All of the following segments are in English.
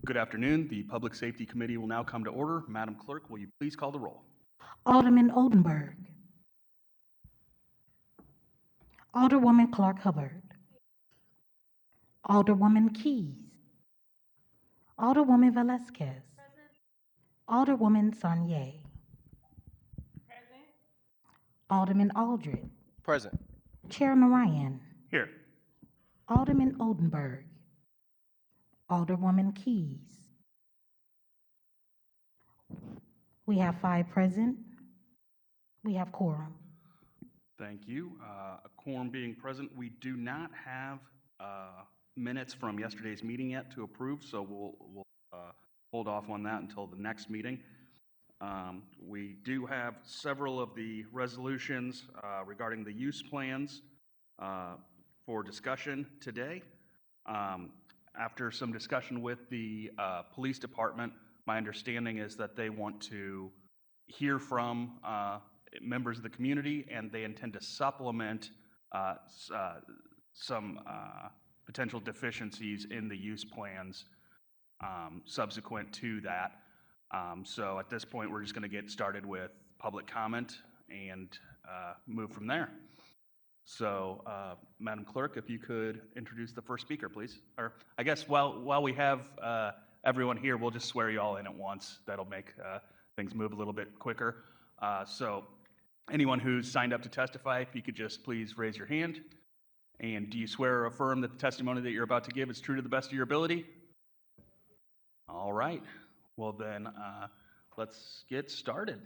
Good afternoon. The Public Safety Committee will now come to order. Madam Clerk, will you please call the roll? Alderman Oldenburg. Alderwoman Clark Hubbard. Alderwoman Keys. Alderwoman Velasquez. Alderwoman Sanye. Alderman Aldred. Present. Chairman Ryan. Here. Alderman Oldenburg. Alderwoman Keys. We have 5 present. We have quorum. Thank you. A quorum being present, we do not have minutes from yesterday's meeting yet to approve, so we'll hold off on that until the next meeting. We do have several of the resolutions regarding the use plans for discussion today. After some discussion with the police department, my understanding is that they want to hear from members of the community, and they intend to supplement some potential deficiencies in the use plans subsequent to that. So at this point, we're just going to get started with public comment and move from there. So, Madam Clerk, if you could introduce the first speaker, please. Or I guess while we have everyone here, we'll just swear you all in at once. That'll make things move a little bit quicker. So anyone who's signed up to testify, if you could just please raise your hand. And do you swear or affirm that the testimony that you're about to give is true to the best of your ability? All right. Well then, let's get started.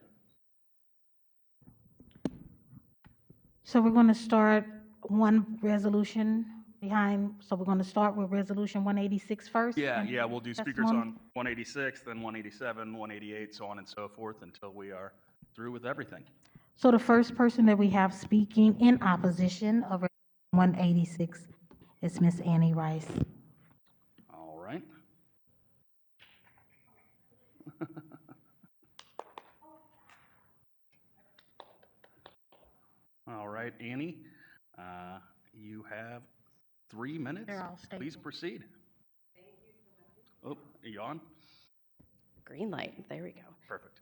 So we're going to start one resolution behind. So we're going to start with Resolution 186 first. Yeah, we'll do speakers testimony. on 186, then 187, 188, so on and so forth until we are through with everything. So the first person that we have speaking in opposition of Resolution 186 is Miss Annie Rice. All right. All right, Annie, you have 3 minutes. They're all stapled. Please proceed. Oh, are you on? Green light. There we go. Perfect.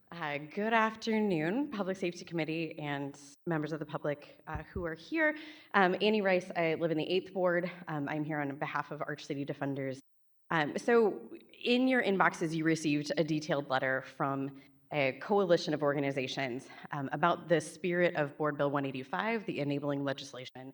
Good afternoon, Public Safety Committee and members of the public who are here. Annie Rice, I live in the 8th Ward. I'm here on behalf of Arch City Defenders. So in your inboxes, you received a detailed letter from a coalition of organizations about the spirit of Board Bill 185, the enabling legislation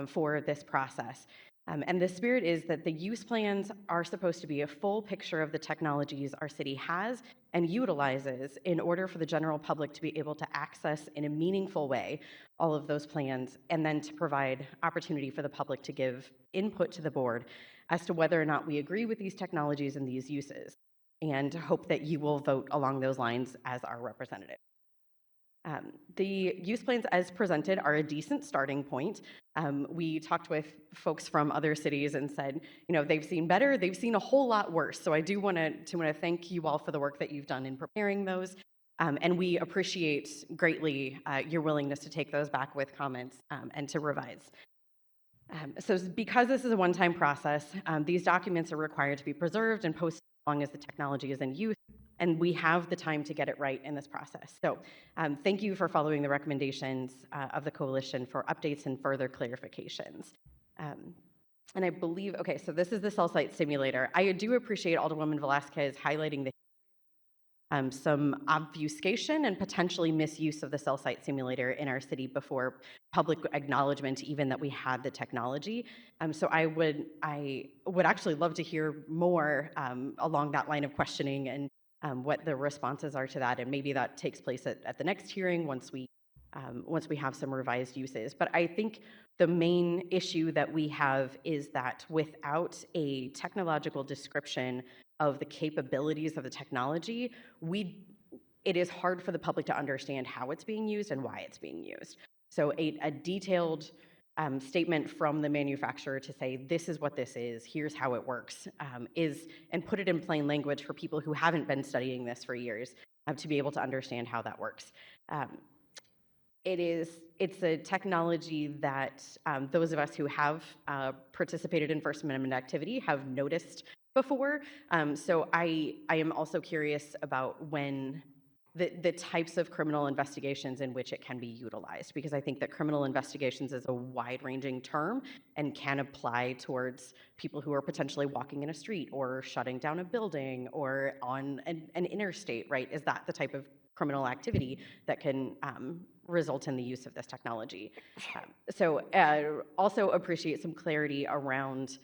for this process. And the spirit is that the use plans are supposed to be a full picture of the technologies our city has and utilizes in order for the general public to be able to access in a meaningful way all of those plans, and then to provide opportunity for the public to give input to the board as to whether or not we agree with these technologies and these uses, and hope that you will vote along those lines as our representative. The use plans as presented are a decent starting point. We talked with folks from other cities and said, you know, they've seen better, they've seen a whole lot worse. So I do want to thank you all for the work that you've done in preparing those. And we appreciate greatly your willingness to take those back with comments and to revise. So because this is a one-time process, these documents are required to be preserved and posted as long as the technology is in use. And we have the time to get it right in this process. So thank you for following the recommendations of the coalition for updates and further clarifications. And I believe, okay, so this is the cell site simulator. I do appreciate Alderwoman Velasquez highlighting some obfuscation and potentially misuse of the cell site simulator in our city before public acknowledgement even that we had the technology. So I would actually love to hear more along that line of questioning and what the responses are to that, and maybe that takes place at the next hearing once we have some revised uses. But I think the main issue that we have is that without a technological description of the capabilities of the technology, it is hard for the public to understand how it's being used and why it's being used. So a detailed statement from the manufacturer to say, this is what this is, here's how it works, and put it in plain language for people who haven't been studying this for years to be able to understand how that works. It's a technology that those of us who have participated in First Amendment activity have noticed before. So I am also curious about when the types of criminal investigations in which it can be utilized, because I think that criminal investigations is a wide-ranging term and can apply towards people who are potentially walking in a street or shutting down a building or on an interstate, right? Is that the type of criminal activity that can result in the use of this technology? So also appreciate some clarity around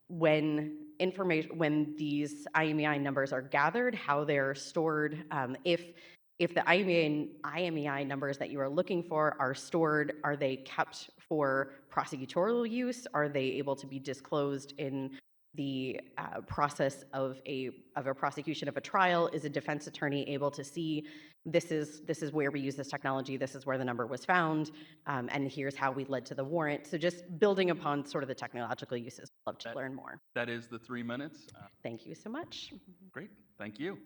when these IMEI numbers are gathered, how they're stored, if the IMEI numbers that you are looking for are stored, are they kept for prosecutorial use? Are they able to be disclosed in the process of a prosecution of a trial? Is a defense attorney able to see this is where we use this technology, this is where the number was found, and here's how we led to the warrant? So just building upon sort of the technological uses, I'd love to learn more. That is the 3 minutes. Thank you so much. Great, thank you.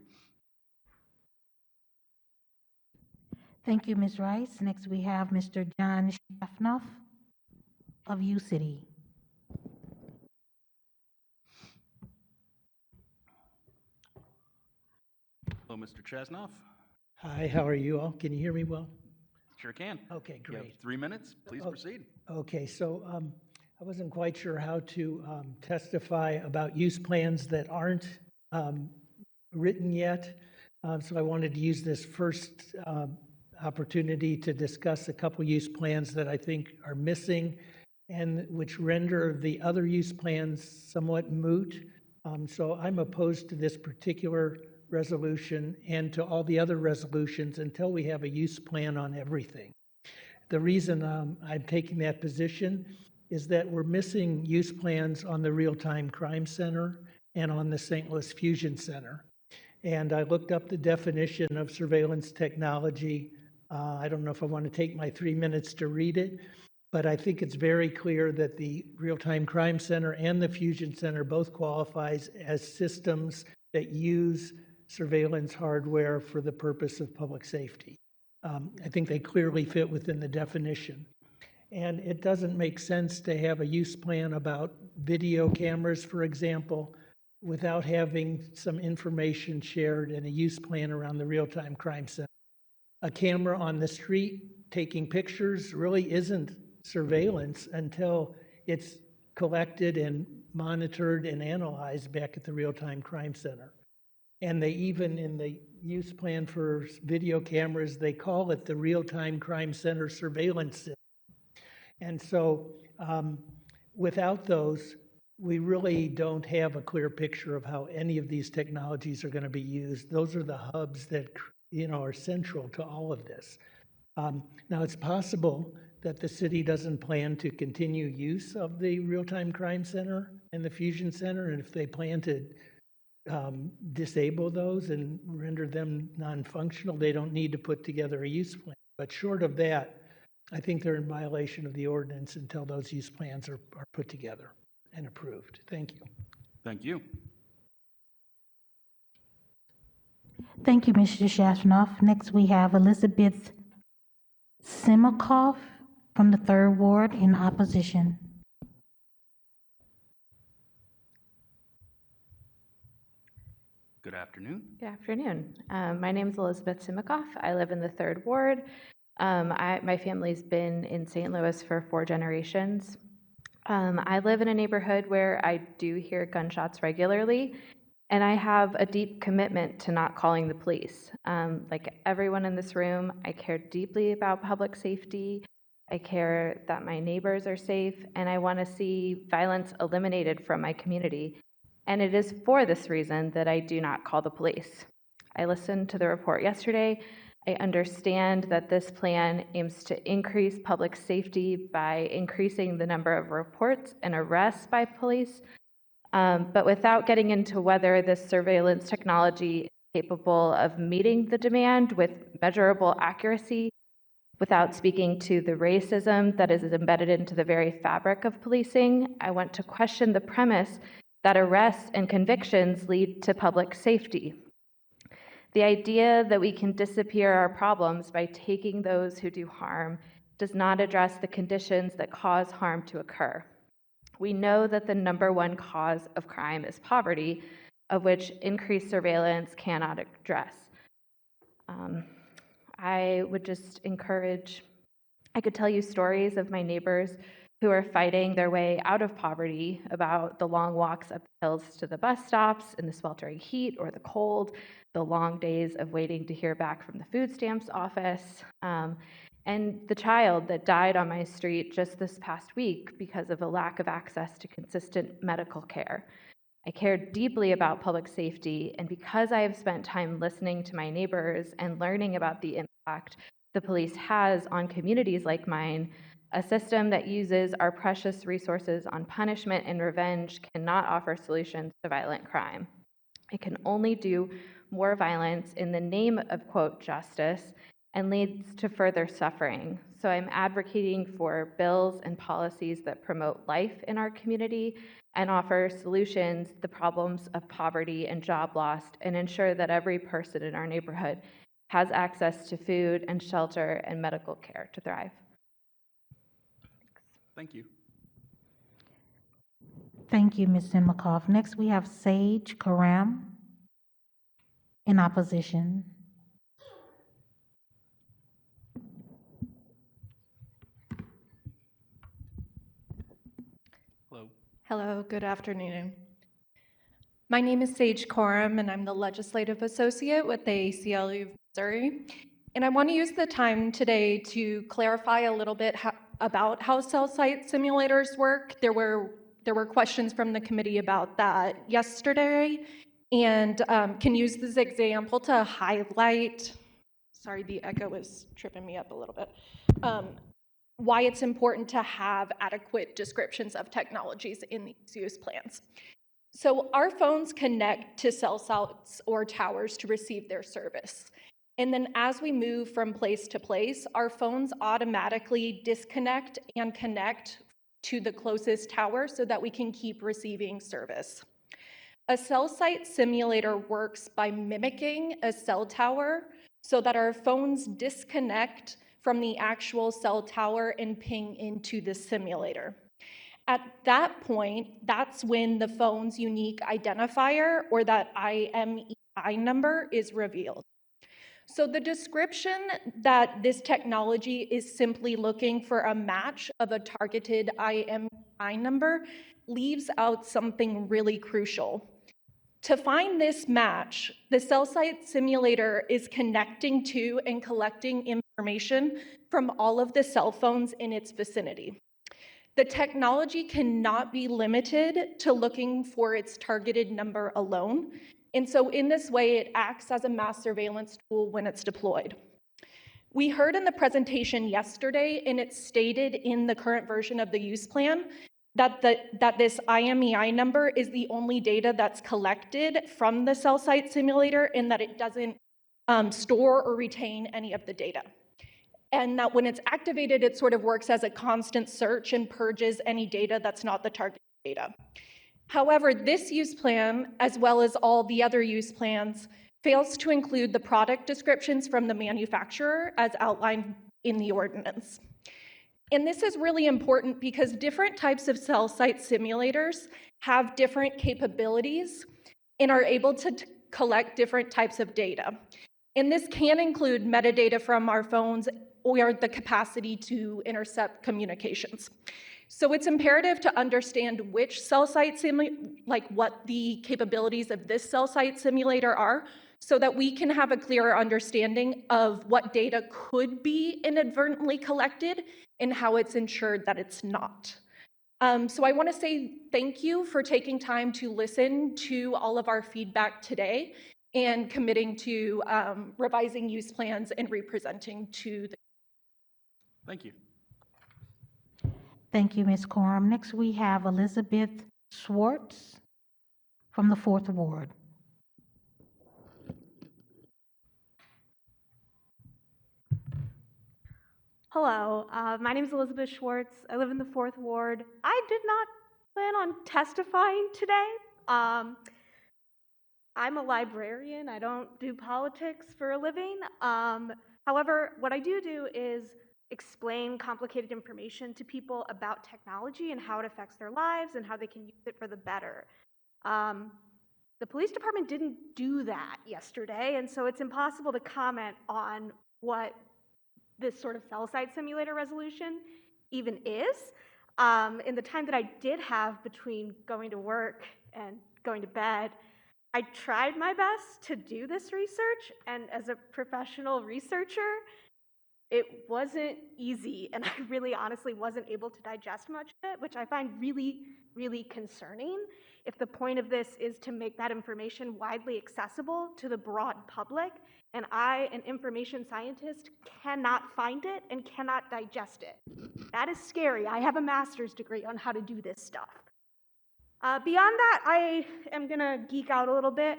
Thank you, Ms. Rice. Next, we have Mr. John Shafnoff of U-City. Hello, Mr. Chesnoff. Hi, how are you all? Can you hear me well? Sure can. Okay, You have great. 3 minutes. Please proceed. Okay, so I wasn't quite sure how to testify about use plans that aren't written yet. So I wanted to use this first opportunity to discuss a couple use plans that I think are missing and which render the other use plans somewhat moot. So I'm opposed to this particular resolution and to all the other resolutions until we have a use plan on everything. The reason I'm taking that position is that we're missing use plans on the Real-Time Crime Center and on the St. Louis Fusion Center. And I looked up the definition of surveillance technology. I don't know if I want to take my 3 minutes to read it, but I think it's very clear that the Real-Time Crime Center and the Fusion Center both qualifies as systems that use surveillance hardware for the purpose of public safety. I think they clearly fit within the definition. And it doesn't make sense to have a use plan about video cameras, for example, without having some information shared and a use plan around the Real-Time Crime Center. A camera on the street taking pictures really isn't surveillance until it's collected and monitored and analyzed back at the Real-Time Crime Center. And they even, in the use plan for video cameras, they call it the Real-Time Crime Center Surveillance System. And so without those, we really don't have a clear picture of how any of these technologies are going to be used. Those are the hubs that are central to all of this. Now, it's possible that the city doesn't plan to continue use of the Real-Time Crime Center and the Fusion Center, and if they plan to disable those and render them non-functional, they don't need to put together a use plan. But short of that, I think they're in violation of the ordinance until those use plans are put together and approved. Thank you. Thank you. Thank you, Mr. Shafnoff. Next, we have Elizabeth Simikoff from the 3rd Ward in opposition. Good afternoon. Good afternoon. My name is Elizabeth Simikoff. I live in the 3rd Ward. My family's been in St. Louis for 4 generations. I live in a neighborhood where I do hear gunshots regularly, and I have a deep commitment to not calling the police. Like everyone in this room, I care deeply about public safety. I care that my neighbors are safe, and I want to see violence eliminated from my community. And it is for this reason that I do not call the police. I listened to the report yesterday. I understand that this plan aims to increase public safety by increasing the number of reports and arrests by police. But without getting into whether this surveillance technology is capable of meeting the demand with measurable accuracy, without speaking to the racism that is embedded into the very fabric of policing, I want to question the premise that arrests and convictions lead to public safety. The idea that we can disappear our problems by taking those who do harm does not address the conditions that cause harm to occur. We know that the number one cause of crime is poverty, of which increased surveillance cannot address. I would just encourage, I could tell you stories of my neighbors who are fighting their way out of poverty, about the long walks up the hills to the bus stops in the sweltering heat or the cold, the long days of waiting to hear back from the food stamps office, and the child that died on my street just this past week because of a lack of access to consistent medical care. I care deeply about public safety, and because I have spent time listening to my neighbors and learning about the impact the police has on communities like mine, a system that uses our precious resources on punishment and revenge cannot offer solutions to violent crime. It can only do more violence in the name of, quote, justice, and leads to further suffering. So I'm advocating for bills and policies that promote life in our community and offer solutions to the problems of poverty and job loss, and ensure that every person in our neighborhood has access to food and shelter and medical care to thrive. Thank you. Thank you, Ms. Simikoff. Next, we have Sage Karam in opposition. Hello. Hello, good afternoon. My name is Sage Coram, and I'm the Legislative Associate with the ACLU of Missouri. And I want to use the time today to clarify a little bit about how cell site simulators work. There were questions from the committee about that yesterday, and can use this example to highlight, sorry, the echo is tripping me up a little bit, why it's important to have adequate descriptions of technologies in these use plans. So our phones connect to cell sites or towers to receive their service. And then as we move from place to place, our phones automatically disconnect and connect to the closest tower so that we can keep receiving service. A cell site simulator works by mimicking a cell tower so that our phones disconnect from the actual cell tower and ping into the simulator. At that point, that's when the phone's unique identifier, or that IMEI number, is revealed. So the description that this technology is simply looking for a match of a targeted IMEI number leaves out something really crucial. To find this match, the cell site simulator is connecting to and collecting information from all of the cell phones in its vicinity. The technology cannot be limited to looking for its targeted number alone, and so in this way, it acts as a mass surveillance tool when it's deployed. We heard in the presentation yesterday, and it's stated in the current version of the use plan, that this IMEI number is the only data that's collected from the cell site simulator, and that it doesn't store or retain any of the data. And that when it's activated, it sort of works as a constant search and purges any data that's not the target data. However, this use plan, as well as all the other use plans, fails to include the product descriptions from the manufacturer as outlined in the ordinance. And this is really important because different types of cell site simulators have different capabilities and are able to collect different types of data. And this can include metadata from our phones or the capacity to intercept communications. So it's imperative to understand which cell site what the capabilities of this cell site simulator are, so that we can have a clearer understanding of what data could be inadvertently collected and how it's ensured that it's not. So I want to say thank you for taking time to listen to all of our feedback today and committing to revising use plans and representing to the. Thank you. Thank you, Ms. Coram. Next, we have Elizabeth Schwartz from the 4th Ward. Hello, my name is Elizabeth Schwartz. I live in the 4th Ward. I did not plan on testifying today. I'm a librarian. I don't do politics for a living. However, what I do is explain complicated information to people about technology and how it affects their lives and how they can use it for the better. The police department didn't do that yesterday, and so it's impossible to comment on what this sort of cell site simulator resolution even is. In the time that I did have between going to work and going to bed, I tried my best to do this research, and as a professional researcher, it wasn't easy, and I really honestly wasn't able to digest much of it, which I find really, really concerning if the point of this is to make that information widely accessible to the broad public, and I, an information scientist, cannot find it and cannot digest it. That is scary. I have a master's degree on how to do this stuff. Beyond that, I am gonna geek out a little bit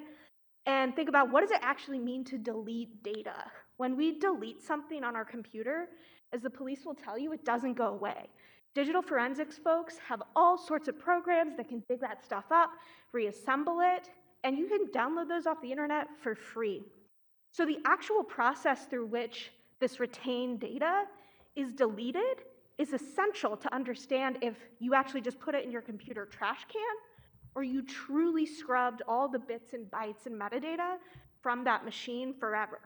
and think about what does it actually mean to delete data? When we delete something on our computer, as the police will tell you, it doesn't go away. Digital forensics folks have all sorts of programs that can dig that stuff up, reassemble it, and you can download those off the internet for free. So the actual process through which this retained data is deleted is essential to understand if you actually just put it in your computer trash can or you truly scrubbed all the bits and bytes and metadata from that machine forever.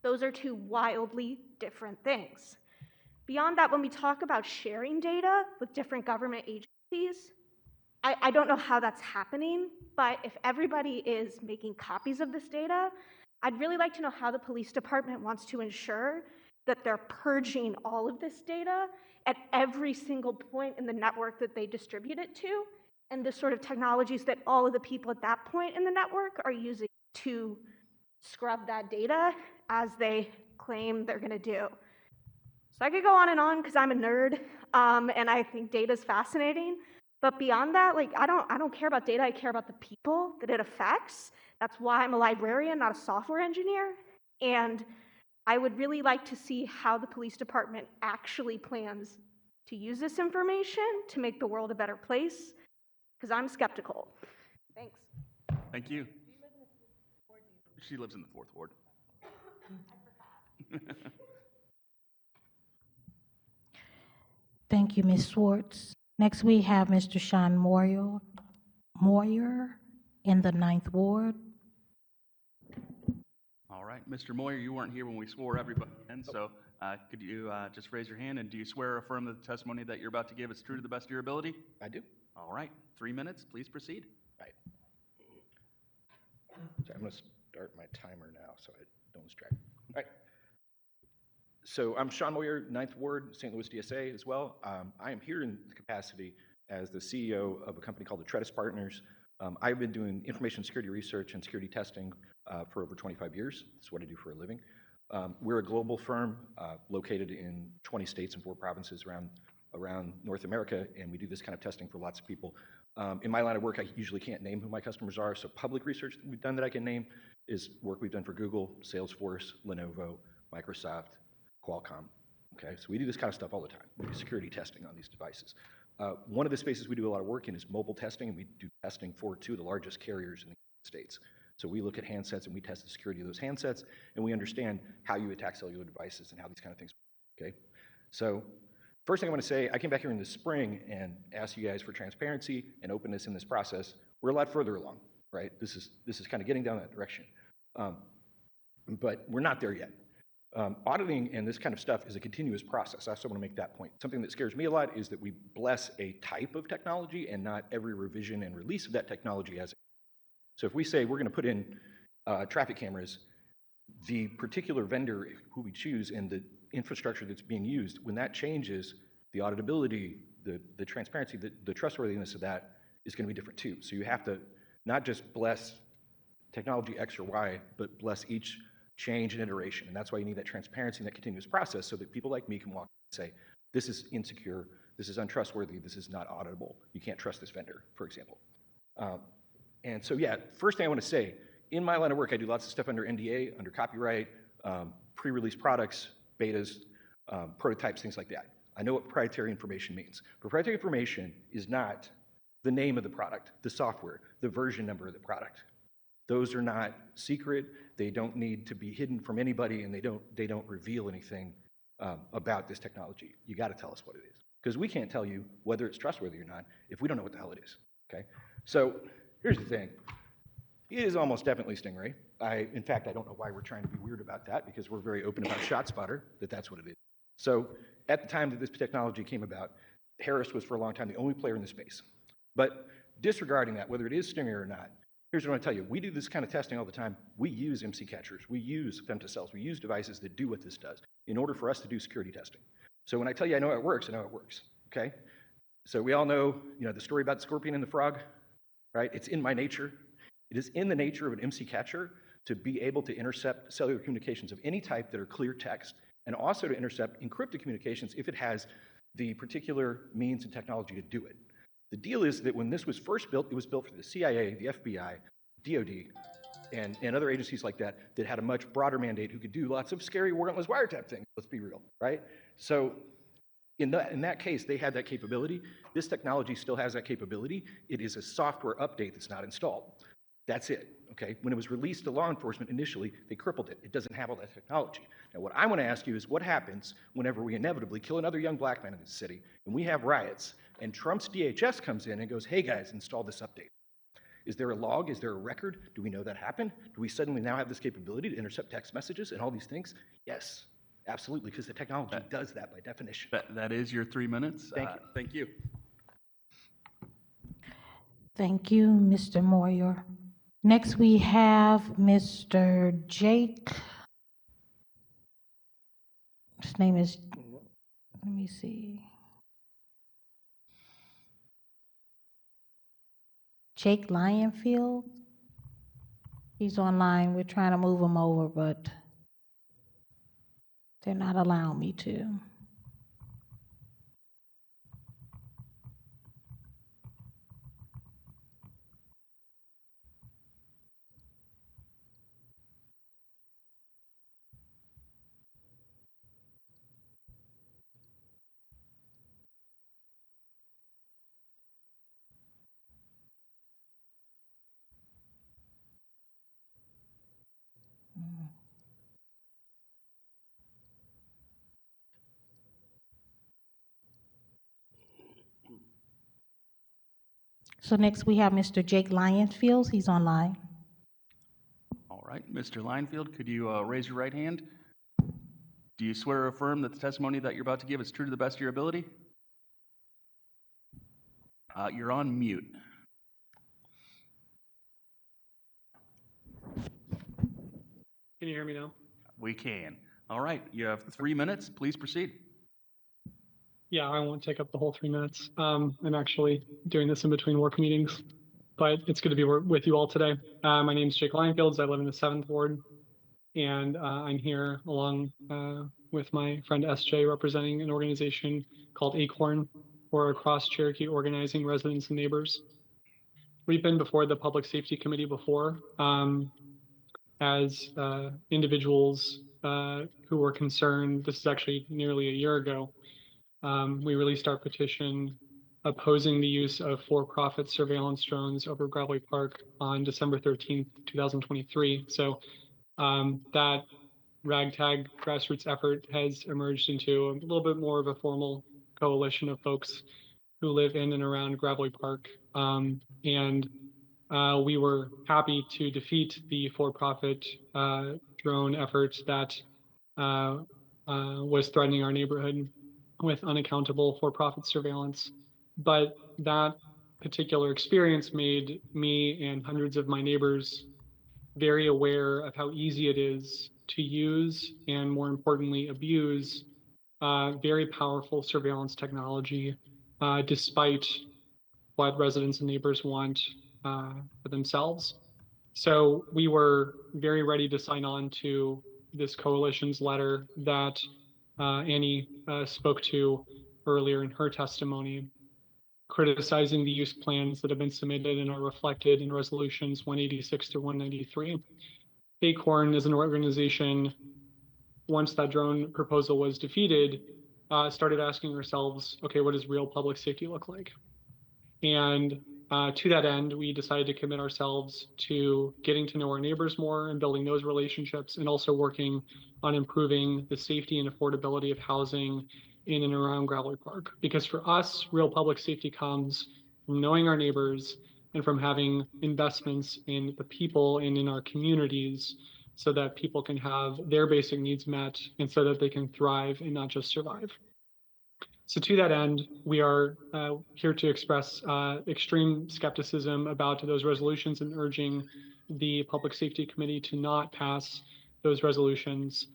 Those are two wildly different things. Beyond that, when we talk about sharing data with different government agencies, I don't know how that's happening, but if everybody is making copies of this data, I'd really like to know how the police department wants to ensure that they're purging all of this data at every single point in the network that they distribute it to, and the sort of technologies that all of the people at that point in the network are using to scrub that data as they claim they're gonna do. So I could go on and because I'm a nerd, and I think data's fascinating. But beyond that, like I don't care about data. I care about the people that it affects. That's why I'm a librarian, not a software engineer. And I would really like to see how the police department actually plans to use this information to make the world a better place, because I'm skeptical. Thanks. Thank you. She lives in the 4th Ward. Thank you, Ms. Schwartz. Next, we have Mr. Sean Moyer in the 9th Ward. All right, Mr. Moyer, you weren't here when we swore everybody in, so could you just raise your hand, and do you swear or affirm that the testimony that you're about to give is true to the best of your ability? I do. All right, 3 minutes, please proceed. Right. So I'm going to start my timer now so I don't lose track. All right. So I'm Sean Moyer, 9th Ward, St. Louis DSA as well. I am here in the capacity as the CEO of a company called Atretus Partners. I've been doing information security research and security testing for over 25 years. That's what I do for a living. We're a global firm located in 20 states and 4 provinces around North America, and we do this kind of testing for lots of people. In my line of work, I usually can't name who my customers are, so public research that we've done that I can name is work we've done for Google, Salesforce, Lenovo, Microsoft, Qualcomm. Okay, so we do this kind of stuff all the time. We do security testing on these devices. One of the spaces we do a lot of work in is mobile testing, and we do testing for 2 of the largest carriers in the United States. So we look at handsets and we test the security of those handsets, and we understand how you attack cellular devices and how these kind of things work. Okay, so first thing I want to say, I came back here in the spring and asked you guys for transparency and openness in this process. We're a lot further along, right? This is kind of getting down that direction, but we're not there yet. Auditing and this kind of stuff is a continuous process. I also want to make that point. Something that scares me a lot is that we bless a type of technology and not every revision and release of that technology as. So if we say we're going to put in traffic cameras, the particular vendor who we choose and the infrastructure that's being used, when that changes, the auditability, the transparency, the trustworthiness of that is going to be different too. So you have to not just bless technology X or Y, but bless each change and iteration. And that's why you need that transparency and that continuous process so that people like me can walk and say, this is insecure, this is untrustworthy, this is not auditable. You can't trust this vendor, for example. And so, yeah, first thing I want to say, in my line of work, I do lots of stuff under NDA, under copyright, pre-release products, betas, prototypes, things like that. I know what proprietary information means. Proprietary information is not the name of the product, the software, the version number of the product. Those are not secret. They don't need to be hidden from anybody, and they don't reveal anything about this technology. You got to tell us what it is, because we can't tell you whether it's trustworthy or not if we don't know what the hell it is. Okay, so here's the thing. It is almost definitely Stingray. In fact, I don't know why we're trying to be weird about that, because we're very open about ShotSpotter, that's what it is. So at the time that this technology came about, Harris was for a long time the only player in the space. But disregarding that, whether it is Stingray or not, here's what I want to tell you. We do this kind of testing all the time. We use MC catchers. We use femtocells. We use devices that do what this does in order for us to do security testing. So when I tell you I know it works, I know it works, okay? So we all know, the story about the scorpion and the frog, right? It's in my nature. It is in the nature of an MC catcher to be able to intercept cellular communications of any type that are clear text, and also to intercept encrypted communications if it has the particular means and technology to do it. The deal is that when this was first built, it was built for the CIA, the FBI, DoD, and other agencies like that had a much broader mandate, who could do lots of scary warrantless wiretap things, let's be real, right? So in that case, they had that capability. This technology still has that capability. It is a software update that's not installed. That's it, okay? When it was released to law enforcement initially, they crippled it. It doesn't have all that technology. Now, what I want to ask you is what happens whenever we inevitably kill another young black man in this city, and we have riots, and Trump's DHS comes in and goes, hey guys, install this update. Is there a log? Is there a record? Do we know that happened? Do we suddenly now have this capability to intercept text messages and all these things? Yes, absolutely, because the technology does that by definition. That is your 3 minutes. Thank you. Thank you. Thank you, Mr. Moyer. Next, we have Mr. Jake. His name is, let me see. Jake Lionfield. He's online. We're trying to move him over, but they're not allowing me to. So next we have Mr. Jake Lionfield. He's online. All right, Mr. Linefield, could you raise your right hand? Do you swear or affirm that the testimony that you're about to give is true to the best of your ability? You're on mute. Can you hear me now? We can. All right, you have 3 minutes. Please proceed. Yeah, I won't take up the whole 3 minutes. I'm actually doing this in between work meetings, but it's good to be with you all today. My name is Jake Lionfields. I live in the 7th Ward, and I'm here along with my friend SJ, representing an organization called ACORN, or Across Cherokee Organizing Residents and Neighbors. We've been before the Public Safety Committee before as individuals who were concerned. This is actually nearly a year ago. We released our petition opposing the use of for-profit surveillance drones over Gravelly Park on December 13th, 2023. So that ragtag grassroots effort has emerged into a little bit more of a formal coalition of folks who live in and around Gravelly Park. We were happy to defeat the for-profit drone effort that was threatening our neighborhood with unaccountable for-profit surveillance. But that particular experience made me and hundreds of my neighbors very aware of how easy it is to use, and more importantly, abuse very powerful surveillance technology, despite what residents and neighbors want for themselves. So we were very ready to sign on to this coalition's letter that Annie spoke to earlier in her testimony, criticizing the use plans that have been submitted and are reflected in resolutions 186 to 193. ACORN is an organization, once that drone proposal was defeated, started asking ourselves, okay, what does real public safety look like? And To that end, we decided to commit ourselves to getting to know our neighbors more and building those relationships, and also working on improving the safety and affordability of housing in and around Gravelly Park. Because for us, real public safety comes from knowing our neighbors and from having investments in the people and in our communities so that people can have their basic needs met and so that they can thrive and not just survive. So to that end, we are here to express extreme skepticism about those resolutions and urging the Public Safety Committee to not pass those resolutions.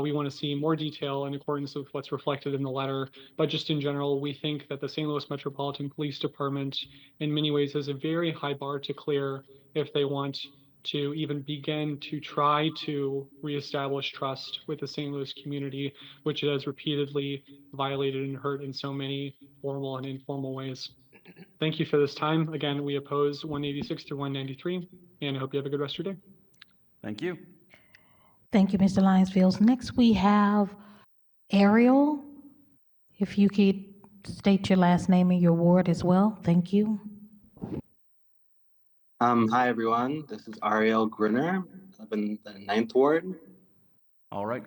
We want to see more detail in accordance with what's reflected in the letter, but just in general, we think that the St. Louis Metropolitan Police Department in many ways has a very high bar to clear if they want to even begin to try to reestablish trust with the St. Louis community, which it has repeatedly violated and hurt in so many formal and informal ways. Thank you for this time. Again, we oppose 186 through 193, and I hope you have a good rest of your day. Thank you. Thank you, Mr. Lyons-Fields. Next, we have Ariel. If you could state your last name and your ward as well. Thank you. Hi, everyone. This is Ariel Gruner. I live in the 9th Ward. All right.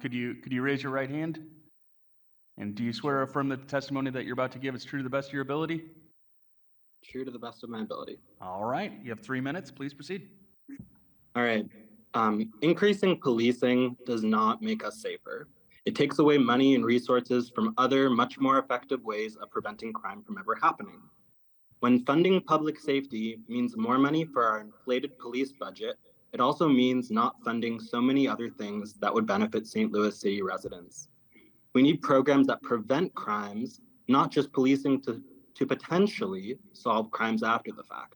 Could you raise your right hand? And do you swear or affirm that the testimony that you're about to give is true to the best of your ability? True to the best of my ability. All right. You have 3 minutes. Please proceed. All right. Increasing policing does not make us safer. It takes away money and resources from other, much more effective ways of preventing crime from ever happening. When funding public safety means more money for our inflated police budget, it also means not funding so many other things that would benefit St. Louis City residents. We need programs that prevent crimes, not just policing to potentially solve crimes after the fact.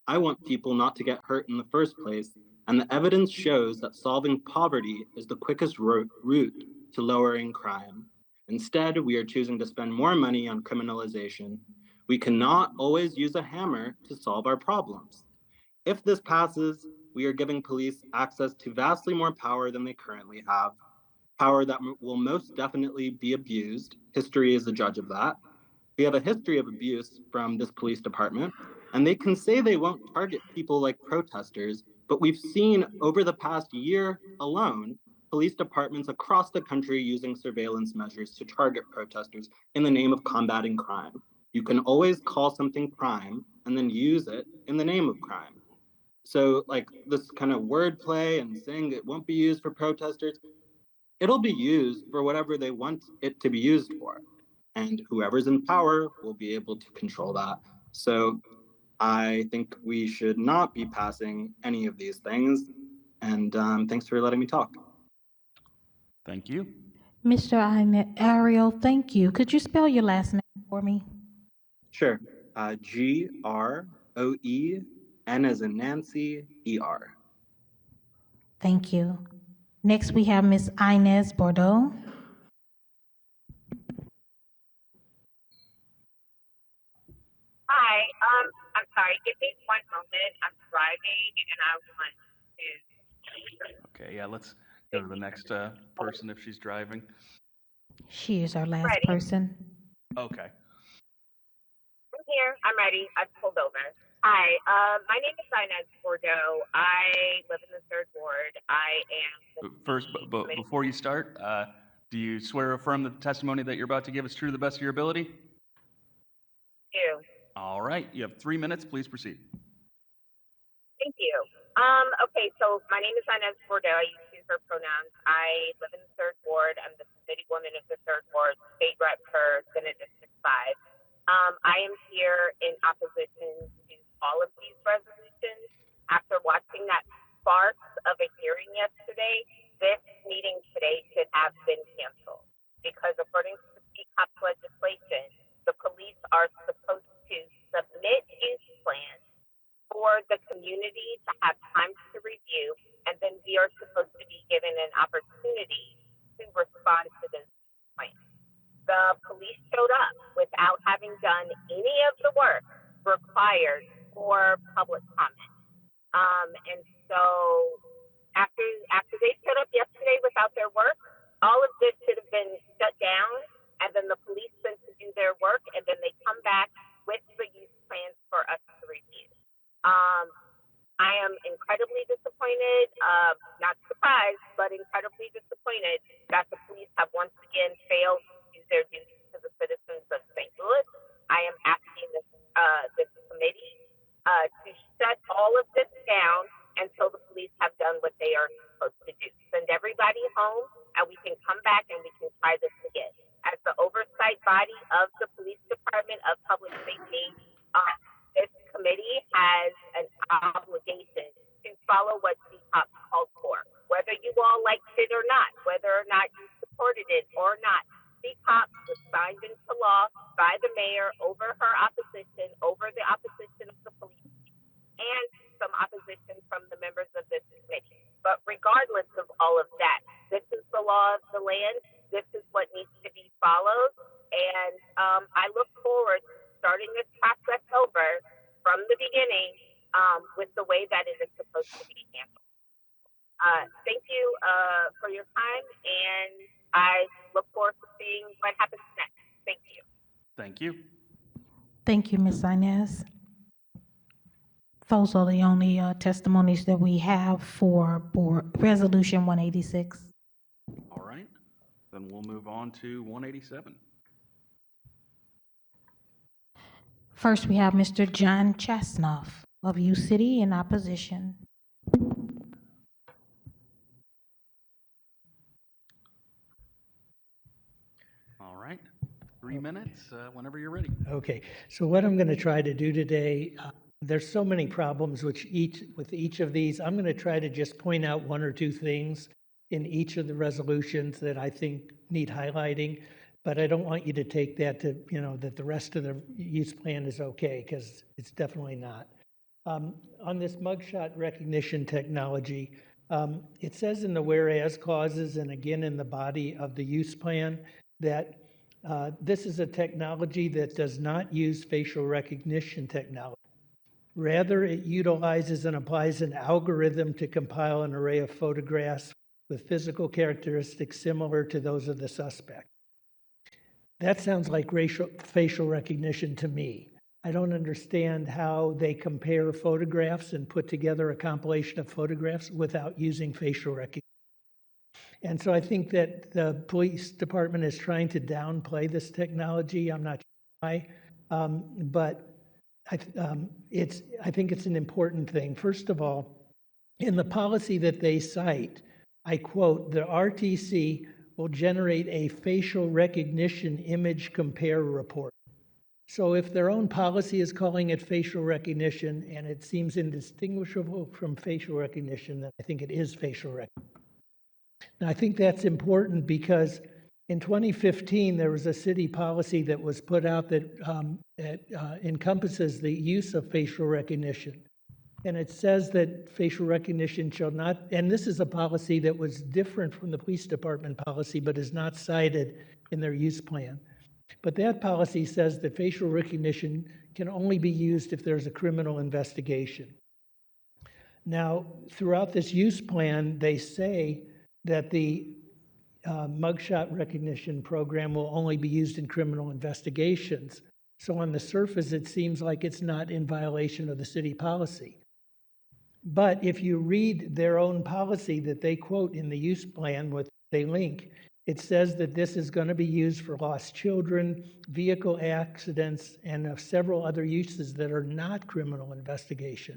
I want people not to get hurt in the first place, and the evidence shows that solving poverty is the quickest route to lowering crime. Instead, we are choosing to spend more money on criminalization. We cannot always use a hammer to solve our problems. If this passes, we are giving police access to vastly more power than they currently have, power that will most definitely be abused. History is a judge of that. We have a history of abuse from this police department, and they can say they won't target people like protesters, but we've seen over the past year alone, police departments across the country using surveillance measures to target protesters in the name of combating crime. You can always call something crime and then use it in the name of crime. So like this kind of wordplay and saying it won't be used for protesters, it'll be used for whatever they want it to be used for. And whoever's in power will be able to control that. So I think we should not be passing any of these things. And thanks for letting me talk. Thank you. Mr. Ariel, thank you. Could you spell your last name for me? Sure. Groe, N as in Nancy, ER. Thank you. Next, we have Ms. Inez Bordeaux. Hi, I'm sorry, give me 1 moment. I'm driving and I want to. Okay, yeah, let's go to the next person if she's driving. She is our last Ready. person. Okay. I'm here, I'm ready, I've pulled over. Hi, my name is Inez Bordeaux. I live in the 3rd Ward. I am. First, but before you start, do you swear or affirm that the testimony that you're about to give is true to the best of your ability? You. All right, you have 3 minutes. Please proceed. Thank you. Okay, so my name is Inez Bordeaux. I use her pronouns. I live in the 3rd Ward. I'm the city woman of the 3rd Ward, state rep for Senate District 5. I am here in opposition to all of these resolutions. After watching that farce of a hearing yesterday, this meeting today should have been canceled because according to the CCOP legislation, the police are supposed to submit use plans for the community to have time to review, and then we are supposed to be given an opportunity to respond to those plans. The police showed up without having done any of the work required for public comment. And so after they showed up yesterday without their work, all of this should have been shut down, and then the police went to do their work, and then they come back with the use plans for us the Police Department of Public Safety, this committee has an obligation to follow what CPOP called for. Whether you all liked it or not, whether or not you supported it or not, CPOP was signed into law by the mayor over her opposition, over the opposition of the police, and some opposition from the members of this committee. But regardless of all of that, this is the law of the land. This is what needs to be followed. And I look forward to starting this process over from the beginning with the way that it is supposed to be handled. Thank you for your time, and I look forward to seeing what happens next. Thank you. Thank you. Thank you, Ms. Inez. Those are the only testimonies that we have for Board Resolution 186. All right, then we'll move on to 187. First, we have Mr. John Chasnoff of U City in opposition. All right, 3 minutes, whenever you're ready. Okay, so what I'm going to try to do today, there's so many problems with each of these. I'm going to try to just point out one or two things in each of the resolutions that I think need highlighting, but I don't want you to take that to, that the rest of the use plan is okay, because it's definitely not. On this mugshot recognition technology, it says in the whereas clauses and again in the body of the use plan that this is a technology that does not use facial recognition technology. Rather, it utilizes and applies an algorithm to compile an array of photographs with physical characteristics similar to those of the suspect. That sounds like facial recognition to me. I don't understand how they compare photographs and put together a compilation of photographs without using facial recognition. And so I think that the police department is trying to downplay this technology. I'm not sure why, but I think it's an important thing. First of all, in the policy that they cite, I quote, the RTC will generate a facial recognition image compare report. So if their own policy is calling it facial recognition and it seems indistinguishable from facial recognition, then I think it is facial recognition. Now, I think that's important because in 2015, there was a city policy that was put out that encompasses the use of facial recognition. And it says that facial recognition shall not, and this is a policy that was different from the police department policy, but is not cited in their use plan. But that policy says that facial recognition can only be used if there's a criminal investigation. Now, throughout this use plan, they say that the mugshot recognition program will only be used in criminal investigations. So on the surface, it seems like it's not in violation of the city policy. But if you read their own policy that they quote in the use plan, what they link, it says that this is going to be used for lost children, vehicle accidents, and several other uses that are not criminal investigation.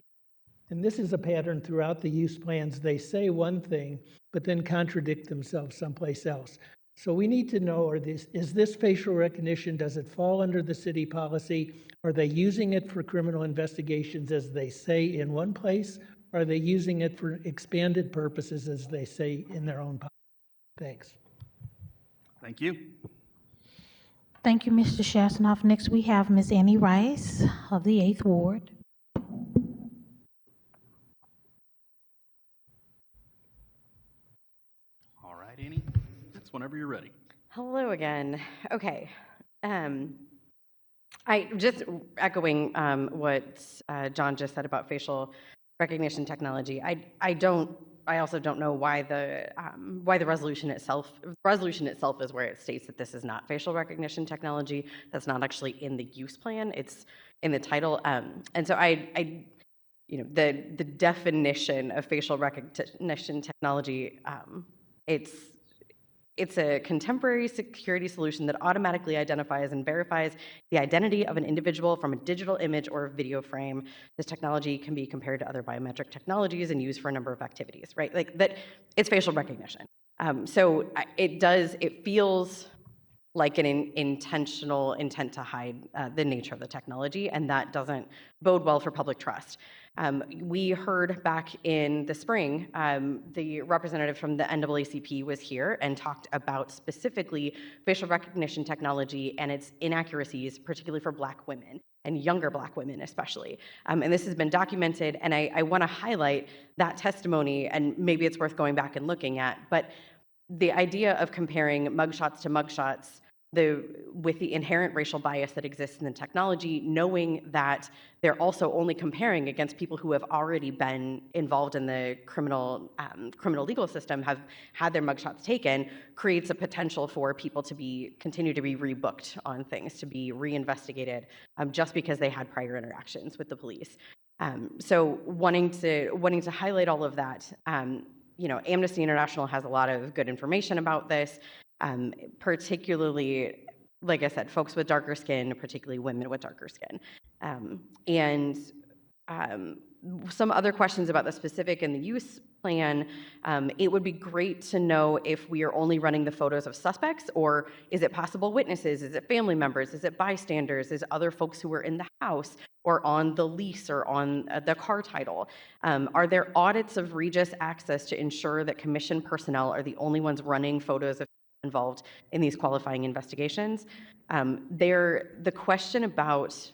And this is a pattern throughout the use plans. They say one thing, but then contradict themselves someplace else. So we need to know, is this facial recognition, does it fall under the city policy? Are they using it for criminal investigations as they say in one place? Or are they using it for expanded purposes as they say in their own policy? Thanks. Thank you. Thank you, Mr. Chasnoff. Next, we have Ms. Annie Rice of the 8th Ward. All right, Annie, it's whenever you're ready. Hello again. Okay. I just echoing what John just said about facial recognition technology. I also don't know why the resolution itself is where it states that this is not facial recognition technology. That's not actually in the use plan. It's in the title. And so the definition of facial recognition technology, it's a contemporary security solution that automatically identifies and verifies the identity of an individual from a digital image or video frame. This technology can be compared to other biometric technologies and used for a number of activities, right? Like that, it's facial recognition. So it feels like an intentional intent to hide the nature of the technology, and that doesn't bode well for public trust. We heard back in the spring, the representative from the NAACP was here and talked about specifically facial recognition technology and its inaccuracies, particularly for Black women and younger Black women especially. And this has been documented, and I want to highlight that testimony, and maybe it's worth going back and looking at, but the idea of comparing mugshots to mugshots with the inherent racial bias that exists in the technology, knowing that they're also only comparing against people who have already been involved in the criminal legal system, have had their mugshots taken, creates a potential for people to continue to be rebooked on things, to be reinvestigated, just because they had prior interactions with the police. So wanting to highlight all of that. Amnesty International has a lot of good information about this, particularly, like I said, folks with darker skin, particularly women with darker skin. Some other questions about the specific and the use plan. It would be great to know if we are only running the photos of suspects, or is it possible witnesses? Is it family members? Is it bystanders? Is it other folks who were in the house or on the lease or on the car title? Are there audits of Regis access to ensure that commission personnel are the only ones running photos of people involved in these qualifying investigations? The question about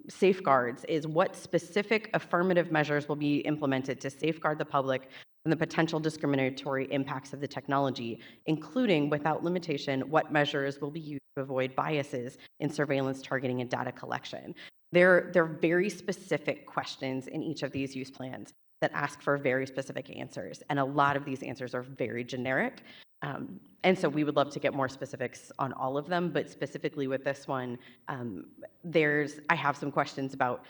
safeguards is what specific affirmative measures will be implemented to safeguard the public from the potential discriminatory impacts of the technology, including, without limitation, what measures will be used to avoid biases in surveillance, targeting, and data collection. There are very specific questions in each of these use plans that ask for very specific answers, and a lot of these answers are very generic. And so we would love to get more specifics on all of them, but specifically with this one, I have some questions about,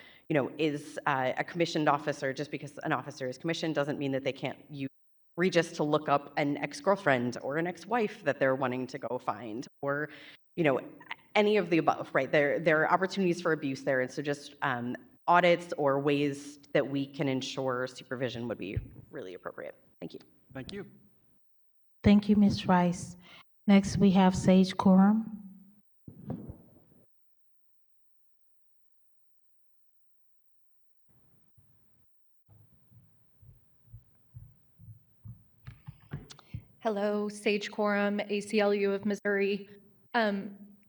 is a commissioned officer, just because an officer is commissioned doesn't mean that they can't use Regis to look up an ex-girlfriend or an ex-wife that they're wanting to go find, or, any of the above, right? There are opportunities for abuse there, and so just audits or ways that we can ensure supervision would be really appropriate. Thank you. Thank you. Thank you, Ms. Rice. Next, we have Sage Coram. Hello, Sage Coram, ACLU of Missouri.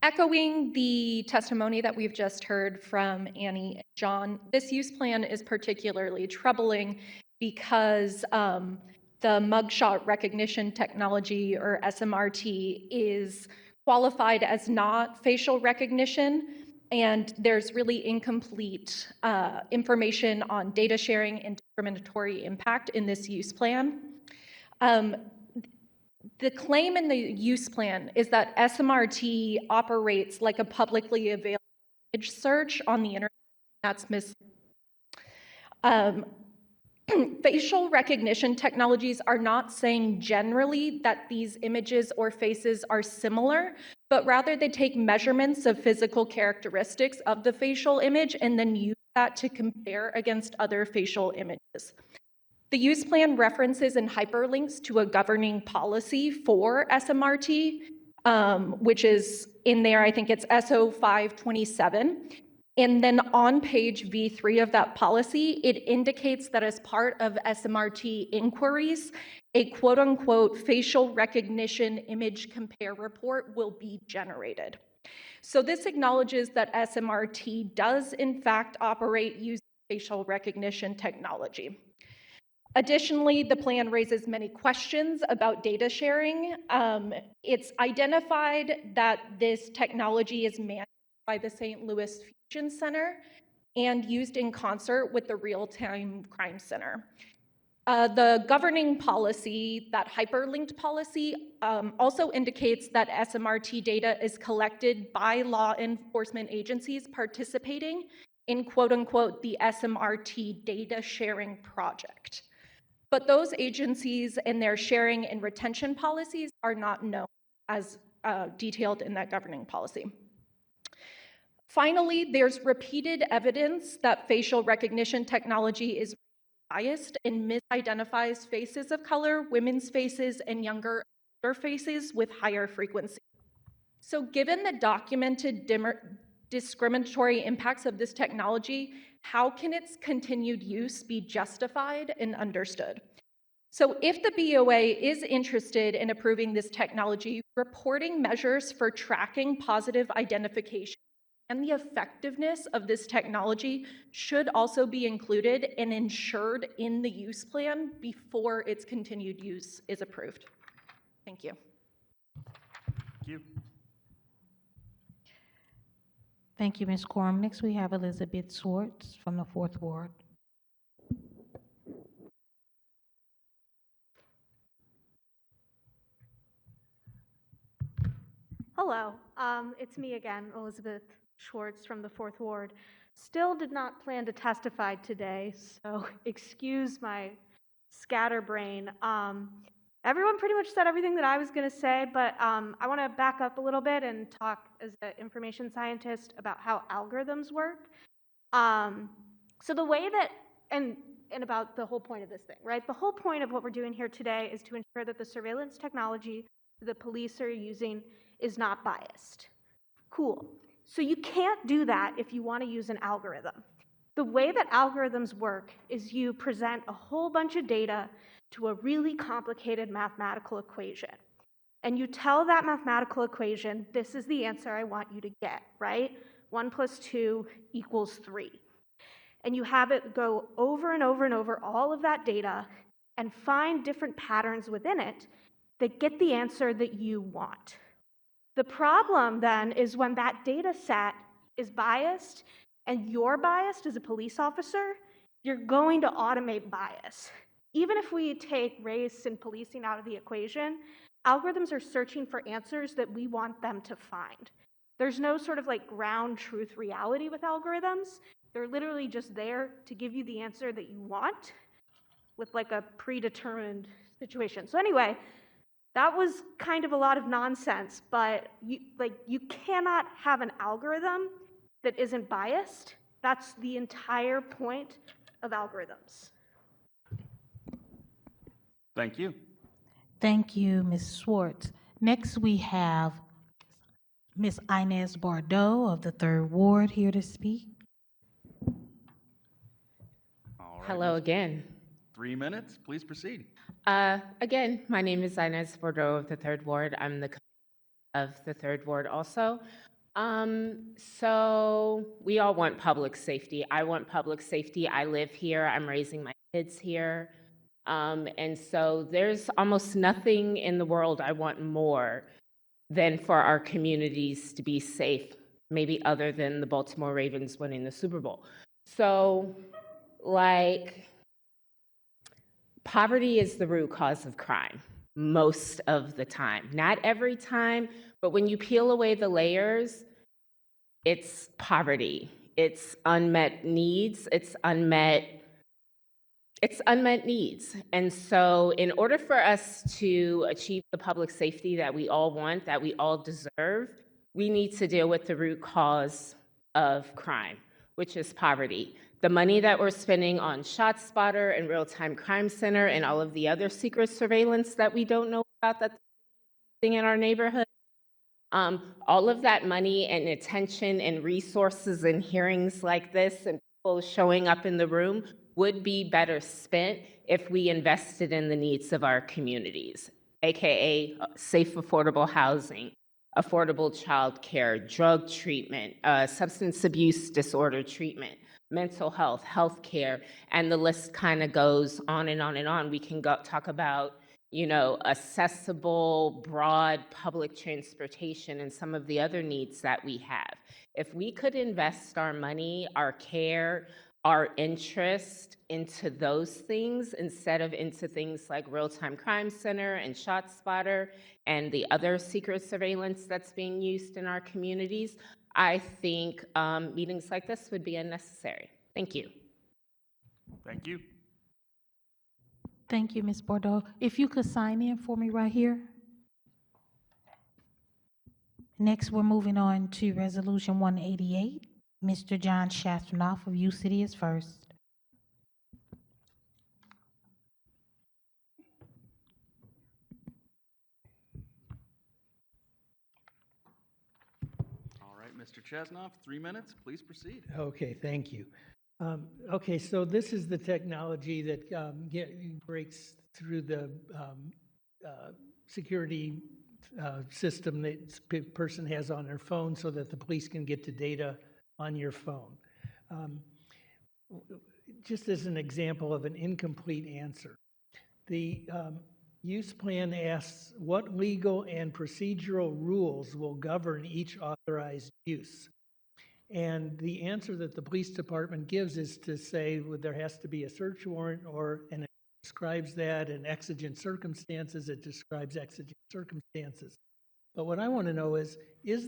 Echoing the testimony that we've just heard from Annie and John, this use plan is particularly troubling because the mugshot recognition technology, or SMRT, is qualified as not facial recognition, and there's really incomplete information on data sharing and discriminatory impact in this use plan. The claim in the use plan is that SMRT operates like a publicly available image search on the internet. That's facial recognition technologies are not saying generally that these images or faces are similar, but rather they take measurements of physical characteristics of the facial image and then use that to compare against other facial images. The use plan references and hyperlinks to a governing policy for SMRT, which is in there, I think it's SO 527. And then on page V3 of that policy, it indicates that as part of SMRT inquiries, a quote unquote facial recognition image compare report will be generated. So this acknowledges that SMRT does in fact operate using facial recognition technology. Additionally, the plan raises many questions about data sharing. It's identified that this technology is managed by the St. Louis Fusion Center and used in concert with the Real-Time Crime Center. The governing policy, that hyperlinked policy, also indicates that SMRT data is collected by law enforcement agencies participating in quote unquote the SMRT data sharing project. But those agencies and their sharing and retention policies are not known as detailed in that governing policy. Finally, there's repeated evidence that facial recognition technology is biased and misidentifies faces of color, women's faces, and younger older faces with higher frequency. So given the documented discriminatory impacts of this technology, how can its continued use be justified and understood? So if the BOA is interested in approving this technology, reporting measures for tracking positive identification and the effectiveness of this technology should also be included and ensured in the use plan before its continued use is approved. Thank you. Thank you. Thank you, Ms. Corum. Next, we have Elizabeth Swartz from the 4th Ward. Hello, it's me again, Elizabeth Schwartz from the 4th Ward. Still did not plan to testify today, so excuse my scatterbrain. Everyone pretty much said everything that I was going to say, but I want to back up a little bit and talk as an information scientist about how algorithms work. So the way that, and about the whole point of this thing, right? The whole point of what we're doing here today is to ensure that the surveillance technology the police are using is not biased. Cool. So you can't do that if you want to use an algorithm. The way that algorithms work is you present a whole bunch of data to a really complicated mathematical equation. And you tell that mathematical equation, this is the answer I want you to get, right? 1 + 2 = 3. And you have it go over and over and over all of that data and find different patterns within it that get the answer that you want. The problem then is when that data set is biased and you're biased as a police officer, you're going to automate bias. Even if we take race and policing out of the equation, algorithms are searching for answers that we want them to find. There's no sort of like ground truth reality with algorithms. They're literally just there to give you the answer that you want with like a predetermined situation. So anyway, that was kind of a lot of nonsense, but you cannot have an algorithm that isn't biased. That's the entire point of algorithms. Thank you. Thank you, Ms. Swartz. Next, we have Ms. Inez Bordeaux of the 3rd Ward here to speak. All right, Hello Ms. again. 3 minutes, please proceed. Again, my name is Inez Bordeaux of the 3rd Ward. I'm the of the 3rd Ward also. So we all want public safety. I want public safety. I live here. I'm raising my kids here. And so there's almost nothing in the world I want more than for our communities to be safe, maybe other than the Baltimore Ravens winning the Super Bowl. So, like, poverty is the root cause of crime most of the time. Not every time, but when you peel away the layers, it's poverty. It's unmet needs. It's unmet needs. And so in order for us to achieve the public safety that we all want, that we all deserve, we need to deal with the root cause of crime, which is poverty. The money that we're spending on ShotSpotter and Real-Time Crime Center and all of the other secret surveillance that we don't know about that's in our neighborhood, all of that money and attention and resources and hearings like this and people showing up in the room would be better spent if we invested in the needs of our communities, AKA safe, affordable housing, affordable childcare, drug treatment, substance abuse disorder treatment, mental health, healthcare, and the list kind of goes on and on and on. We can talk about, accessible, broad public transportation and some of the other needs that we have. If we could invest our money, our care, our interest into those things instead of into things like Real-Time Crime Center and ShotSpotter and the other secret surveillance that's being used in our communities, I think meetings like this would be unnecessary. Thank you. Thank you. Thank you, Ms. Bordeaux. If you could sign in for me right here. Next, we're moving on to Resolution 188. Mr. John Shafnoff of U City is first. Chesnoff, 3 minutes, please proceed. Okay, thank you. Okay, so this is the technology that breaks through the security system that person has on their phone so that the police can get to data on your phone. Just as an example of an incomplete answer, the use plan asks what legal and procedural rules will govern each authorized use. And the answer that the police department gives is to say, well, there has to be a search warrant, and it describes that, and exigent circumstances, it describes exigent circumstances. But what I want to know is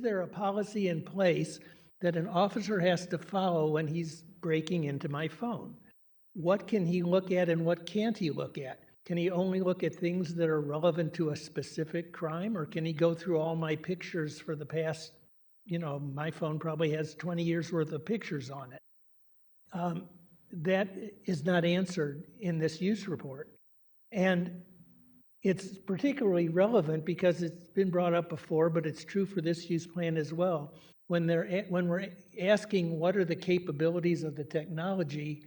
there a policy in place that an officer has to follow when he's breaking into my phone? What can he look at and what can't he look at? Can he only look at things that are relevant to a specific crime, or can he go through all my pictures for the past, my phone probably has 20 years worth of pictures on it. That is not answered in this use report. And it's particularly relevant because it's been brought up before, but it's true for this use plan as well. When we're asking what are the capabilities of the technology,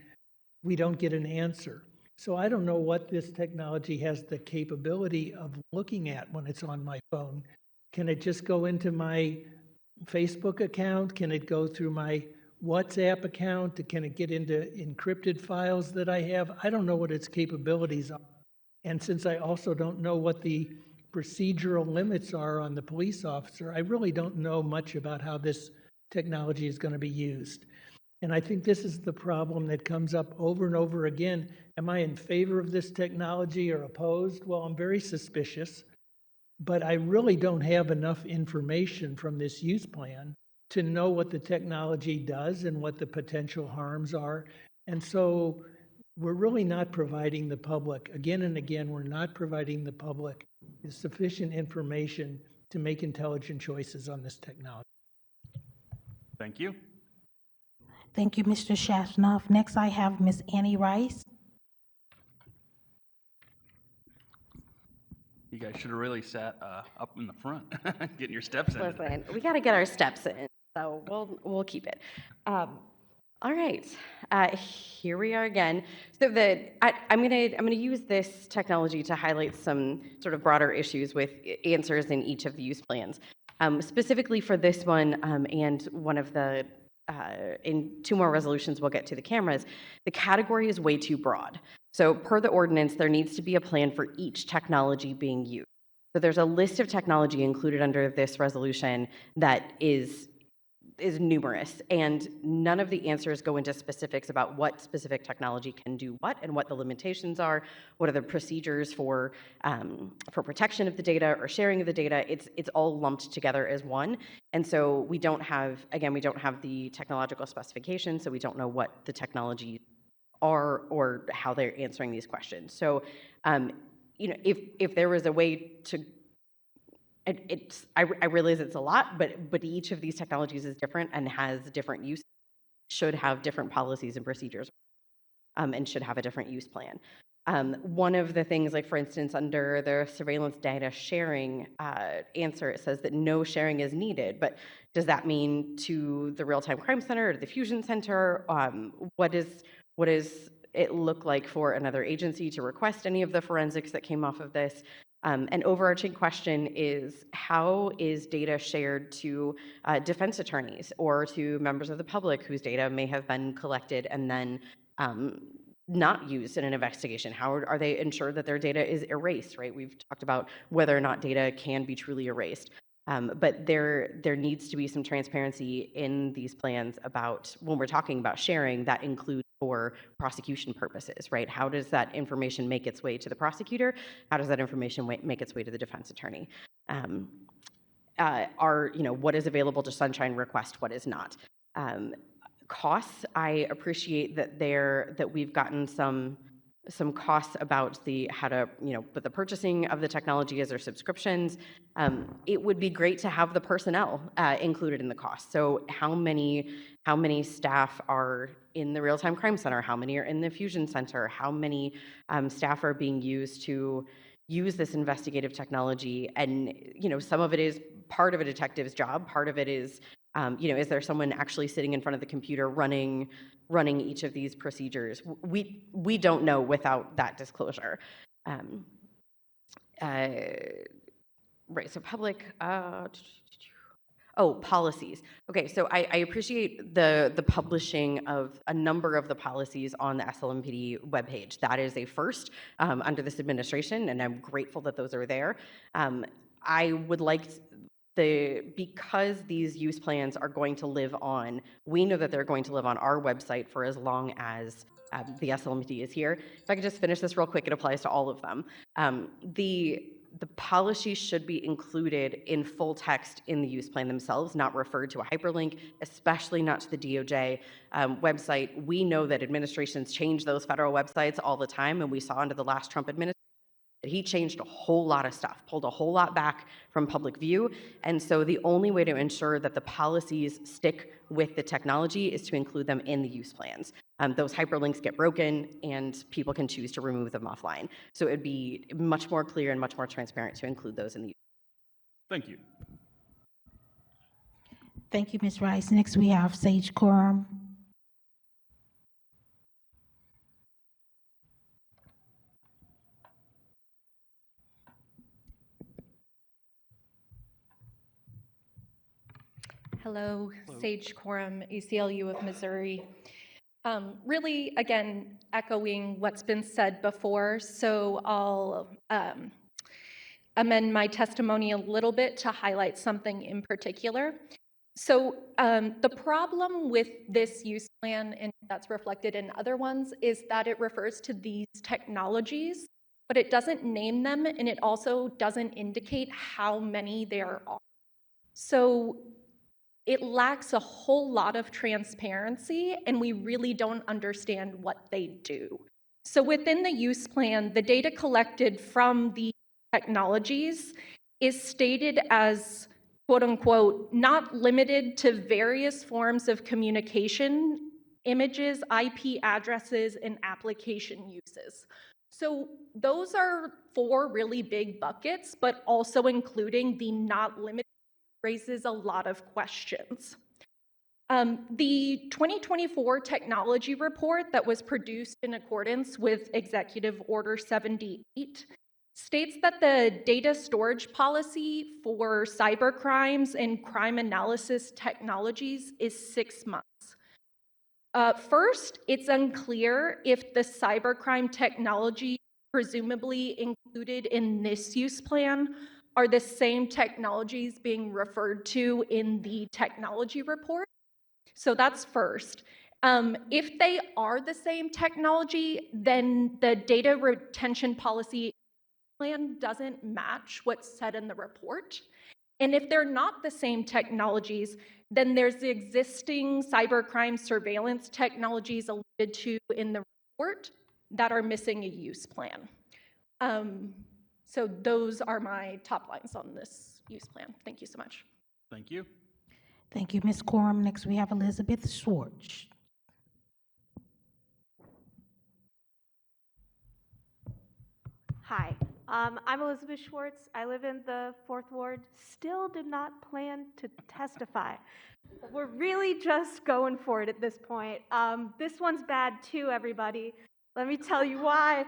we don't get an answer. So I don't know what this technology has the capability of looking at when it's on my phone. Can it just go into my Facebook account? Can it go through my WhatsApp account? Can it get into encrypted files that I have? I don't know what its capabilities are. And since I also don't know what the procedural limits are on the police officer, I really don't know much about how this technology is going to be used. And I think this is the problem that comes up over and over again. Am I in favor of this technology or opposed? Well, I'm very suspicious, but I really don't have enough information from this use plan to know what the technology does and what the potential harms are. And so we're really not providing the public, again and again, we're not providing the public sufficient information to make intelligent choices on this technology. Thank you. Thank you, Mr. Chasnoff. Next, I have Ms. Annie Rice. You guys should have really sat up in the front, getting your steps in. Listen, we got to get our steps in, so we'll keep it. All right, here we are again. So I'm gonna use this technology to highlight some sort of broader issues with answers in each of the use plans. Specifically for this one and one of the in 2 more resolutions we'll get to the cameras, the category is way too broad. So per the ordinance, there needs to be a plan for each technology being used. So there's a list of technology included under this resolution that is numerous, and none of the answers go into specifics about what specific technology can do what and what the limitations are, what are the procedures for protection of the data or sharing of the data. It's all lumped together as one, and so we don't have the technological specifications, so we don't know what the technologies are or how they're answering these questions. So, if there was a way to I realize it's a lot, but each of these technologies is different and has different use, should have different policies and procedures, and should have a different use plan. One of the things, like for instance, under the surveillance data sharing answer, it says that no sharing is needed, but does that mean to the Real-Time Crime Center or the Fusion Center? What does it look like for another agency to request any of the forensics that came off of this? An overarching question is, how is data shared to defense attorneys or to members of the public whose data may have been collected and then not used in an investigation? How are they ensured that their data is erased, right? We've talked about whether or not data can be truly erased. But there needs to be some transparency in these plans about when we're talking about sharing, that includes for prosecution purposes, right? How does that information make its way to the prosecutor? How does that information make its way to the defense attorney? What is available to Sunshine Request, what is not? Costs, I appreciate that we've gotten some costs about how to, but the purchasing of the technology as their subscriptions. It would be great to have the personnel included in the cost. So how many staff are in the Real-Time Crime Center? How many are in the Fusion Center? How many staff are being used to use this investigative technology? And some of it is part of a detective's job, part of it is Is there someone actually sitting in front of the computer running each of these procedures? We don't know without that disclosure. Right, so public, policies. Okay, so I appreciate the publishing of a number of the policies on the SLMPD webpage. That is a first under this administration, and I'm grateful that those are there. I would like because these use plans are going to live on, we know that they're going to live on our website for as long as the SLMPD is here. If I could just finish this real quick, it applies to all of them. The policy should be included in full text in the use plan themselves, not referred to a hyperlink, especially not to the DOJ website. We know that administrations change those federal websites all the time, and we saw under the last Trump administration that he changed a whole lot of stuff, pulled a whole lot back from public view. And so the only way to ensure that the policies stick with the technology is to include them in the use plans. Those hyperlinks get broken and people can choose to remove them offline. So it'd be much more clear and much more transparent to include those in the use. Thank you. Thank you, Ms. Rice. Next, we have Sage Corum. Hello, Sage Corum, ACLU of Missouri. Really, again, echoing what's been said before, so I'll amend my testimony a little bit to highlight something in particular. So the problem with this use plan, and that's reflected in other ones, is that it refers to these technologies, but it doesn't name them, and it also doesn't indicate how many there are. So it lacks a whole lot of transparency, and we really don't understand what they do. So within the use plan, the data collected from the technologies is stated as, quote unquote, not limited to various forms of communication, images, IP addresses, and application uses. So those are 4 really big buckets, but also including the not limited raises a lot of questions. The 2024 technology report that was produced in accordance with Executive Order 78 states that the data storage policy for cybercrimes and crime analysis technologies is 6 months. First, it's unclear if the cybercrime technology presumably included in this use plan are the same technologies being referred to in the technology report. So that's first. If they are the same technology, then the data retention policy plan doesn't match what's said in the report. And if they're not the same technologies, then there's the existing cybercrime surveillance technologies alluded to in the report that are missing a use plan. So those are my top lines on this use plan. Thank you so much. Thank you. Thank you, Ms. Corum. Next, we have Elizabeth Schwartz. Hi, I'm Elizabeth Schwartz. I live in the 4th Ward. Still did not plan to testify. We're really just going for it at this point. This one's bad too, everybody. Let me tell you why.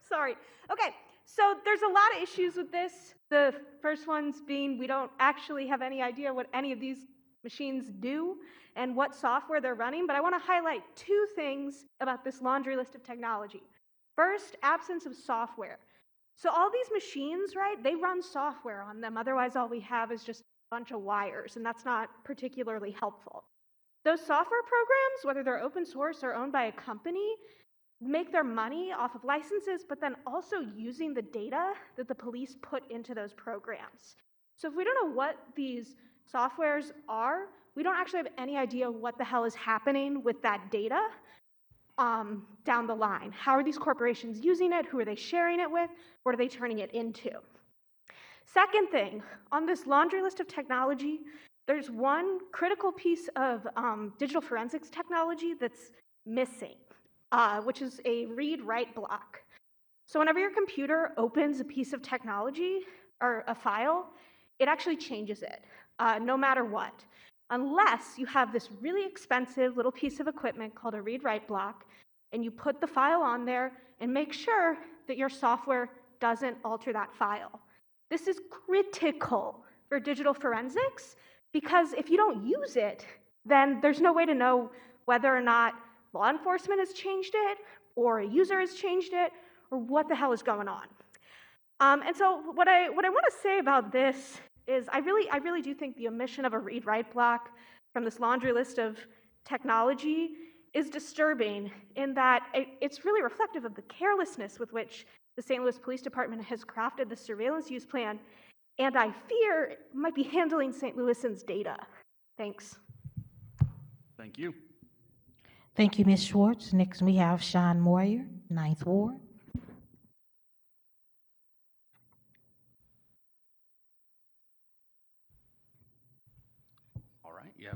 Sorry. Okay, so there's a lot of issues with this. The first ones being we don't actually have any idea what any of these machines do and what software they're running, but I want to highlight 2 things about this laundry list of technology. First, absence of software. So all these machines, right, they run software on them. Otherwise, all we have is just a bunch of wires, and that's not particularly helpful. Those software programs, whether they're open source or owned by a company, make their money off of licenses, but then also using the data that the police put into those programs. So if we don't know what these softwares are, we don't actually have any idea what the hell is happening with that data down the line. How are these corporations using it? Who are they sharing it with? What are they turning it into? Second thing, on this laundry list of technology, there's one critical piece of digital forensics technology that's missing, which is a read-write block. So whenever your computer opens a piece of technology or a file, it actually changes it. no matter what, unless you have this really expensive little piece of equipment called a read-write block, and you put the file on there and make sure that your software doesn't alter that file. This is critical for digital forensics because if you don't use it, then there's no way to know whether or not law enforcement has changed it or a user has changed it or what the hell is going on. And so what I want to say about this is I really do think the omission of a read-write block from this laundry list of technology is disturbing in that it's really reflective of the carelessness with which the St. Louis Police Department has crafted the surveillance use plan, and I fear it might be handling St. Louisans' data. Thanks. Thank you. Thank you, Ms. Schwartz. Next, we have Sean Moyer, 9th Ward. All right, yeah.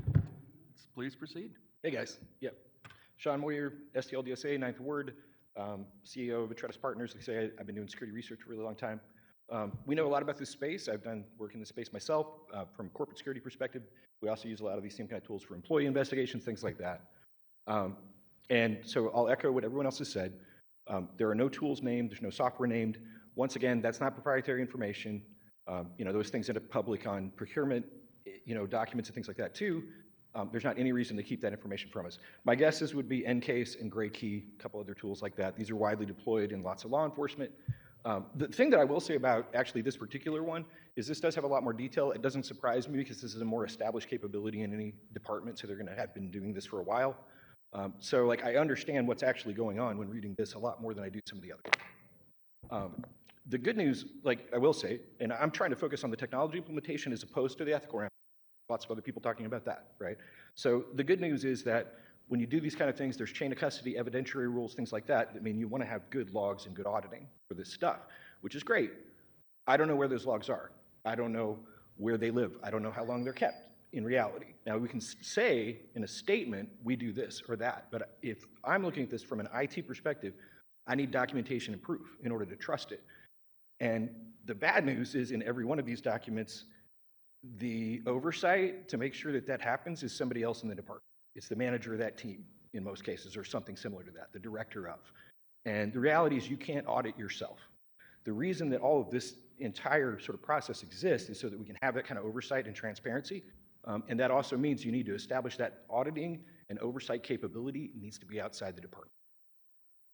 Please proceed. Hey, guys. Yep. Sean Moyer, STLDSA, 9th Ward, CEO of Atretus Partners. Like I say, I've been doing security research for a really long time. We know a lot about this space. I've done work in this space myself from a corporate security perspective. We also use a lot of these same kind of tools for employee investigations, things like that. And so I'll echo what everyone else has said. There are no tools named. There's no software named. Once again, that's not proprietary information. Those things end up public on procurement, documents and things like that too. There's not any reason to keep that information from us. My guesses would be Encase and GrayKey, a couple other tools like that. These are widely deployed in lots of law enforcement. The thing that I will say about actually this particular one is this does have a lot more detail. It doesn't surprise me because this is a more established capability in any department, so they're going to have been doing this for a while. So I understand what's actually going on when reading this a lot more than I do some of the others. The good news, I will say, and I'm trying to focus on the technology implementation as opposed to the ethical realm. Lots of other people talking about that, right? So the good news is that when you do these kind of things, there's chain of custody, evidentiary rules, things like that. I mean, you want to have good logs and good auditing for this stuff, which is great. I don't know where those logs are. I don't know where they live. I don't know how long they're kept in reality. Now, we can say in a statement, we do this or that, but if I'm looking at this from an IT perspective, I need documentation and proof in order to trust it. And the bad news is in every one of these documents, the oversight to make sure that that happens is somebody else in the department. It's the manager of that team in most cases, or something similar to that, the director of. And the reality is you can't audit yourself. The reason that all of this entire sort of process exists is so that we can have that kind of oversight and transparency. And that also means you need to establish that auditing and oversight capability needs to be outside the department.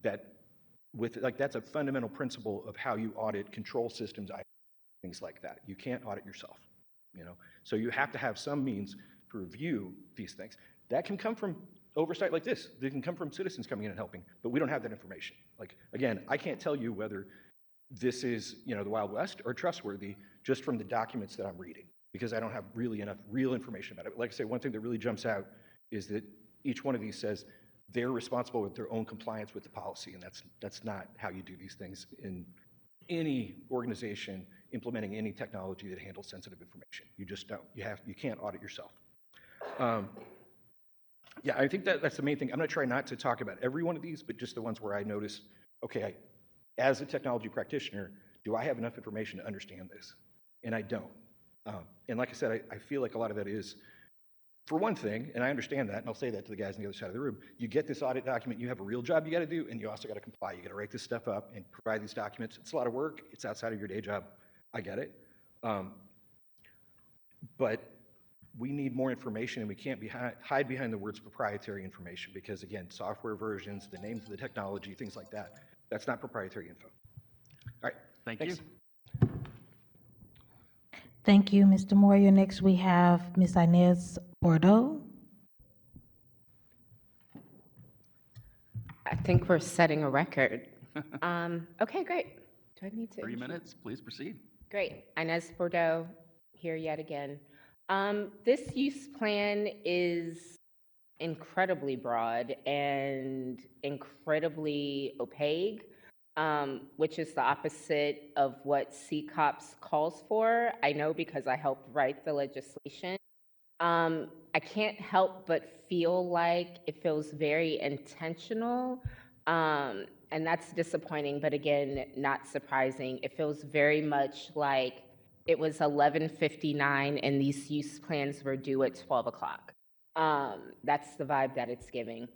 That's a fundamental principle of how you audit control systems, things like that. You can't audit yourself. So you have to have some means to review these things. That can come from oversight like this. They can come from citizens coming in and helping, but we don't have that information. Again, I can't tell you whether this is, the Wild West or trustworthy just from the documents that I'm reading, because I don't have really enough real information about it. Like I say, one thing that really jumps out is that each one of these says they're responsible with their own compliance with the policy, and that's not how you do these things in any organization implementing any technology that handles sensitive information. You just don't. You can't audit yourself. Yeah, I think that's the main thing. I'm going to try not to talk about every one of these, but just the ones where I notice, okay, as a technology practitioner, do I have enough information to understand this? And I don't. And like I said, I feel like a lot of that is, for one thing, and I understand that, and I'll say that to the guys on the other side of the room, you get this audit document, you have a real job you got to do, and you also got to comply. You got to write this stuff up and provide these documents. It's a lot of work. It's outside of your day job. I get it. But we need more information, and we can't hide behind the words proprietary information because, again, software versions, the names of the technology, things like that, that's not proprietary info. All right. Thank Thanks. you. Thank you, Mr. Moyer. Next, we have Ms. Inez Bordeaux. I think we're setting a record. Okay, great. Do I need to? 3 minutes, please proceed. Great. Inez Bordeaux here yet again. This use plan is incredibly broad and incredibly opaque, which is the opposite of what CCOPS calls for. I know because I helped write the legislation. I can't help but feel like it feels very intentional, and that's disappointing, but again, not surprising. It feels very much like it was 11:59 and these use plans were due at 12 o'clock. That's the vibe that it's giving.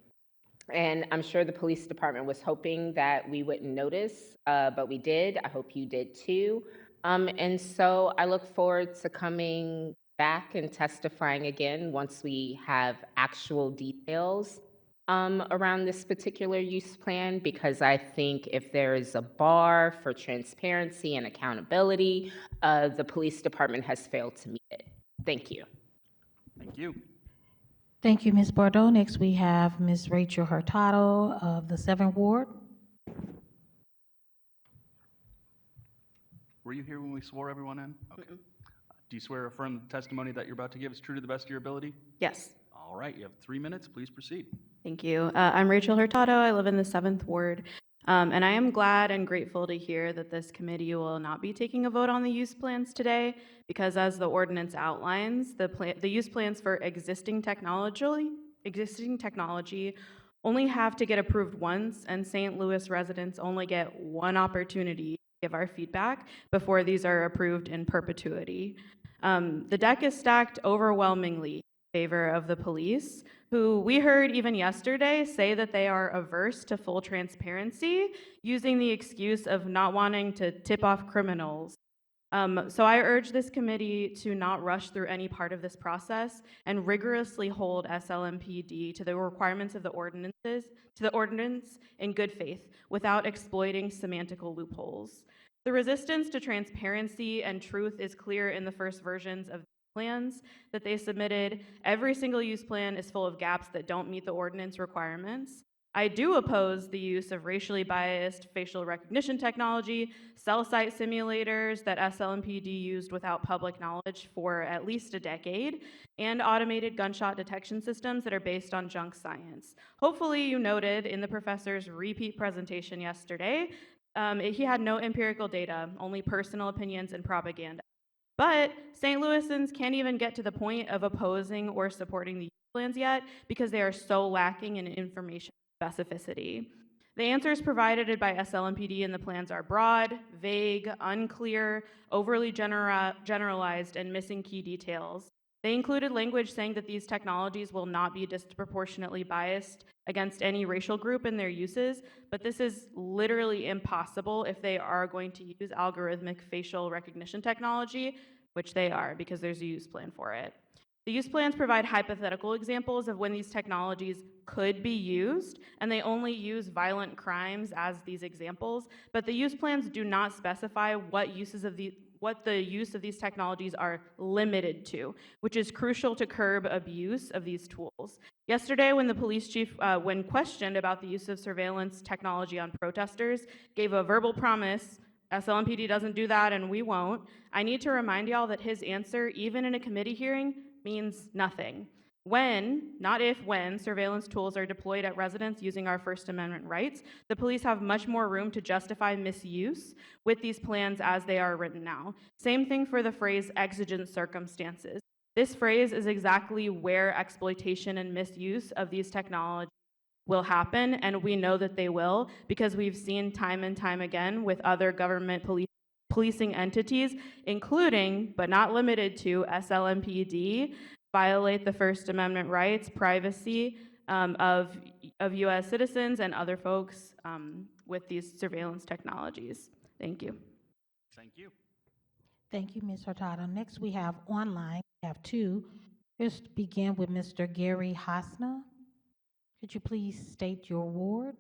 And I'm sure the police department was hoping that we wouldn't notice, but we did. I hope you did too. And so I look forward to coming back and testifying again once we have actual details around this particular use plan, because I think if there is a bar for transparency and accountability, the police department has failed to meet it. Thank you. Thank you. Thank you, Ms. Bordeaux. Next, we have Ms. Rachel Hurtado of the 7th Ward. Were you here when we swore everyone in? Okay. Do you swear or affirm the testimony that you're about to give is true to the best of your ability? Yes, All right, you have 3 minutes. Please proceed. thank you. I'm Rachel Hurtado. I live in the 7th Ward. And I am glad and grateful to hear that this committee will not be taking a vote on the use plans today, because as the ordinance outlines, the use plans for existing technology only have to get approved once, and St. Louis residents only get one opportunity to give our feedback before these are approved in perpetuity. The deck is stacked overwhelmingly in favor of the police, who we heard even yesterday say that they are averse to full transparency, using the excuse of not wanting to tip off criminals. So I urge this committee to not rush through any part of this process and rigorously hold SLMPD to the requirements of the ordinance in good faith, without exploiting semantical loopholes. The resistance to transparency and truth is clear in the first versions of plans that they submitted. Every single use plan is full of gaps that don't meet the ordinance requirements. I do oppose the use of racially biased facial recognition technology, cell site simulators that SLMPD used without public knowledge for at least a decade, and automated gunshot detection systems that are based on junk science. Hopefully you noted in the professor's repeat presentation yesterday, he had no empirical data, only personal opinions and propaganda. But St. Louisans can't even get to the point of opposing or supporting the use plans yet, because they are so lacking in information specificity. The answers provided by SLMPD in the plans are broad, vague, unclear, overly generalized, and missing key details. They included language saying that these technologies will not be disproportionately biased against any racial group in their uses, but this is literally impossible if they are going to use algorithmic facial recognition technology, which they are, because there's a use plan for it. The use plans provide hypothetical examples of when these technologies could be used, and they only use violent crimes as these examples, but the use plans do not specify what the use of these technologies are limited to, which is crucial to curb abuse of these tools. Yesterday, when the police chief, when questioned about the use of surveillance technology on protesters, gave a verbal promise, SLMPD doesn't do that and we won't, I need to remind y'all that his answer, even in a committee hearing, means nothing. When, not if, when surveillance tools are deployed at residents using our First Amendment rights, the police have much more room to justify misuse with these plans as they are written now. Same thing for the phrase exigent circumstances. This phrase is exactly where exploitation and misuse of these technologies will happen, and we know that they will, because we've seen time and time again with other government policing entities, including, but not limited to, SLMPD, violate the First Amendment rights, privacy of U.S. citizens and other folks with these surveillance technologies. Thank you. Thank you. Thank you, Ms. Hurtado. Next, we have online. We have two. Let's begin with Mr. Gary Hosna. Could you please state your ward?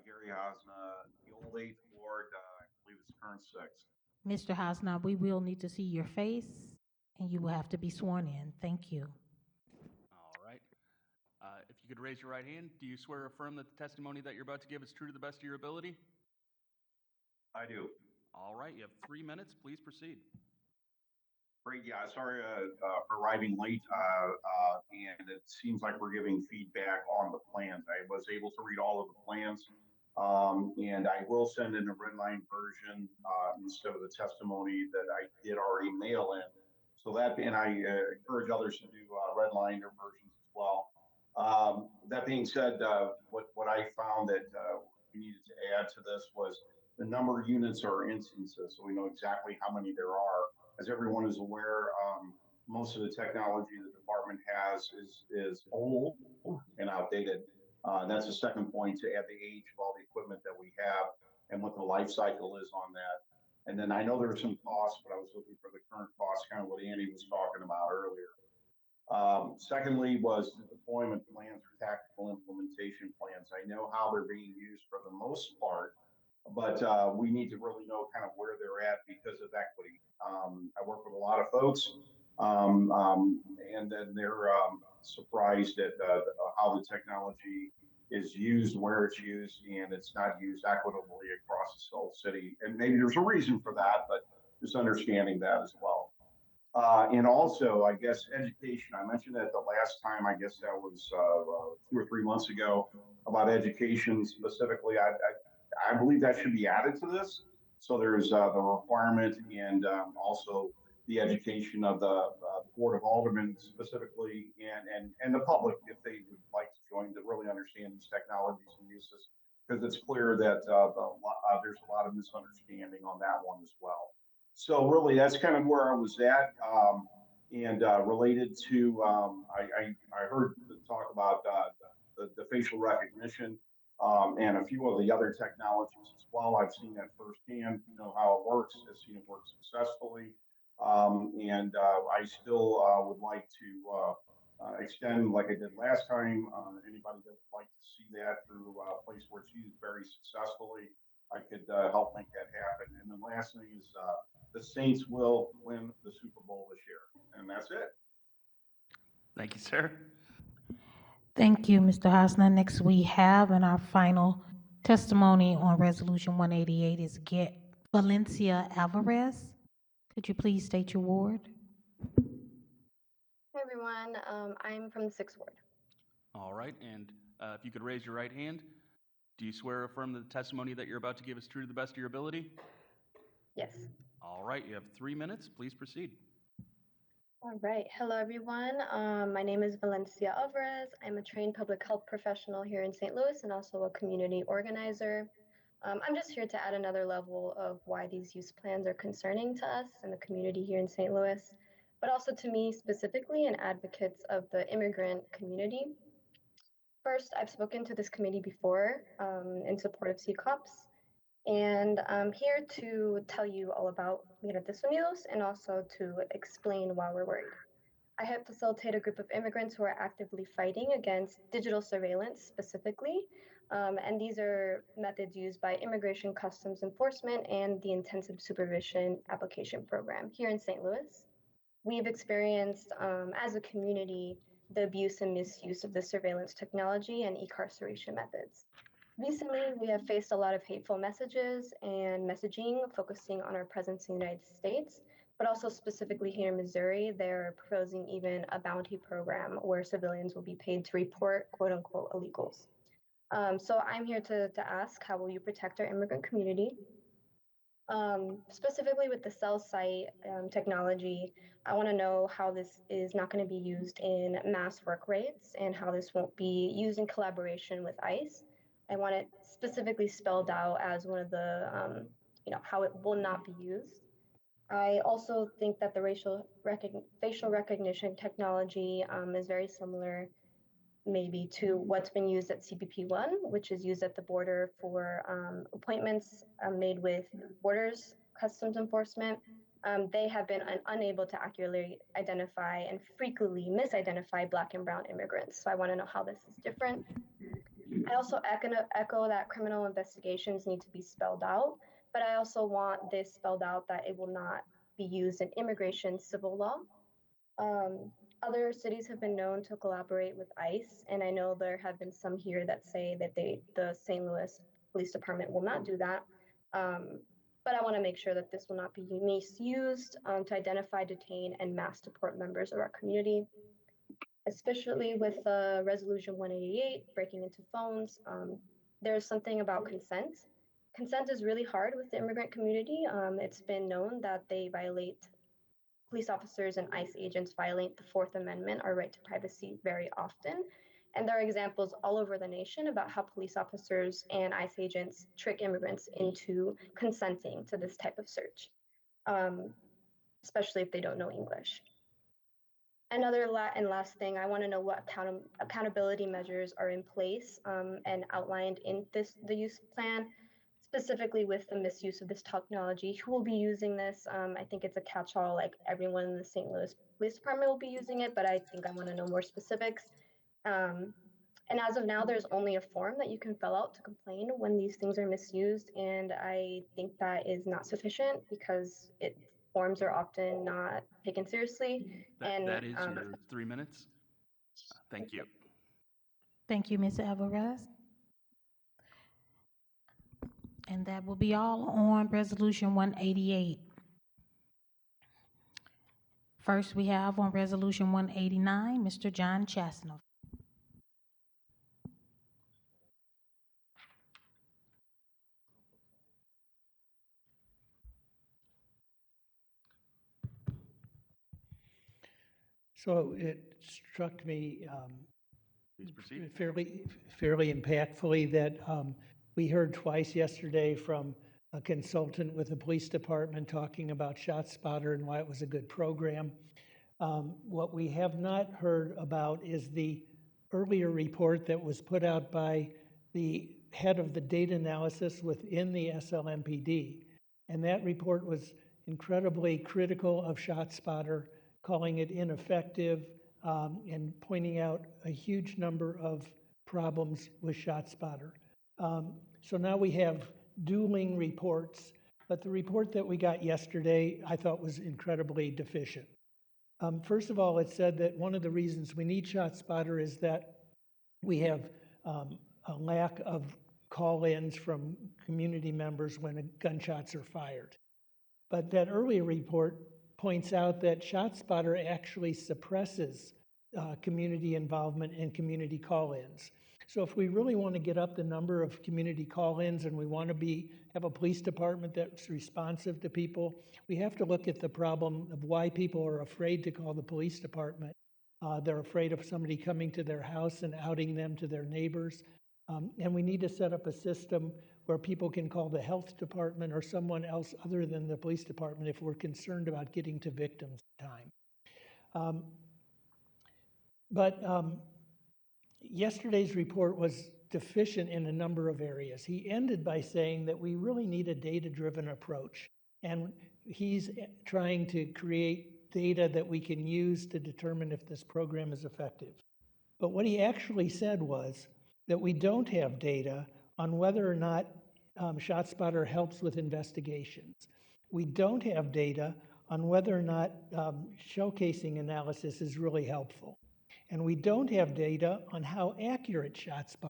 Gary Osna, the old 8th Ward, I believe it's current 6th. Mr. Hosna, we will need to see your face, and you will have to be sworn in. Thank you. All right. If you could raise your right hand, do you swear or affirm that the testimony that you're about to give is true to the best of your ability? I do. All right, you have 3 minutes. Please proceed. Great, yeah, sorry for arriving late, and it seems like we're giving feedback on the plans. I was able to read all of the plans, and I will send in a red line version instead of the testimony that I did already mail in. So that, and I encourage others to do red line versions as well. That being said, what I found that we needed to add to this was the number of units or instances, so we know exactly how many there are. As everyone is aware, most of the technology the department has is old and outdated. That's the second point, to add the age of all the equipment that we have and what the life cycle is on that. And then I know there are some costs, but I was looking for the current costs, kind of what Andy was talking about earlier. Secondly was the deployment plans or tactical implementation plans. I know how they're being used for the most part, but we need to really know kind of where they're at because of equity. I work with a lot of folks, and then they're surprised at how the technology is used, where it's used, and it's not used equitably across the whole city. And maybe there's a reason for that, but just understanding that as well. And also, I guess, education. I mentioned that the last time, I guess that was 2 or 3 months ago, about education specifically. I believe that should be added to this. So there's the requirement and also the education of the Board of Aldermen specifically, and the public, if they would like to join, to really understand these technologies and uses, because it's clear that there's a lot of misunderstanding on that one as well. So really, that's kind of where I was at. And related to, I heard the talk about the facial recognition and a few of the other technologies as well. I've seen that firsthand, know how it works, I've seen it work successfully. And I still would like to extend, like I did last time, anybody that would like to see that through a place where it's used very successfully, I could help make that happen. And the last thing is the Saints will win the Super Bowl this year. And that's it. Thank you, sir. Thank you, Mr. Hosner. Next, we have, and our final testimony on Resolution 188 is Get Valencia Alvarez. Could you please state your ward? Hi, everyone. I'm from the 6th Ward. All right, and if you could raise your right hand, do you swear or affirm that the testimony that you're about to give is true to the best of your ability? Yes. All right, you have 3 minutes. Please proceed. All right. Hello, everyone. My name is Valencia Alvarez. I'm a trained public health professional here in St. Louis and also a community organizer. I'm just here to add another level of why these use plans are concerning to us and the community here in St. Louis, but also to me specifically and advocates of the immigrant community. First, I've spoken to this committee before in support of CCOPS, and I'm here to tell you all about Migrantes Unidos and also to explain why we're worried. I help facilitate a group of immigrants who are actively fighting against digital surveillance specifically, and these are methods used by Immigration Customs Enforcement and the Intensive Supervision Application Program here in St. Louis. We've experienced, as a community, the abuse and misuse of the surveillance technology and incarceration methods. Recently, we have faced a lot of hateful messages and messaging focusing on our presence in the United States, but also specifically here in Missouri, they're proposing even a bounty program where civilians will be paid to report quote unquote illegals. So I'm here to ask, how will you protect our immigrant community? Specifically with the cell site technology, I want to know how this is not going to be used in mass work raids and how this won't be used in collaboration with ICE. I want it specifically spelled out as one of the, how it will not be used. I also think that the facial recognition technology is very similar maybe to what's been used at CBP-1, which is used at the border for appointments made with Borders Customs Enforcement. They have been unable to accurately identify and frequently misidentify Black and brown immigrants. So I want to know how this is different. I also echo that criminal investigations need to be spelled out, but I also want this spelled out that it will not be used in immigration civil law. Other cities have been known to collaborate with ICE, and I know there have been some here that say that the St. Louis Police Department will not do that. But I want to make sure that this will not be misused to identify, detain, and mass deport members of our community, especially with Resolution 188, breaking into phones. There's something about consent. Consent is really hard with the immigrant community. It's been known that police officers and ICE agents violate the Fourth Amendment, our right to privacy, very often. And there are examples all over the nation about how police officers and ICE agents trick immigrants into consenting to this type of search, especially if they don't know English. Another last thing, I want to know what accountability measures are in place and outlined in the use plan, specifically with the misuse of this technology. Who will be using this? I think it's a catch-all, like everyone in the St. Louis Police Department will be using it, but I think I want to know more specifics. And as of now, there's only a form that you can fill out to complain when these things are misused, and I think that is not sufficient because forms are often not taken seriously. That is your 3 minutes. Thank you. Thank you, Ms. Alvarez. And that will be all on Resolution 188. First, we have on Resolution 189, Mr. John Chasnoff. So it struck me Please proceed. fairly impactfully that we heard twice yesterday from a consultant with the police department talking about ShotSpotter and why it was a good program. What we have not heard about is the earlier report that was put out by the head of the data analysis within the SLMPD. And that report was incredibly critical of ShotSpotter, calling it ineffective, and pointing out a huge number of problems with ShotSpotter. So now we have dueling reports, but the report that we got yesterday I thought was incredibly deficient. First of all, it said that one of the reasons we need ShotSpotter is that we have a lack of call-ins from community members when gunshots are fired. But that earlier report points out that ShotSpotter actually suppresses community involvement and community call-ins. So if we really want to get up the number of community call-ins and we want to have a police department that's responsive to people, we have to look at the problem of why people are afraid to call the police department. They're afraid of somebody coming to their house and outing them to their neighbors. And we need to set up a system where people can call the health department or someone else other than the police department if we're concerned about getting to victims in time. But yesterday's report was deficient in a number of areas. He ended by saying that we really need a data-driven approach. And he's trying to create data that we can use to determine if this program is effective. But what he actually said was that we don't have data on whether or not ShotSpotter helps with investigations. We don't have data on whether or not showcasing analysis is really helpful. And we don't have data on how accurate ShotSpotter.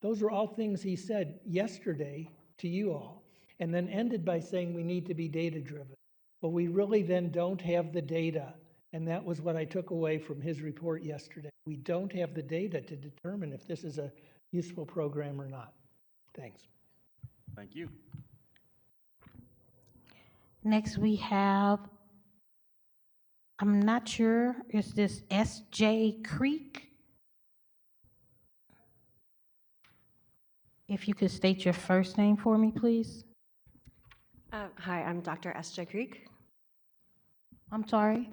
Those are all things he said yesterday to you all, and then ended by saying we need to be data-driven. But we really then don't have the data, and that was what I took away from his report yesterday. We don't have the data to determine if this is a useful program or not. Thanks. Thank you. Next, we have, I'm not sure, is this S.J. Creek? If you could state your first name for me, please. Hi, I'm Dr. S.J. Creek. I'm sorry?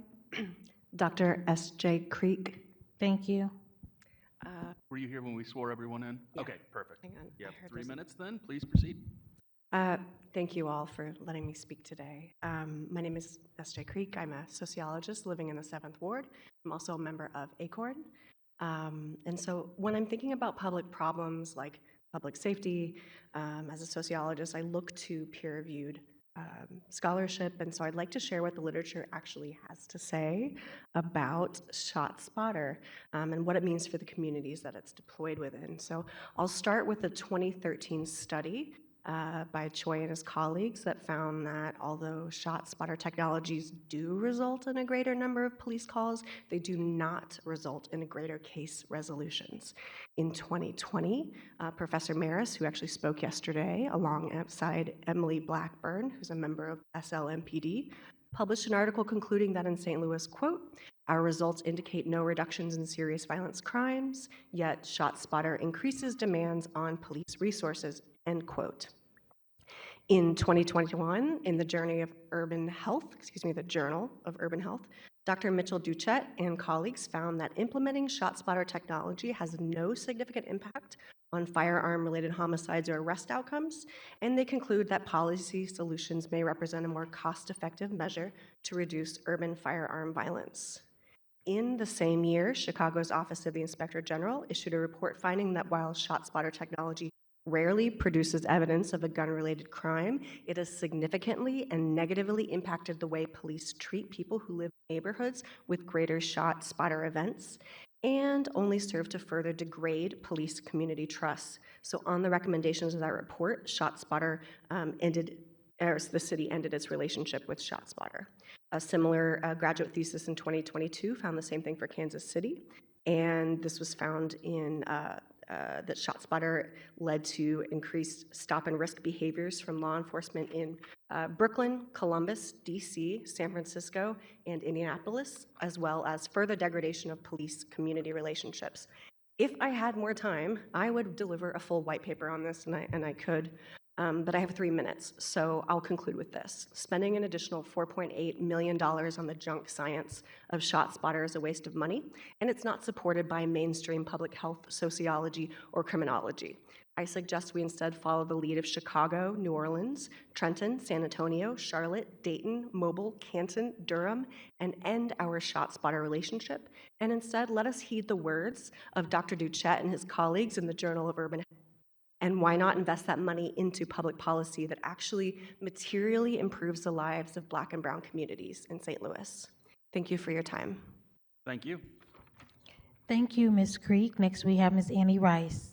Dr. S.J. Creek. Thank you. Were you here when we swore everyone in? Yeah. Okay, perfect. Hang on, You I have heard 3 there's a- minutes then, please proceed. Thank you all for letting me speak today. My name is S.J. Creek. I'm a sociologist living in the 7th Ward. I'm also a member of ACORN. And so when I'm thinking about public problems like public safety, as a sociologist, I look to peer-reviewed scholarship, and so I'd like to share what the literature actually has to say about ShotSpotter and what it means for the communities that it's deployed within. So I'll start with the 2013 study by Choi and his colleagues that found that although ShotSpotter technologies do result in a greater number of police calls, they do not result in greater case resolutions. In 2020, Professor Maris, who actually spoke yesterday alongside Emily Blackburn, who's a member of SLMPD, published an article concluding that in St. Louis, quote, Our results indicate no reductions in serious violence crimes, yet ShotSpotter increases demands on police resources, end quote. In 2021, in the Journal of Urban Health, Dr. Mitchell Duchette and colleagues found that implementing ShotSpotter technology has no significant impact on firearm-related homicides or arrest outcomes, and they conclude that policy solutions may represent a more cost-effective measure to reduce urban firearm violence. In the same year, Chicago's Office of the Inspector General issued a report finding that while ShotSpotter technology rarely produces evidence of a gun-related crime, it has significantly and negatively impacted the way police treat people who live in neighborhoods with greater ShotSpotter events, and only serve to further degrade police community trust. So on the recommendations of that report, ShotSpotter the city ended its relationship with ShotSpotter. A similar graduate thesis in 2022 found the same thing for Kansas City, and this was found in that ShotSpotter led to increased stop and risk behaviors from law enforcement in Brooklyn, Columbus, DC, San Francisco, and Indianapolis, as well as further degradation of police community relationships. If I had more time, I would deliver a full white paper on this, and I could, but I have 3 minutes, so I'll conclude with this. Spending an additional $4.8 million on the junk science of ShotSpotter is a waste of money, and it's not supported by mainstream public health, sociology, or criminology. I suggest we instead follow the lead of Chicago, New Orleans, Trenton, San Antonio, Charlotte, Dayton, Mobile, Canton, Durham, and end our ShotSpotter relationship, and instead let us heed the words of Dr. Duchette and his colleagues in the Journal of Urban Health. And why not invest that money into public policy that actually materially improves the lives of Black and brown communities in St. Louis? Thank you for your time. Thank you. Thank you, Ms. Creek. Next, we have Ms. Annie Rice.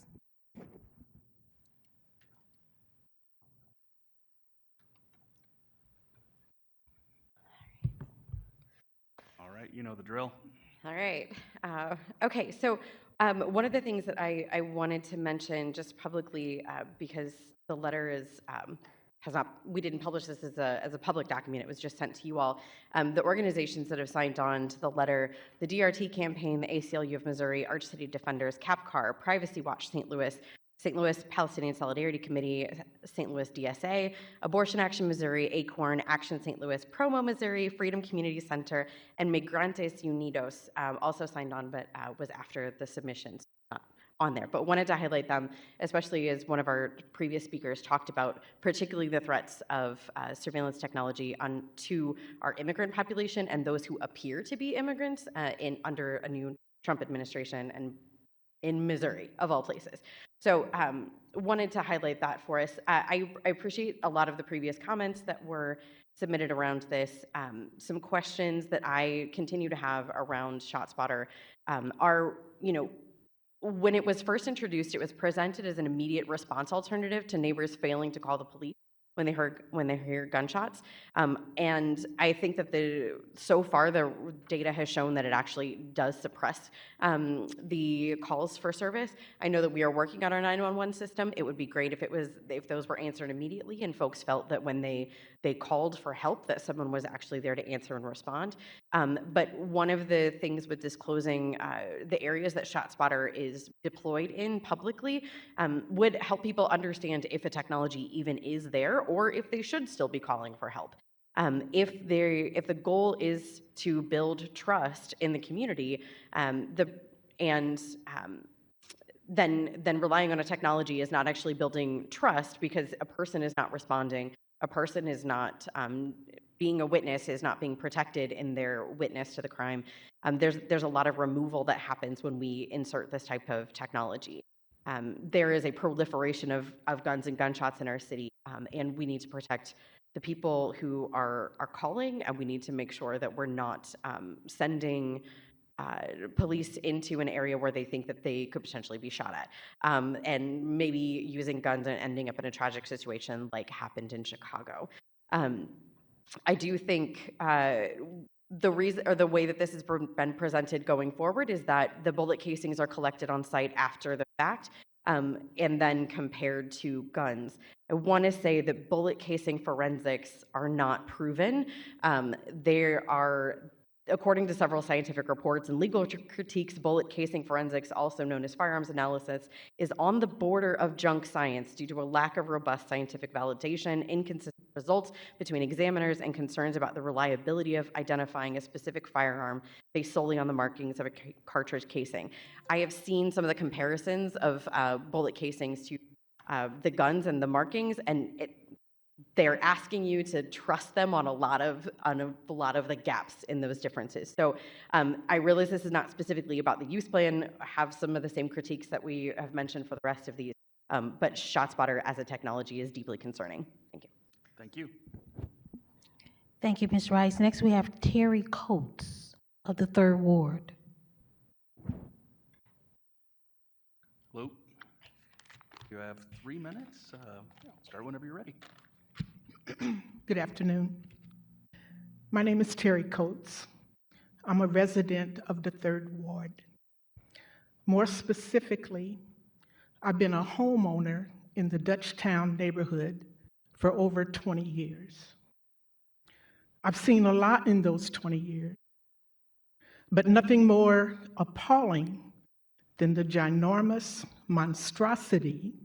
All right, you know the drill. All right. Okay, so one of the things that I wanted to mention just publicly, because the letter has not, we didn't publish this as a public document, it was just sent to you all. The organizations that have signed on to the letter, the DRT campaign, the ACLU of Missouri, Arch City Defenders, CAPCAR, Privacy Watch St. Louis Palestinian Solidarity Committee, St. Louis DSA, Abortion Action Missouri, ACORN, Action St. Louis, Promo Missouri, Freedom Community Center, and Migrantes Unidos also signed on, but was after the submissions on there. But wanted to highlight them, especially as one of our previous speakers talked about, particularly the threats of surveillance technology to our immigrant population and those who appear to be immigrants under a new Trump administration and in Missouri, of all places. So wanted to highlight that for us. I appreciate a lot of the previous comments that were submitted around this. Some questions that I continue to have around ShotSpotter are, when it was first introduced, it was presented as an immediate response alternative to neighbors failing to call the police when they hear gunshots. And I think that so far the data has shown that it actually does suppress the calls for service. I know that we are working on our 911 system. It would be great if those were answered immediately and folks felt that when they called for help that someone was actually there to answer and respond. But one of the things with disclosing the areas that ShotSpotter is deployed in publicly would help people understand if a technology even is there or if they should still be calling for help. If the goal is to build trust in the community, then relying on a technology is not actually building trust because a person is not responding, a person is not being a witness, is not being protected in their witness to the crime. There's a lot of removal that happens when we insert this type of technology. There is a proliferation of guns and gunshots in our city, and we need to protect the people who are calling, and we need to make sure that we're not sending police into an area where they think that they could potentially be shot at, and maybe using guns and ending up in a tragic situation like happened in Chicago. I do think the reason or the way that this has been presented going forward is that the bullet casings are collected on site after the fact and then compared to guns. I want to say that bullet casing forensics are not proven. According to several scientific reports and legal critiques, bullet casing forensics, also known as firearms analysis, is on the border of junk science due to a lack of robust scientific validation, inconsistent results between examiners, and concerns about the reliability of identifying a specific firearm based solely on the markings of a cartridge casing. I have seen some of the comparisons of bullet casings to the guns and the markings, and they're asking you to trust them on a lot of the gaps in those differences. So I realize this is not specifically about the use plan, have some of the same critiques that we have mentioned for the rest of these, but ShotSpotter as a technology is deeply concerning. Thank you. Thank you. Thank you, Ms. Rice. Next, we have Terry Coates of the 3rd Ward. Hello. You have 3 minutes. Start whenever you're ready. Good afternoon. My name is Terry Coates. I'm a resident of the 3rd Ward. More specifically, I've been a homeowner in the Dutchtown neighborhood for over 20 years. I've seen a lot in those 20 years, but nothing more appalling than the ginormous monstrosity,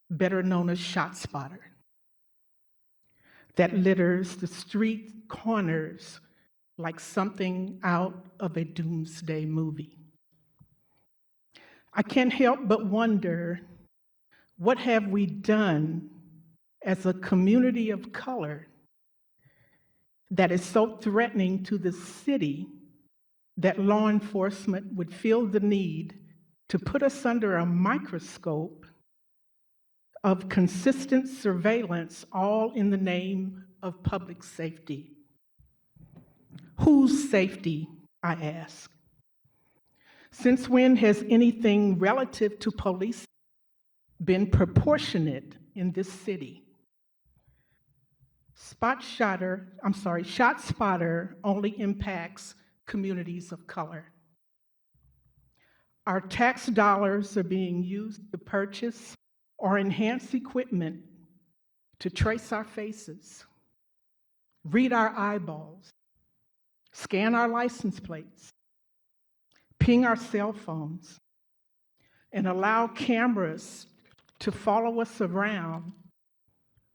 better known as ShotSpotter, that litters the street corners like something out of a doomsday movie. I can't help but wonder, what have we done as a community of color that is so threatening to the city that law enforcement would feel the need to put us under a microscope of consistent surveillance, all in the name of public safety? Whose safety, I ask? Since when has anything relative to police been proportionate in this city? ShotSpotter only impacts communities of color. Our tax dollars are being used to purchase or enhance equipment to trace our faces, read our eyeballs, scan our license plates, ping our cell phones, and allow cameras to follow us around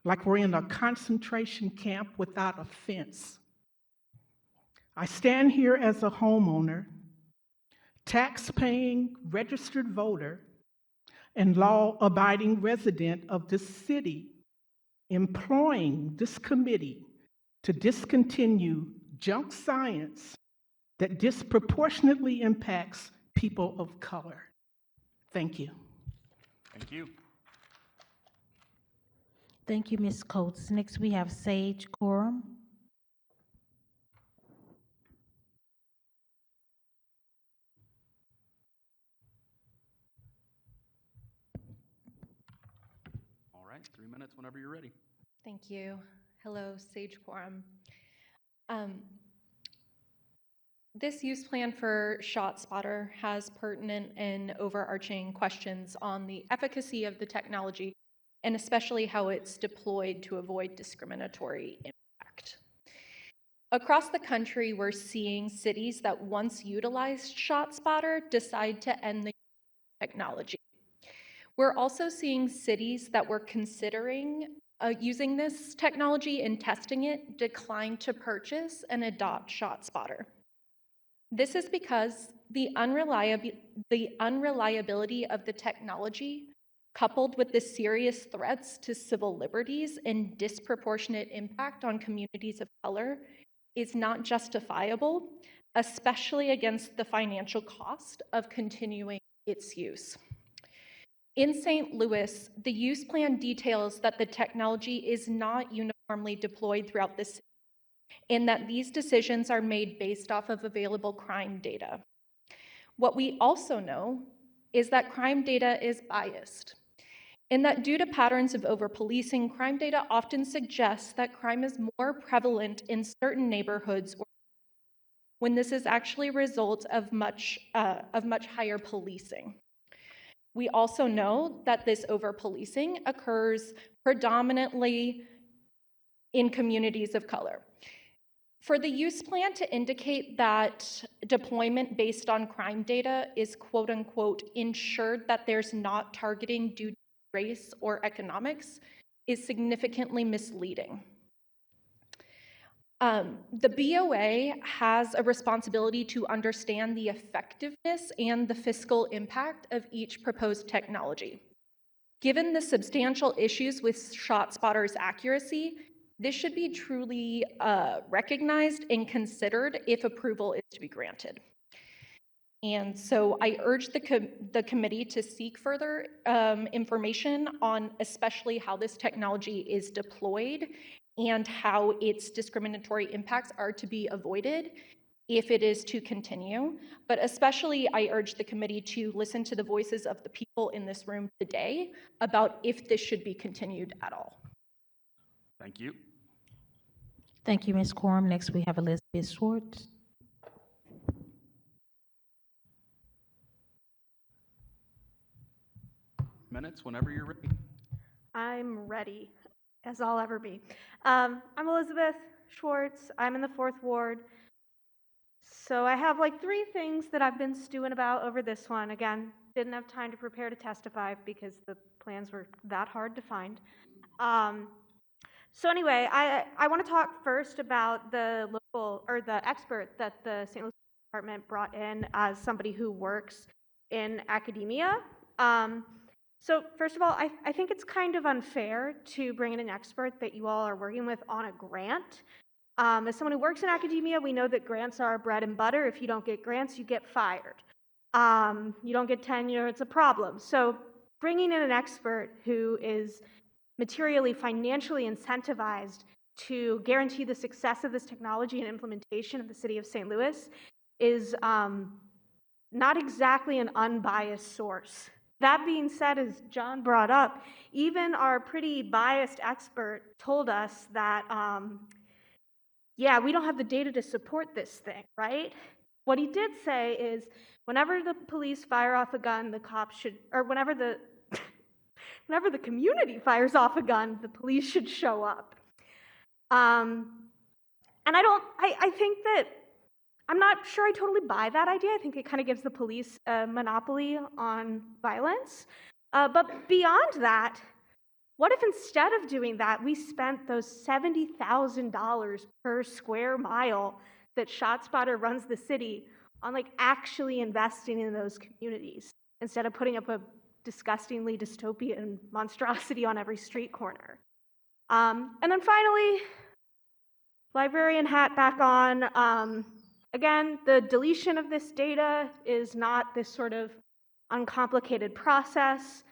like we're in a concentration camp without a fence. I stand here as a homeowner, tax-paying registered voter, and law-abiding resident of this city, imploring this committee to discontinue junk science that disproportionately impacts people of color. Thank you. Thank you. Thank you, Ms. Coates. Next, we have Sage Coram. All right, 3 minutes whenever you're ready. Thank you. Hello, Sage Quorum. This use plan for ShotSpotter has pertinent and overarching questions on the efficacy of the technology, and especially how it's deployed to avoid discriminatory impact. Across the country, we're seeing cities that once utilized ShotSpotter decide to end the technology. We're also seeing cities that were considering using this technology and testing it decline to purchase and adopt ShotSpotter. This is because the unreliability of the technology, coupled with the serious threats to civil liberties and disproportionate impact on communities of color, is not justifiable, especially against the financial cost of continuing its use. In St. Louis, the use plan details that the technology is not uniformly deployed throughout the city, and that these decisions are made based off of available crime data. What we also know is that crime data is biased, and that due to patterns of over-policing, crime data often suggests that crime is more prevalent in certain neighborhoods when this is actually a result of much higher policing. We also know that this over-policing occurs predominantly in communities of color. For the use plan to indicate that deployment based on crime data is quote unquote ensured that there's not targeting due to race or economics is significantly misleading. The BOA has a responsibility to understand the effectiveness and the fiscal impact of each proposed technology. Given the substantial issues with ShotSpotter's accuracy, this should be truly recognized and considered if approval is to be granted. And so I urge the committee to seek further information on especially how this technology is deployed and how its discriminatory impacts are to be avoided if it is to continue. But especially I urge the committee to listen to the voices of the people in this room today about if this should be continued at all. Thank you. Thank you, Ms. Corum. Next, we have Elizabeth Schwartz. Minutes whenever you're ready. I'm ready, as I'll ever be. I'm Elizabeth Schwartz. I'm in the 4th Ward. So I have like 3 things that I've been stewing about over this one. Again, didn't have time to prepare to testify because the plans were that hard to find. So anyway, I want to talk first about the local, or the expert that the St. Louis Department brought in as somebody who works in academia. So first of all, I think it's kind of unfair to bring in an expert that you all are working with on a grant. As someone who works in academia, we know that grants are bread and butter. If you don't get grants, you get fired. You don't get tenure, it's a problem. So bringing in an expert who is materially, financially incentivized to guarantee the success of this technology and implementation in the city of St. Louis is not exactly an unbiased source. That being said, as John brought up, even our pretty biased expert told us that, yeah, we don't have the data to support this thing, right? What he did say is whenever the police fire off a gun, the cops should, or whenever the whenever the community fires off a gun, the police should show up. And I think that, I'm not sure I totally buy that idea. I think it kind of gives the police a monopoly on violence. But beyond that, what if instead of doing that, we spent those $70,000 per square mile that ShotSpotter runs the city on like actually investing in those communities instead of putting up a disgustingly dystopian monstrosity on every street corner. And then finally, librarian hat back on. Again, the deletion of this data is not this sort of uncomplicated process,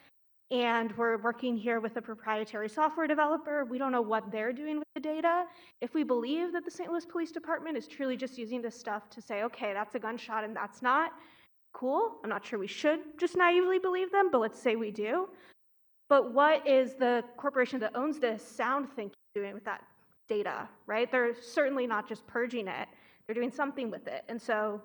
and we're working here with a proprietary software developer. We don't know what they're doing with the data. If we believe that the St. Louis Police Department is truly just using this stuff to say, okay, that's a gunshot and that's not, cool. I'm not sure we should just naively believe them, but let's say we do. But what is the corporation that owns this SoundThinking doing with that data, right? They're certainly not just purging it. They're doing something with it. And so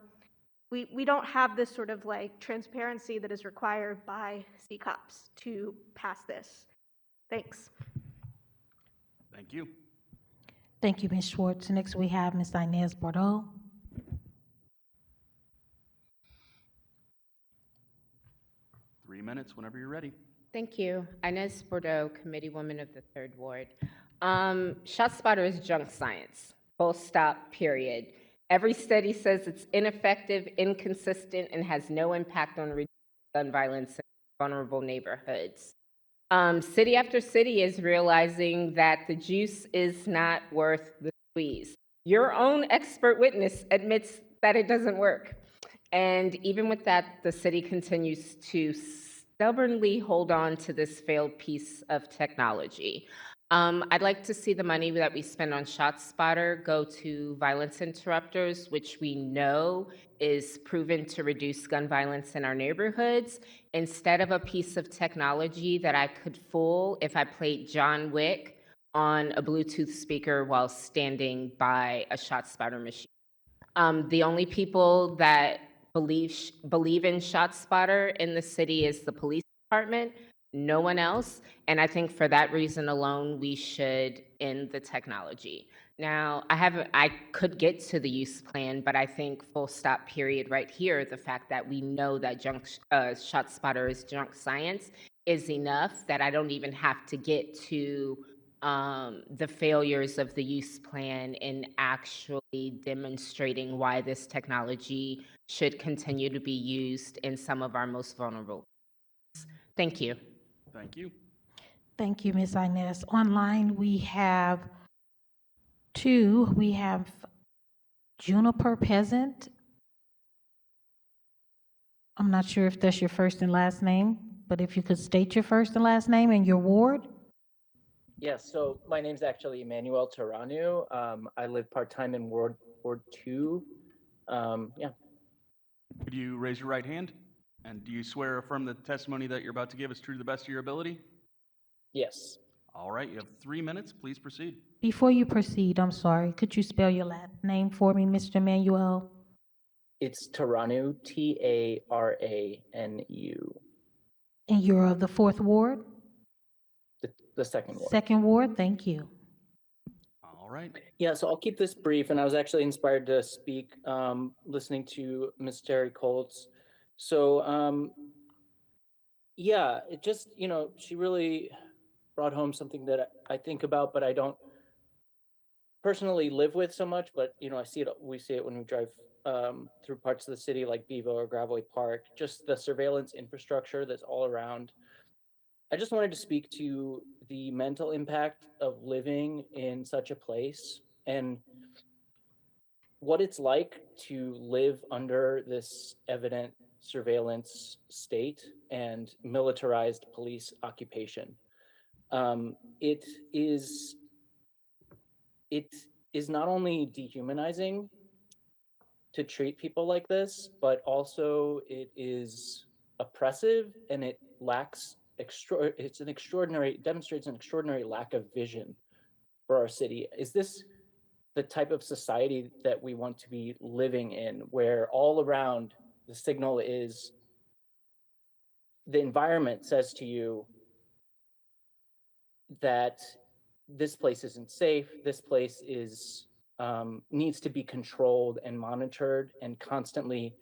we don't have this sort of like transparency that is required by CCOPS to pass this. Thanks. Thank you. Thank you, Ms. Schwartz. Next, we have Ms. Inez Bordeaux. Three minutes whenever you're ready. Thank you. Inez Bordeaux, Committee Woman of the 3rd Ward. ShotSpotter is junk science, full stop, period. Every study says it's ineffective, inconsistent, and has no impact on reducing gun violence in vulnerable neighborhoods. City after city is realizing that the juice is not worth the squeeze. Your own expert witness admits that it doesn't work. And even with that, the city continues to stubbornly hold on to this failed piece of technology. I'd like to see the money that we spend on ShotSpotter go to violence interrupters, which we know is proven to reduce gun violence in our neighborhoods, instead of a piece of technology that I could fool if I played John Wick on a Bluetooth speaker while standing by a ShotSpotter machine. The only people that believe in ShotSpotter in the city is the police department, no one else. And I think for that reason alone, we should end the technology. Now, I could get to the use plan, but I think full stop period right here, the fact that we know that ShotSpotter is junk science is enough that I don't even have to get to the failures of the use plan in actually demonstrating why this technology should continue to be used in some of our most vulnerable. Thank you. Thank you. Thank you, Ms. Inez. Online, we have two. We have Juniper Peasant. I'm not sure if that's your first and last name, but if you could state your first and last name and your ward. Yes, so my name's actually Emmanuel Taranu. I live part-time in Ward 2. Yeah. Could you raise your right hand? And do you swear or affirm that the testimony that you're about to give is true to the best of your ability? Yes. All right, you have 3 minutes. Please proceed. Before you proceed, I'm sorry, could you spell your last name for me, Mr. Emmanuel? It's Taranu, Taranu. And you're of the 4th Ward? The second ward. 2nd Ward, thank you. All right. Yeah, so I'll keep this brief, and I was actually inspired to speak listening to Ms. Terry Colts. So, yeah, it just, she really brought home something that I think about, but I don't personally live with so much, but, I see it, we see it when we drive through parts of the city like Bevo or Gravois Park, just the surveillance infrastructure that's all around. I just wanted to speak to the mental impact of living in such a place and what it's like to live under this evident surveillance state and militarized police occupation. It is not only dehumanizing to treat people like this, but also it is oppressive and it lacks demonstrates an extraordinary lack of vision for our city. Is this the type of society that we want to be living in, where all around the signal is the environment says to you that this place isn't safe, this place is needs to be controlled and monitored and constantly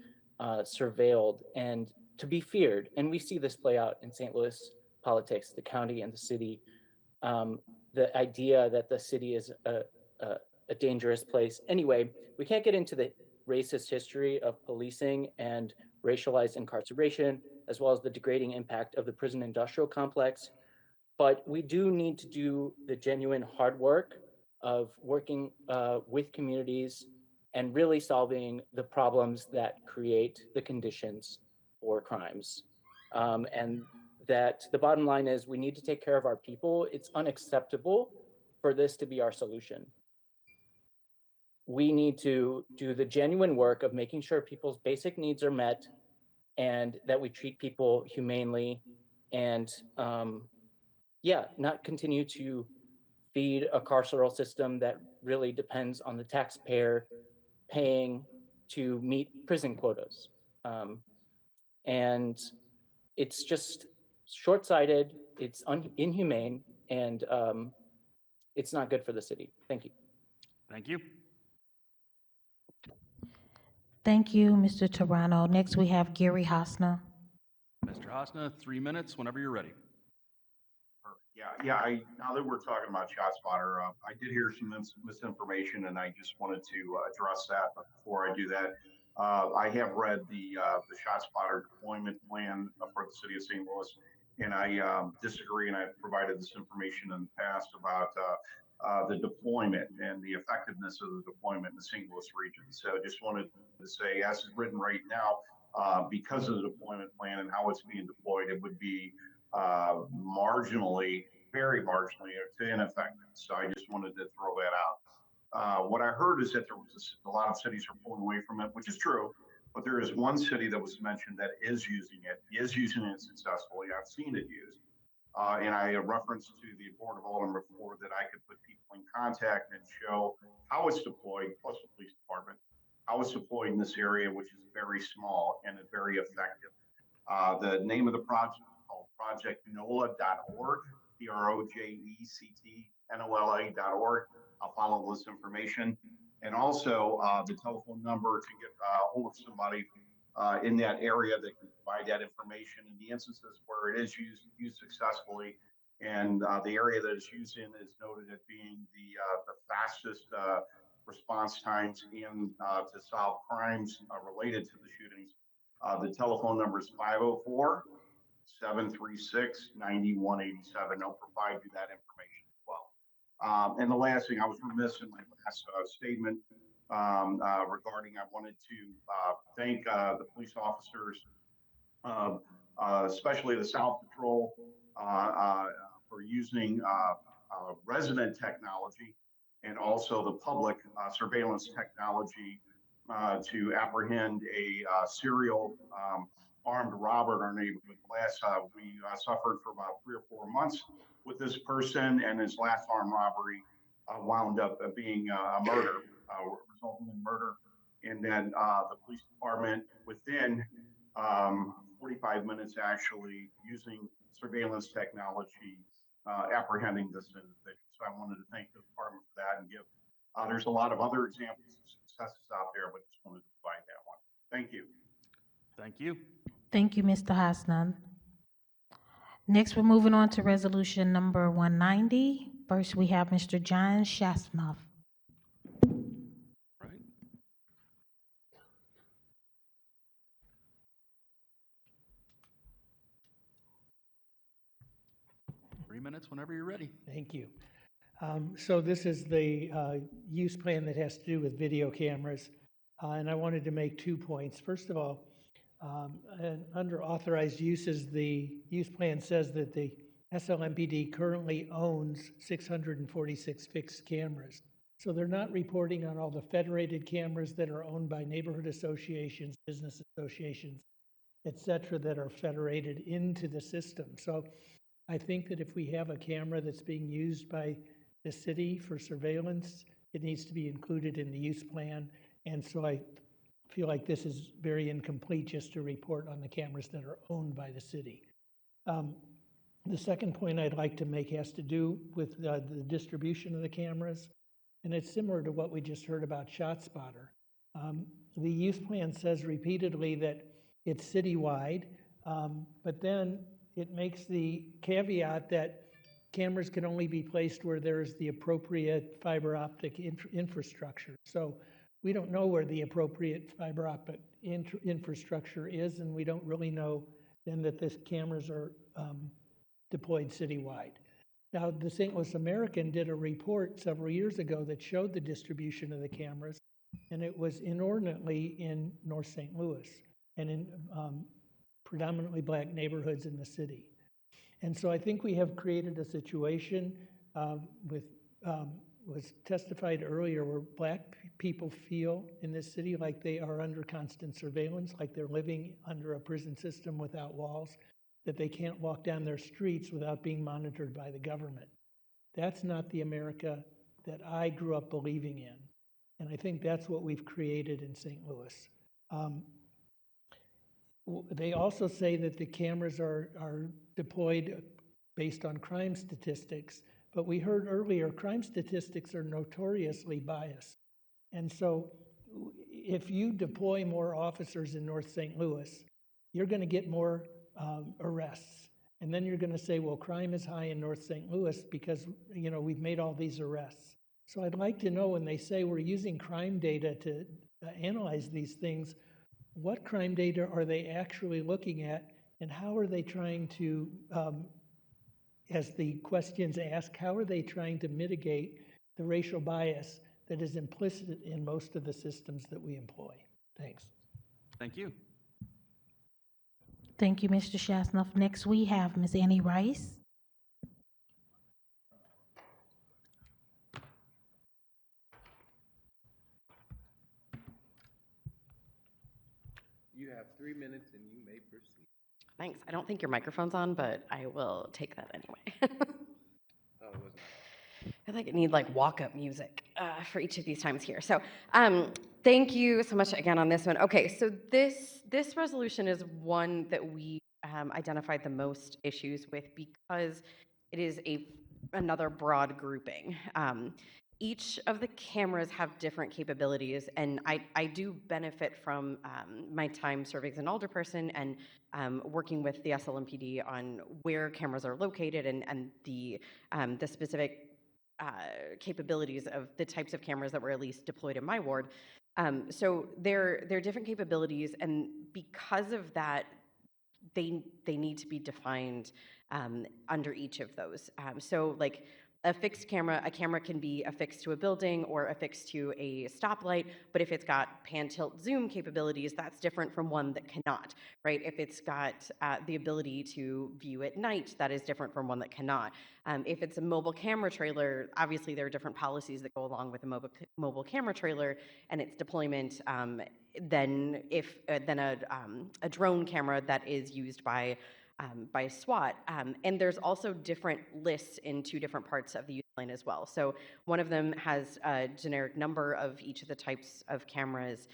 surveilled and to be feared. And we see this play out in St. Louis politics, the county and the city. The idea that the city is a dangerous place. Anyway, we can't get into the racist history of policing and racialized incarceration, as well as the degrading impact of the prison industrial complex. But we do need to do the genuine hard work of working with communities and really solving the problems that create the conditions for crimes. And that the bottom line is we need to take care of our people. It's unacceptable for this to be our solution. We need to do the genuine work of making sure people's basic needs are met and that we treat people humanely and not continue to feed a carceral system that really depends on the taxpayer paying to meet prison quotas. And it's just short-sighted, it's inhumane, and it's not good for the city. Thank you. Thank you. Thank you, Mr. Tarano. Next, we have Gary Hosna. Mr. Hosna, 3 minutes whenever you're ready. Yeah. Now that we're talking about ShotSpotter, I did hear some misinformation, and I just wanted to address that. But before I do that, I have read the ShotSpotter deployment plan for the city of St. Louis, and I disagree. And I've provided this information in the past about the deployment and the effectiveness of the deployment in the St. Louis region. So I just wanted to say, as it's written right now, because of the deployment plan and how it's being deployed, it would be very marginally ineffective. So I just wanted to throw that out. What I heard is that there was a lot of cities are pulling away from it, which is true. But there is one city that was mentioned that is using it successfully. I've seen it used. And I referenced to the Board of Aldermen before that I could put people in contact and show how it's deployed, plus the police department, how it's deployed in this area, which is very small and very effective. The name of the project is called projectnola.org, project.org. nola.org. I'll follow this information. And also the telephone number to get hold of somebody in that area that can provide that information in the instances where it is used successfully. And the area that it's used in is noted as being the fastest response times in to solve crimes related to the shootings. The telephone number is 504-736-9187. They'll provide you that information as well. And the last thing, I was remiss in my last statement regarding, I wanted to thank the police officers, especially the South Patrol, for using resident technology and also the public surveillance technology to apprehend a serial armed robber in our neighborhood. We suffered for about 3 or 4 months with this person, and his last armed robbery wound up being a murder, resulting in murder. And then the police department, within 45 minutes, actually using surveillance technology, apprehending this individual. So I wanted to thank the department for that and give. There's a lot of other examples of successes out there, but just wanted to provide that one. Thank you. Thank you. Thank you, Mr. Hasnan. Next, we're moving on to resolution number 190. First, we have Mr. John Shasnoff. Right. Three minutes whenever you're ready. Thank you. So this is the use plan that has to do with video cameras. And I wanted to make 2 points. First of all, and under authorized uses, the use plan says that the SLMPD currently owns 646 fixed cameras. So they're not reporting on all the federated cameras that are owned by neighborhood associations, business associations, et cetera, that are federated into the system. So I think that if we have a camera that's being used by the city for surveillance, it needs to be included in the use plan. And so I feel like this is very incomplete just to report on the cameras that are owned by the city. The second point I'd like to make has to do with the distribution of the cameras. And it's similar to what we just heard about ShotSpotter. The use plan says repeatedly that it's citywide, but then it makes the caveat that cameras can only be placed where there's the appropriate fiber optic infrastructure. So we don't know where the appropriate fiber optic infrastructure is, and we don't really know then that the cameras are deployed citywide. Now, the St. Louis American did a report several years ago that showed the distribution of the cameras, and it was inordinately in North St. Louis and in predominantly Black neighborhoods in the city. And so I think we have created a situation was testified earlier where Black people feel in this city like they are under constant surveillance, like they're living under a prison system without walls, that they can't walk down their streets without being monitored by the government. That's not the America that I grew up believing in. And I think that's what we've created in St. Louis. They also say that the cameras are deployed based on crime statistics, but we heard earlier, crime statistics are notoriously biased. And so if you deploy more officers in North St. Louis, you're going to get more arrests. And then you're going to say, well, crime is high in North St. Louis because, you know, we've made all these arrests. So I'd like to know when they say we're using crime data to analyze these things, what crime data are they actually looking at, and how are they trying to, as the questions ask, how are they trying to mitigate the racial bias that is implicit in most of the systems that we employ? Thanks. Thank you. Thank you, Mr. Shasnoff. Next, we have Ms. Annie Rice. You have 3 minutes and you may proceed. Thanks. I don't think your microphone's on, but I will take that anyway. Oh, it wasn't. I think I need like walk-up music for each of these times here. So thank you so much again on this one. Okay, so this resolution is one that we identified the most issues with because it is a another broad grouping. Each of the cameras have different capabilities, and I do benefit from my time serving as an alderperson and working with the SLMPD on where cameras are located and the specific capabilities of the types of cameras that were at least deployed in my ward. So they're different capabilities, and because of that, they need to be defined under each of those. So like a camera can be affixed to a building or affixed to a stoplight, but if it's got pan, tilt, zoom capabilities, that's different from one that cannot, right? If it's got the ability to view at night, that is different from one that cannot. If it's a mobile camera trailer, obviously there are different policies that go along with a mobile camera trailer and its deployment than a drone camera that is used by SWAT. And there's also different lists in two different parts of the use plan as well. So one of them has a generic number of each of the types of cameras.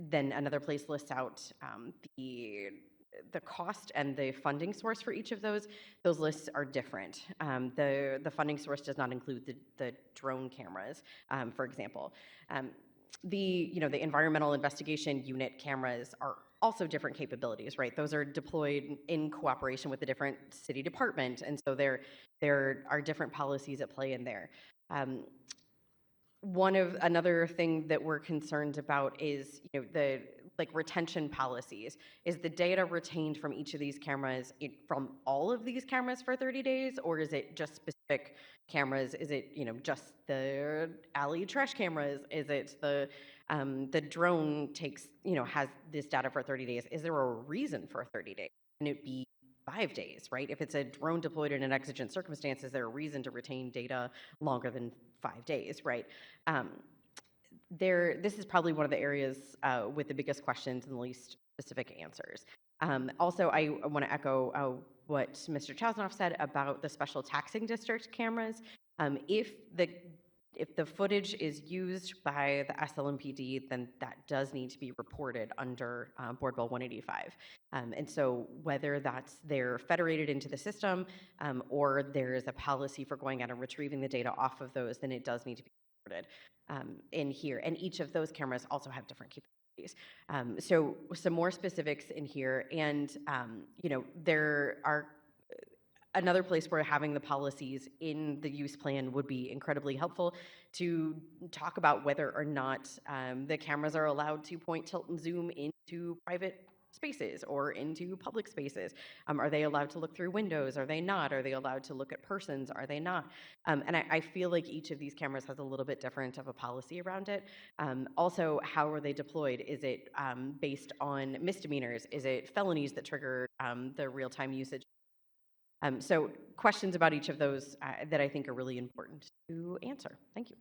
Then another place lists out the cost and the funding source for each of those. Those lists are different. The funding source does not include the drone cameras, for example. The environmental investigation unit cameras are also different capabilities, right? Those are deployed in cooperation with a different city department, and so there are different policies at play in there. Another thing that we're concerned about is the retention policies. Is the data retained from each of these cameras from all of these cameras for 30 days, or is it just specific cameras? Is it just the alley trash cameras? Is it the drone has this data for 30 days? Is there a reason for 30 days? Can it be 5 days, right? If it's a drone deployed in an exigent circumstance, is there a reason to retain data longer than 5 days, right? This is probably one of the areas with the biggest questions and the least specific answers. Also, I want to echo what Mr. Chasnoff said about the special taxing district cameras. If the footage is used by the SLMPD, then that does need to be reported under Board Bill 185. And so whether they're federated into the system or there is a policy for going out and retrieving the data off of those, then it does need to be reported in here. And each of those cameras also have different capabilities. So some more specifics in here. And, there are another place where having the policies in the use plan would be incredibly helpful to talk about whether or not the cameras are allowed to point, tilt, and zoom into private spaces or into public spaces. Are they allowed to look through windows? Are they not? Are they allowed to look at persons? Are they not? And I feel like each of these cameras has a little bit different of a policy around it. Also, how are they deployed? Is it based on misdemeanors? Is it felonies that trigger the real-time usage? So questions about each of those that I think are really important to answer. Thank you.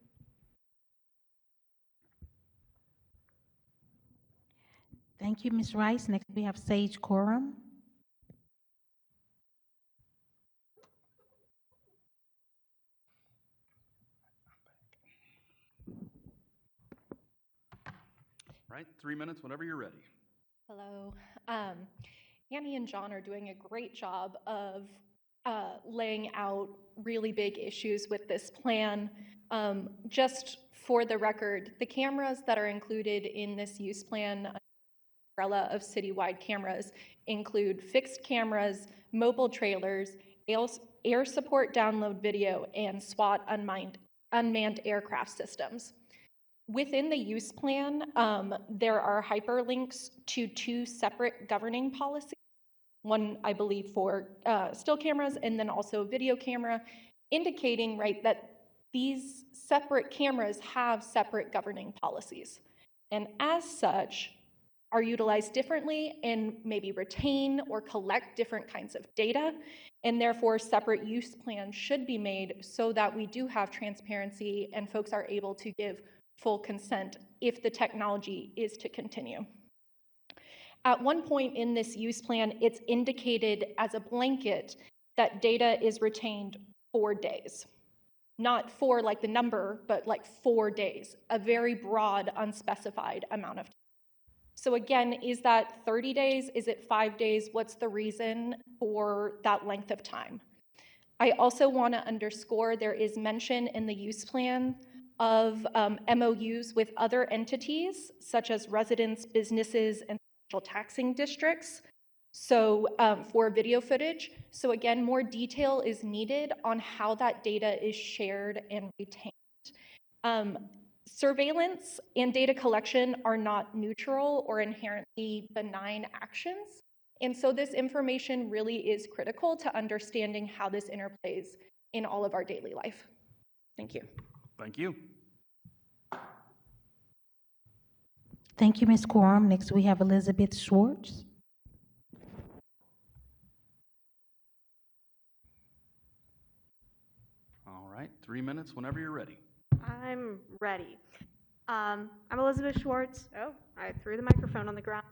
Thank you, Ms. Rice. Next, we have Sage Coram. Right, 3 minutes, whenever you're ready. Hello. Annie and John are doing a great job of laying out really big issues with this plan. Just for the record, the cameras that are included in this use plan umbrella of citywide cameras include fixed cameras, mobile trailers, air support download video, and SWAT unmanned aircraft systems. Within the use plan, there are hyperlinks to 2 separate governing policies. One, I believe, for still cameras, and then also video camera, indicating, right, that these separate cameras have separate governing policies, and as such, are utilized differently and maybe retain or collect different kinds of data, and therefore separate use plans should be made so that we do have transparency and folks are able to give full consent if the technology is to continue. At one point in this use plan, it's indicated as a blanket that data is retained 4 days. Not 4 like the number, but like 4 days, a very broad, unspecified amount of time. So again, is that 30 days? Is it 5 days? What's the reason for that length of time? I also want to underscore there is mention in the use plan of MOUs with other entities, such as residents, businesses, and special taxing districts. So for video footage. So again, more detail is needed on how that data is shared and retained. Surveillance and data collection are not neutral or inherently benign actions. And so this information really is critical to understanding how this interplays in all of our daily life. Thank you. Thank you. Thank you, Ms. Corum. Next, we have Elizabeth Schwartz. All right, 3 minutes whenever you're ready. I'm ready. I'm Elizabeth Schwartz. Oh, I threw the microphone on the ground.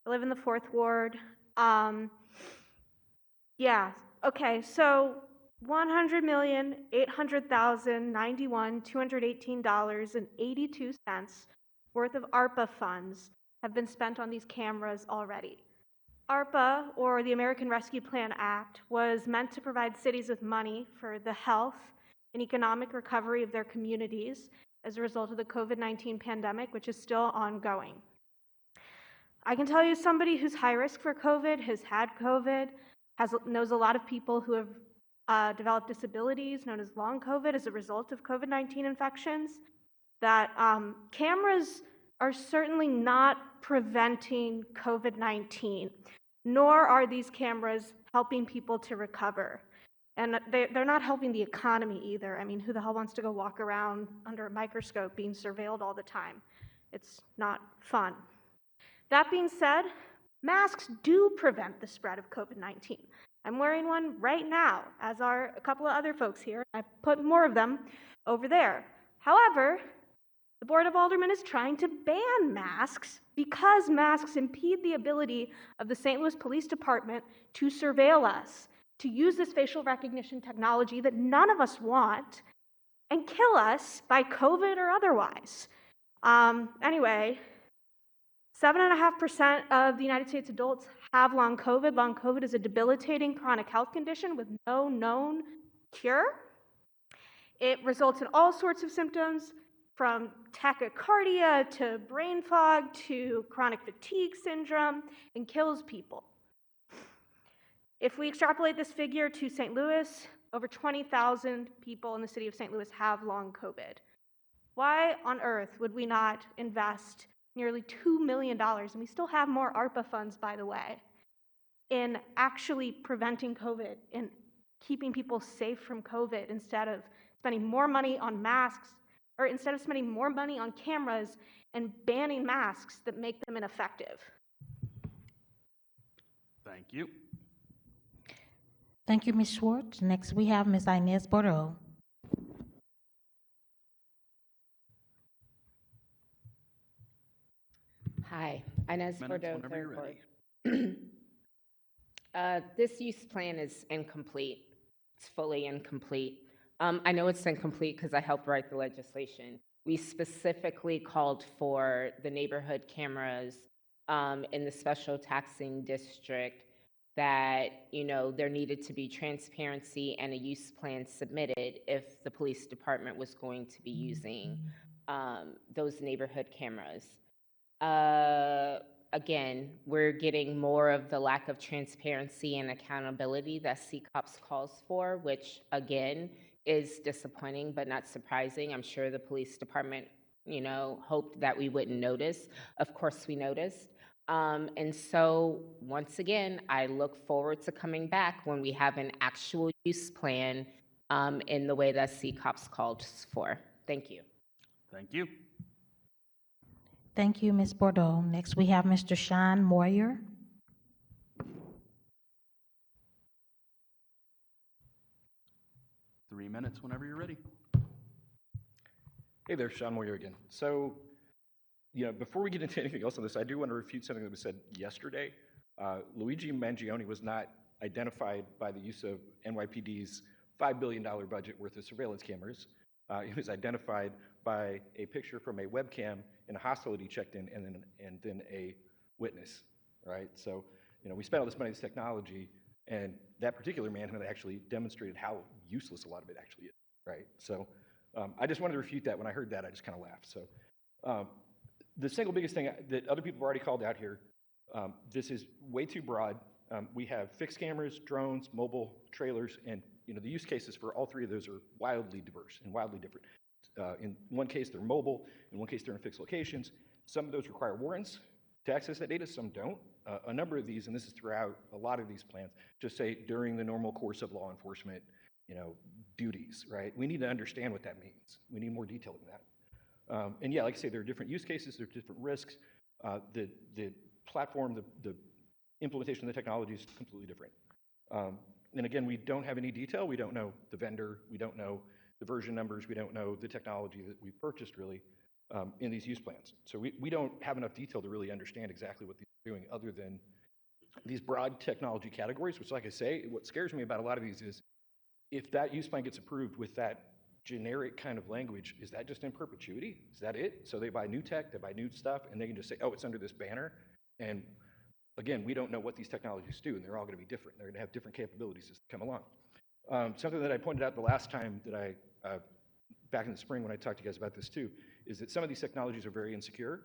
I live in the 4th Ward. Yeah, okay, so $100,800,091,218.82 worth of ARPA funds have been spent on these cameras already. ARPA, or the American Rescue Plan Act, was meant to provide cities with money for the health and economic recovery of their communities as a result of the COVID-19 pandemic, which is still ongoing. I can tell you, somebody who's high risk for COVID, has had COVID, knows a lot of people who have developed disabilities known as long COVID as a result of COVID-19 infections, that cameras are certainly not preventing COVID-19, nor are these cameras helping people to recover. And they're not helping the economy either. I mean, who the hell wants to go walk around under a microscope being surveilled all the time? It's not fun. That being said, masks do prevent the spread of COVID-19. I'm wearing one right now, as are a couple of other folks here. I put more of them over there. However, the Board of Aldermen is trying to ban masks because masks impede the ability of the St. Louis Police Department to surveil us, to use this facial recognition technology that none of us want, and kill us by COVID or otherwise. Anyway, 7.5% of the United States adults have long COVID. Long COVID is a debilitating chronic health condition with no known cure. It results in all sorts of symptoms, from tachycardia to brain fog to chronic fatigue syndrome, and kills people. If we extrapolate this figure to St. Louis, over 20,000 people in the city of St. Louis have long COVID. Why on earth would we not invest nearly $2 million, and we still have more ARPA funds, by the way, in actually preventing COVID and keeping people safe from COVID instead of spending more money on masks, or instead of spending more money on cameras and banning masks that make them ineffective? Thank you. Thank you, Ms. Schwartz. Next, we have Ms. Inez Bordeaux. Hi, Inez Minutes Bordeaux, whenever you're Third ready. Ward. This use plan is incomplete. It's fully incomplete. I know it's incomplete because I helped write the legislation. We specifically called for the neighborhood cameras in the special taxing district, that, you know, there needed to be transparency and a use plan submitted if the police department was going to be using those neighborhood cameras. Again, we're getting more of the lack of transparency and accountability that CCOPS calls for, which again is disappointing but not surprising. I'm sure the police department, you know, hoped that we wouldn't notice. Of course we noticed. And so once again, I look forward to coming back when we have an actual use plan in the way that CCOPS called for. Thank you. Thank you. Thank you, Ms. Bordeaux. Next, we have Mr. Sean Moyer. Three minutes whenever you're ready. Hey there, Sean Moyer again. So, you know, before we get into anything else on this, I do want to refute something that was said yesterday. Luigi Mangione was not identified by the use of NYPD's $5 billion budget worth of surveillance cameras. He was identified by a picture from a webcam in a hostel he checked in, and then a witness, right? So, you know, we spent all this money on this technology. And that particular manhunt actually demonstrated how useless a lot of it actually is, right? So I just wanted to refute that. When I heard that, I just kind of laughed. So the single biggest thing that other people have already called out here, this is way too broad. We have fixed cameras, drones, mobile trailers, and the use cases for all three of those are wildly diverse and wildly different. In one case, they're mobile. In one case, they're in fixed locations. Some of those require warrants to access that data, some don't. A number of these, and this is throughout a lot of these plans, just say during the normal course of law enforcement, duties, right? We need to understand what that means. We need more detail than that. And yeah, like I say, there are different use cases, there are different risks. The platform, the implementation of the technology is completely different. And again, we don't have any detail. We don't know the vendor. We don't know the version numbers. We don't know the technology that we've purchased really in these use plans. So we don't have enough detail to really understand exactly what these are doing other than these broad technology categories, which, like I say, what scares me about a lot of these is if that use plan gets approved with that generic kind of language, is that just in perpetuity? Is that it? So they buy new tech, they buy new stuff, and they can just say, oh, it's under this banner. And again, we don't know what these technologies do, and they're all going to be different. They're going to have different capabilities as they come along. Something that I pointed out the last time that back in the spring when I talked to you guys about this too, is that some of these technologies are very insecure.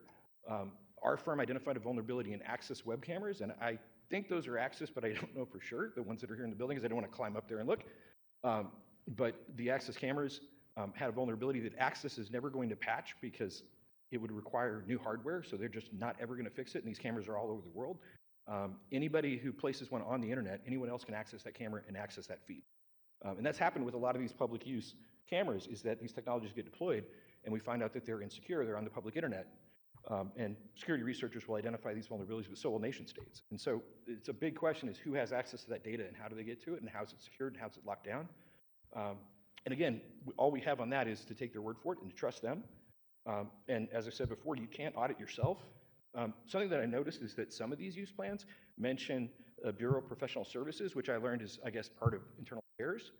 Our firm identified a vulnerability in Axis web cameras, and I think those are Axis, but I don't know for sure, the ones that are here in the building, because I don't want to climb up there and look. But the Axis cameras had a vulnerability that Axis is never going to patch because it would require new hardware, so they're just not ever going to fix it, and these cameras are all over the world. Anybody who places one on the internet, anyone else can access that camera and access that feed. And that's happened with a lot of these public use cameras, is that these technologies get deployed, and we find out that they're insecure, they're on the public internet. And security researchers will identify these vulnerabilities, but so will nation states. And so it's a big question is who has access to that data and how do they get to it and how is it secured and how is it locked down? And again, all we have on that is to take their word for it and to trust them. And as I said before, you can't audit yourself. Something that I noticed is that some of these use plans mention Bureau of Professional Services, which I learned is, I guess, part of internal affairs.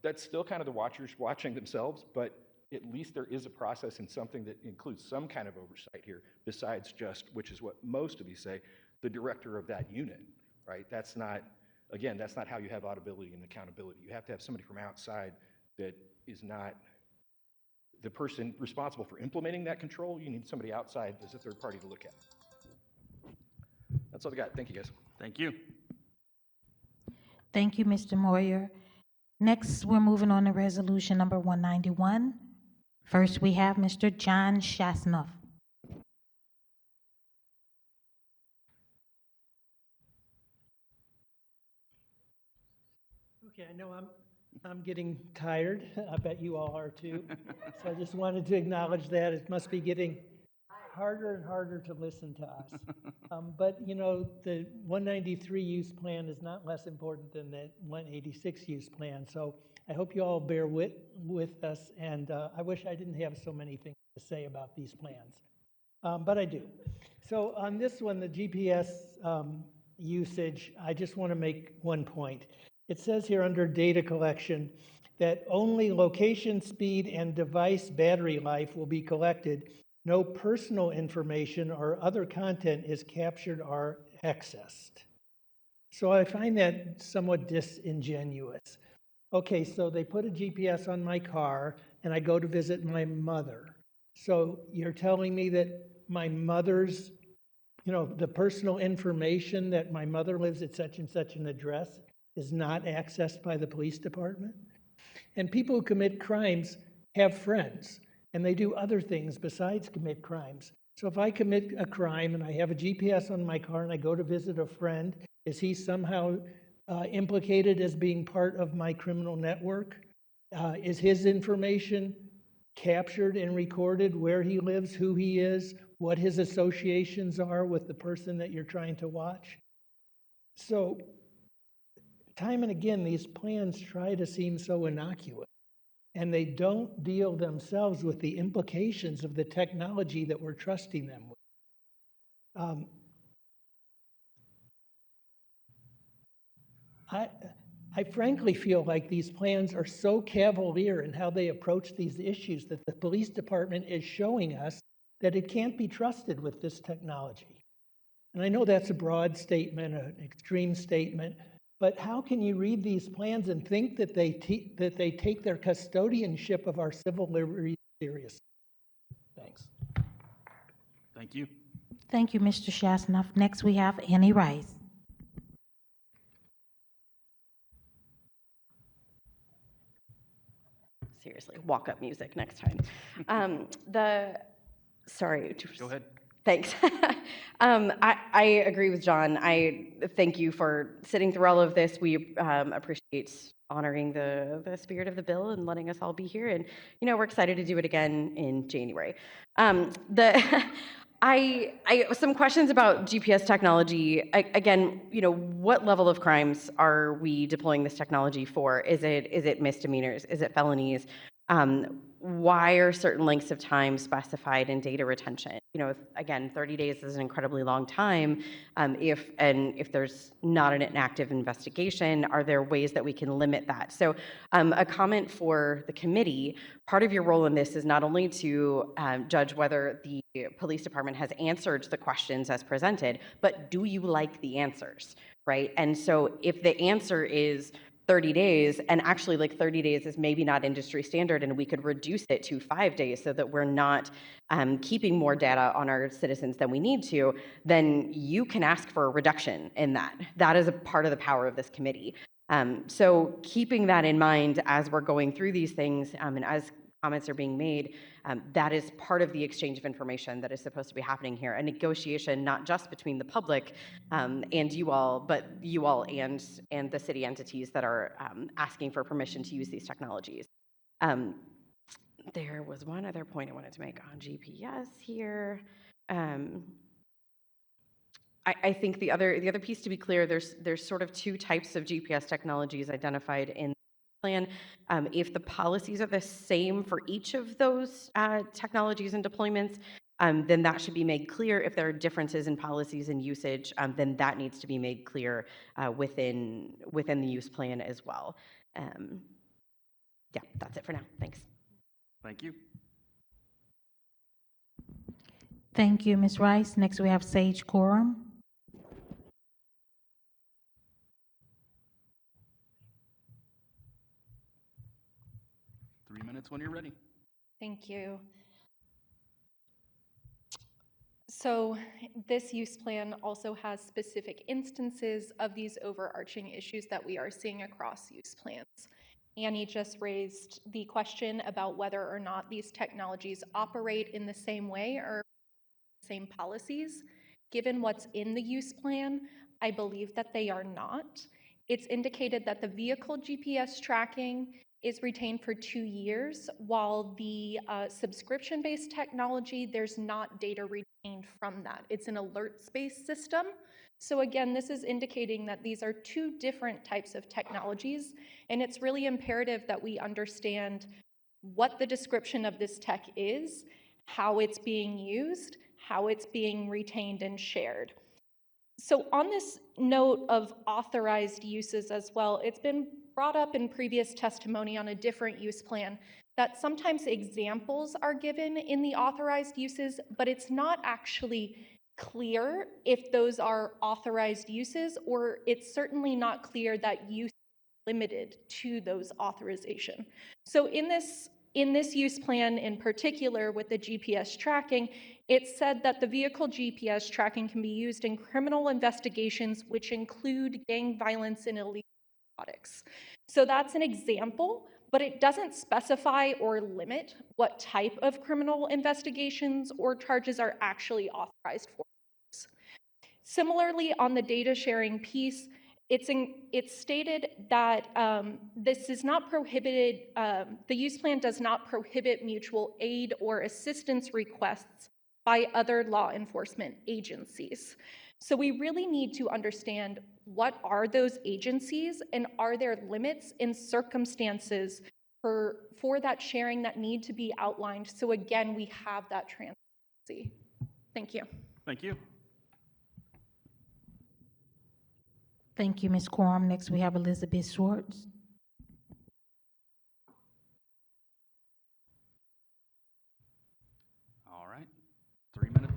That's still kind of the watchers watching themselves, but at least there is a process and something that includes some kind of oversight here, besides just, which is what most of these say, the director of that unit, right? That's not, again, that's not how you have auditability and accountability. You have to have somebody from outside that is not the person responsible for implementing that control. You need somebody outside as a third party to look at. That's all I got. Thank you, guys. Thank you. Thank you, Mr. Moyer. Next, we're moving on to resolution number 191. First, we have Mr. John Shasnoff. Okay, I know I'm getting tired. I bet you all are too. So I just wanted to acknowledge that. It must be getting harder and harder to listen to us. But the 193 use plan is not less important than the 186 use plan. So I hope you all bear with us. And I wish I didn't have so many things to say about these plans, but I do. So on this one, the GPS usage, I just want to make one point. It says here under data collection that only location, speed, and device battery life will be collected. No personal information or other content is captured or accessed. So I find that somewhat disingenuous. Okay, so they put a GPS on my car and I go to visit my mother. So you're telling me that my mother's, the personal information that my mother lives at such and such an address is not accessed by the police department? And people who commit crimes have friends, and they do other things besides commit crimes. So if I commit a crime and I have a GPS on my car and I go to visit a friend, is he somehow implicated as being part of my criminal network? Is his information captured and recorded, where he lives, who he is, what his associations are with the person that you're trying to watch? So time and again, these plans try to seem so innocuous, and they don't deal themselves with the implications of the technology that we're trusting them with. I frankly feel like these plans are so cavalier in how they approach these issues that the police department is showing us that it can't be trusted with this technology. And I know that's a broad statement, an extreme statement, But how can you read these plans and think that they take their custodianship of our civil liberties seriously? Thanks. Thank you. Thank you, Mr. Shasnoff. Next, we have Annie Rice. Seriously, walk-up music next time. Sorry. Go ahead. Thanks. I agree with John. I thank you for sitting through all of this. We appreciate honoring the spirit of the bill and letting us all be here. And, we're excited to do it again in January. Some questions about GPS technology. Again, what level of crimes are we deploying this technology for? Is it misdemeanors? Is it felonies? Why are certain lengths of time specified in data retention? Again, 30 days is an incredibly long time. If there's not an active investigation, are there ways that we can limit that? So a comment for the committee, part of your role in this is not only to judge whether the police department has answered the questions as presented, but do you like the answers, right? And so if the answer is 30 days, and actually 30 days is maybe not industry standard, and we could reduce it to 5 days so that we're not keeping more data on our citizens than we need to, then you can ask for a reduction in that. That is a part of the power of this committee. So keeping that in mind as we're going through these things and as comments are being made, that is part of the exchange of information that is supposed to be happening here. A negotiation not just between the public and you all, but you all and the city entities that are asking for permission to use these technologies. There was one other point I wanted to make on GPS here. I think the other piece to be clear, there's sort of two types of GPS technologies identified in the plan. If the policies are the same for each of those technologies and deployments, then that should be made clear. If there are differences in policies and usage, then that needs to be made clear within the use plan as well. Yeah, that's it for now. Thanks. Thank you. Thank you, Ms. Rice. Next, we have Sage Corum. Minutes when you're ready. Thank you. So this use plan also has specific instances of these overarching issues that we are seeing across use plans. Annie just raised the question about whether or not these technologies operate in the same way or same policies. Given what's in the use plan, I believe that they are not. It's indicated that the vehicle GPS tracking is retained for 2 years, while the subscription-based technology, there's not data retained from that. It's an alerts-based system. So again, this is indicating that these are two different types of technologies, and it's really imperative that we understand what the description of this tech is, how it's being used, how it's being retained and shared. So on this note of authorized uses as well, it's been brought up in previous testimony on a different use plan that sometimes examples are given in the authorized uses, but it's not actually clear if those are authorized uses, or it's certainly not clear that use is limited to those authorization. So in this use plan in particular with the GPS tracking, it said that the vehicle GPS tracking can be used in criminal investigations which include gang violence and illegal narcotics. So that's an example, but it doesn't specify or limit what type of criminal investigations or charges are actually authorized for. Similarly, on the data sharing piece, it's stated that this is not prohibited, the use plan does not prohibit mutual aid or assistance requests by other law enforcement agencies. So we really need to understand what are those agencies and are there limits and circumstances for that sharing that need to be outlined. So again, we have that transparency. Thank you. Thank you. Thank you, Ms. Corum. Next, we have Elizabeth Schwartz. All right, 3 minutes.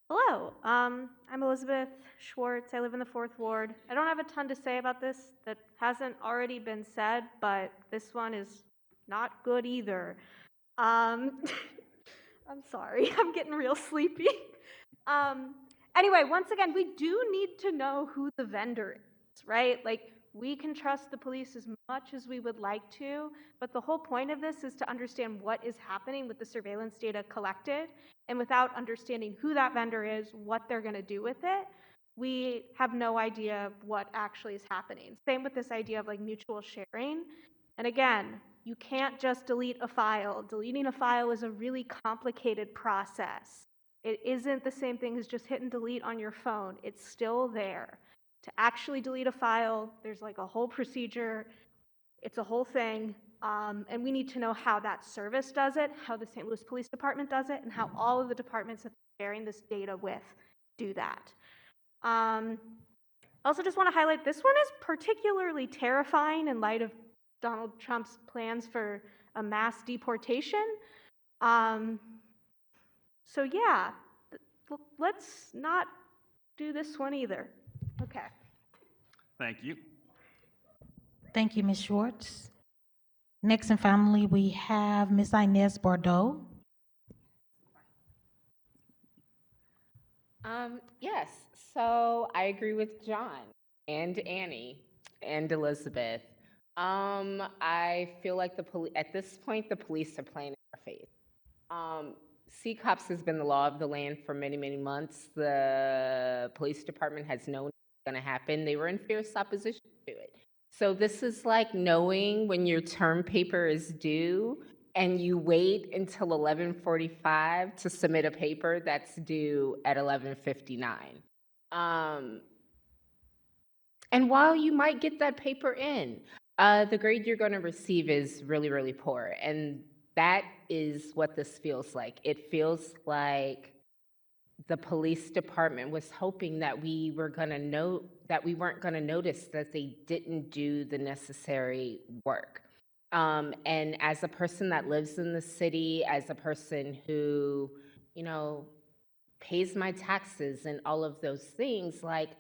Hello. I'm Elizabeth Schwartz. I live in the 4th Ward. I don't have a ton to say about this that hasn't already been said, but this one is not good either. I'm sorry, I'm getting real sleepy. Anyway, once again, we do need to know who the vendor is, right? Like, we can trust the police as much as we would like to, but the whole point of this is to understand what is happening with the surveillance data collected. And without understanding who that vendor is, what they're going to do with it, we have no idea what actually is happening. Same with this idea of like mutual sharing. And again, you can't just delete a file. Deleting a file is a really complicated process. It isn't the same thing as just hit and delete on your phone. It's still there. To actually delete a file, there's like a whole procedure. It's a whole thing. And we need to know how that service does it, how the St. Louis Police Department does it, and how all of the departments that they're sharing this data with do that. Also just want to highlight, this one is particularly terrifying in light of Donald Trump's plans for a mass deportation. So yeah, let's not do this one either. Okay. Thank you. Thank you, Ms. Schwartz. Next and finally, we have Ms. Inez Bordeaux. Yes, so I agree with John and Annie and Elizabeth. I feel like at this point, the police are playing in our face. CCOPS has been the law of the land for many, many months. The police department has known it's going to happen. They were in fierce opposition to it. So this is like knowing when your term paper is due and you wait until 11:45 to submit a paper that's due at 11:59. And while you might get that paper in, the grade you're going to receive is really, really poor. And that is what this feels like. It feels like the police department was hoping that we weren't going to notice that they didn't do the necessary work. And as a person that lives in the city, as a person who, pays my taxes and all of those things, like,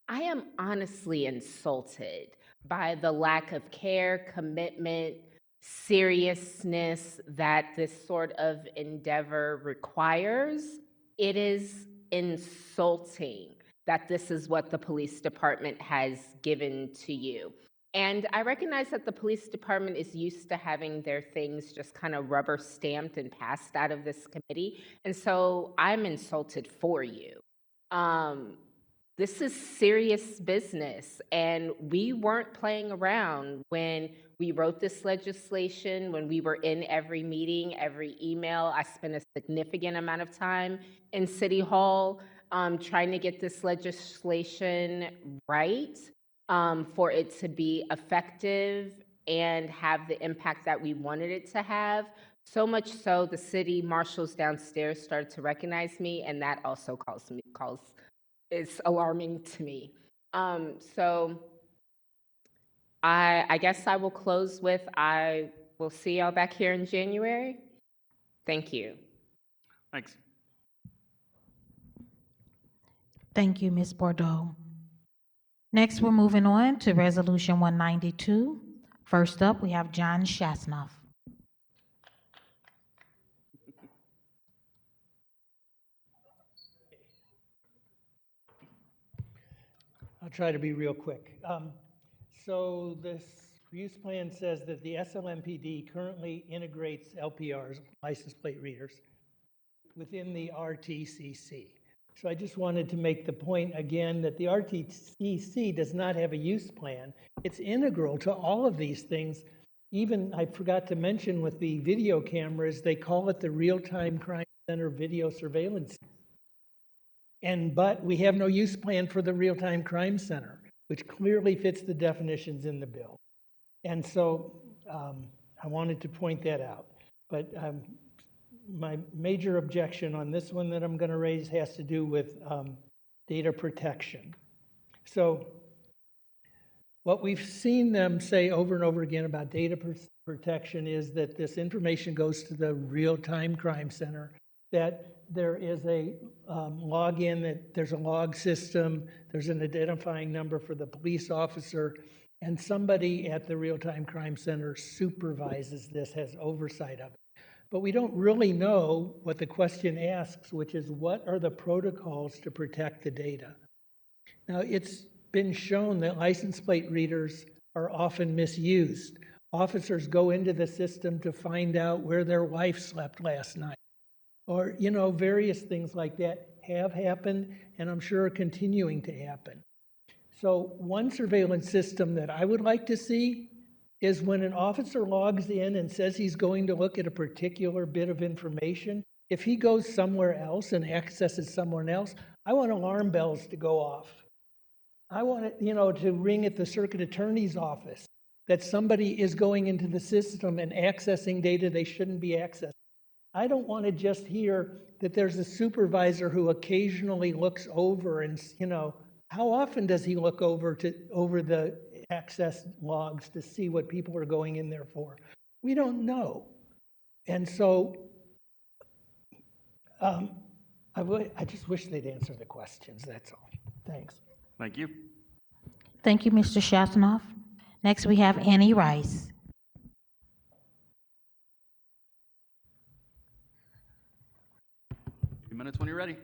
I am honestly insulted by the lack of care, commitment, seriousness that this sort of endeavor requires. It is insulting that this is what the police department has given to you. And I recognize that the police department is used to having their things just kind of rubber stamped and passed out of this committee. And so I'm insulted for you. This is serious business, and we weren't playing around when we wrote this legislation, when we were in every meeting, every email. I spent a significant amount of time in City Hall trying to get this legislation right, for it to be effective and have the impact that we wanted it to have. So much so, the city marshals downstairs started to recognize me, and that also is alarming to me. So I guess I will close with, I will see y'all back here in January. Thank you. Thanks. Thank you, Ms. Bordeaux. Next, we're moving on to Resolution 192. First up, we have John Shasnoff. I'll try to be real quick. So this use plan says that the SLMPD currently integrates LPRs, license plate readers, within the RTCC. So I just wanted to make the point again that the RTCC does not have a use plan. It's integral to all of these things. Even, I forgot to mention with the video cameras, they call it the Real-Time Crime Center Video Surveillance. But we have no use plan for the Real-Time Crime Center, which clearly fits the definitions in the bill. And so I wanted to point that out. But my major objection on this one that I'm going to raise has to do with data protection. So what we've seen them say over and over again about data protection is that this information goes to the Real-Time Crime Center, that there is a login, that there's a log system, there's an identifying number for the police officer, and somebody at the Real-Time Crime Center supervises this, has oversight of it. But we don't really know what the question asks, which is what are the protocols to protect the data? Now, it's been shown that license plate readers are often misused. Officers go into the system to find out where their wife slept last night. Or, you know, various things like that have happened and I'm sure are continuing to happen. So one surveillance system that I would like to see is when an officer logs in and says he's going to look at a particular bit of information, if he goes somewhere else and accesses someone else, I want alarm bells to go off. I want it, you know, to ring at the circuit attorney's office that somebody is going into the system and accessing data they shouldn't be accessing. I don't want to just hear that there's a supervisor who occasionally looks over and, you know, how often does he look over the access logs to see what people are going in there for? We don't know. And so I just wish they'd answer the questions, that's all. Thanks. Thank you. Thank you, Mr. Shasnoff. Next, we have Annie Rice. 2 minutes when you're ready.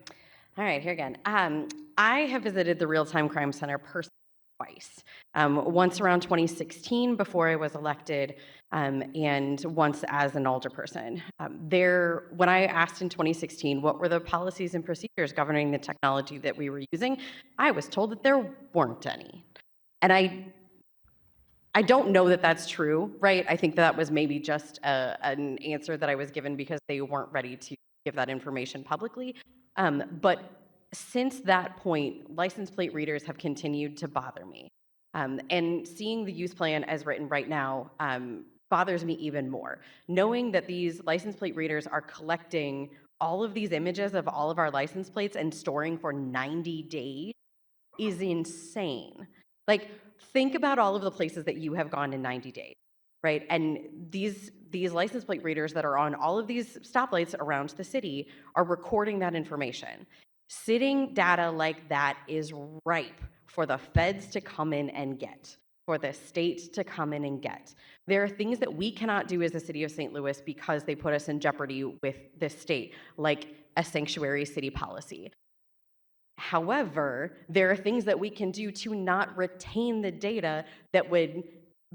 All right, here again. I have visited the Real-Time Crime Center personally twice. Once around 2016 before I was elected, and once as an alderperson. When I asked in 2016 what were the policies and procedures governing the technology that we were using, I was told that there weren't any. And I don't know that that's true, right? I think that was maybe just an answer that I was given because they weren't ready to give that information publicly. But since that point, license plate readers have continued to bother me. And seeing the use plan as written right now bothers me even more. Knowing that these license plate readers are collecting all of these images of all of our license plates and storing for 90 days is insane. Like, think about all of the places that you have gone in 90 days, right? And these license plate readers that are on all of these stoplights around the city are recording that information. Sitting data like that is ripe for the feds to come in and get, for the state to come in and get. There are things that we cannot do as the city of St. Louis because they put us in jeopardy with this state, like a sanctuary city policy. However, there are things that we can do to not retain the data that would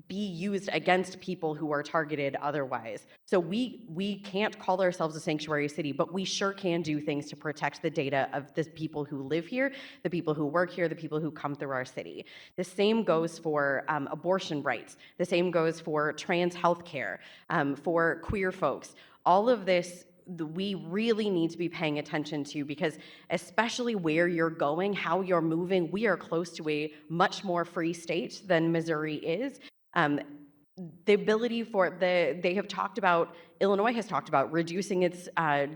be used against people who are targeted otherwise. So we can't call ourselves a sanctuary city, but we sure can do things to protect the data of the people who live here, the people who work here, the people who come through our city. The same goes for abortion rights. The same goes for trans healthcare, for queer folks. All of this we really need to be paying attention to, because especially where you're going, how you're moving, we are close to a much more free state than Missouri is. The ability for they have talked about, Illinois has talked about reducing its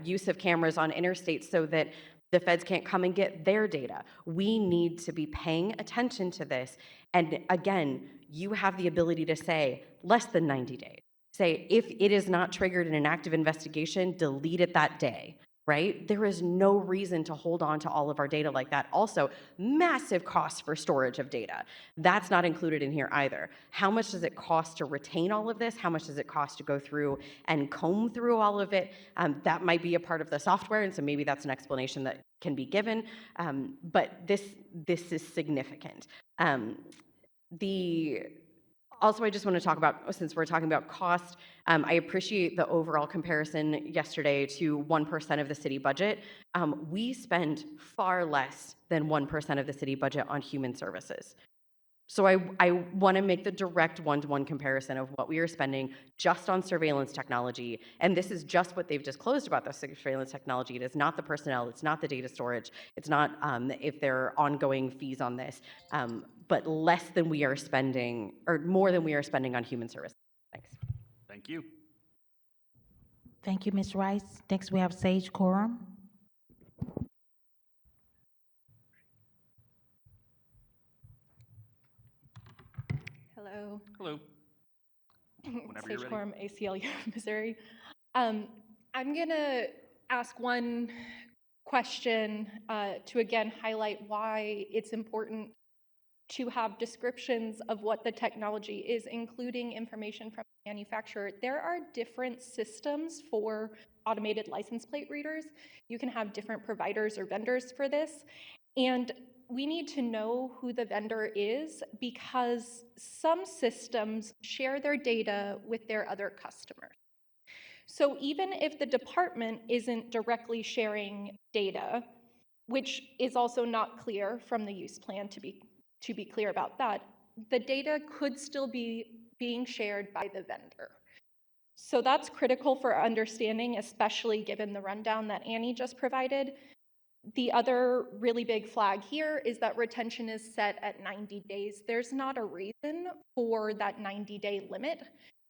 use of cameras on interstates so that the feds can't come and get their data. We need to be paying attention to this. And again, you have the ability to say less than 90 days. Say, if it is not triggered in an active investigation, delete it that day, right? There is no reason to hold on to all of our data like that. Also, massive costs for storage of data. That's not included in here either. How much does it cost to retain all of this? How much does it cost to go through and comb through all of it? That might be a part of the software, and so maybe that's an explanation that can be given. But this is significant. Also, I just want to talk about, since we're talking about cost, I appreciate the overall comparison yesterday to 1% of the city budget. We spend far less than 1% of the city budget on human services. So I want to make the direct one-to-one comparison of what we are spending just on surveillance technology. And this is just what they've disclosed about the surveillance technology. It is not the personnel, it's not the data storage, it's not if there are ongoing fees on this, but less than we are spending, or more than we are spending on human services. Thanks. Thank you. Thank you, Ms. Rice. Next, we have Sage Coram. Hello. Hello. Whenever you're Sage ready. Coram, ACLU, Missouri. I'm going to ask one question to again highlight why it's important to have descriptions of what the technology is, including information from the manufacturer. There are different systems for automated license plate readers. You can have different providers or vendors for this. And we need to know who the vendor is because some systems share their data with their other customers. So even if the department isn't directly sharing data, which is also not clear from the use plan to be clear about that, the data could still be being shared by the vendor. So that's critical for understanding, especially given the rundown that Annie just provided. The other really big flag here is that retention is set at 90 days. There's not a reason for that 90-day limit,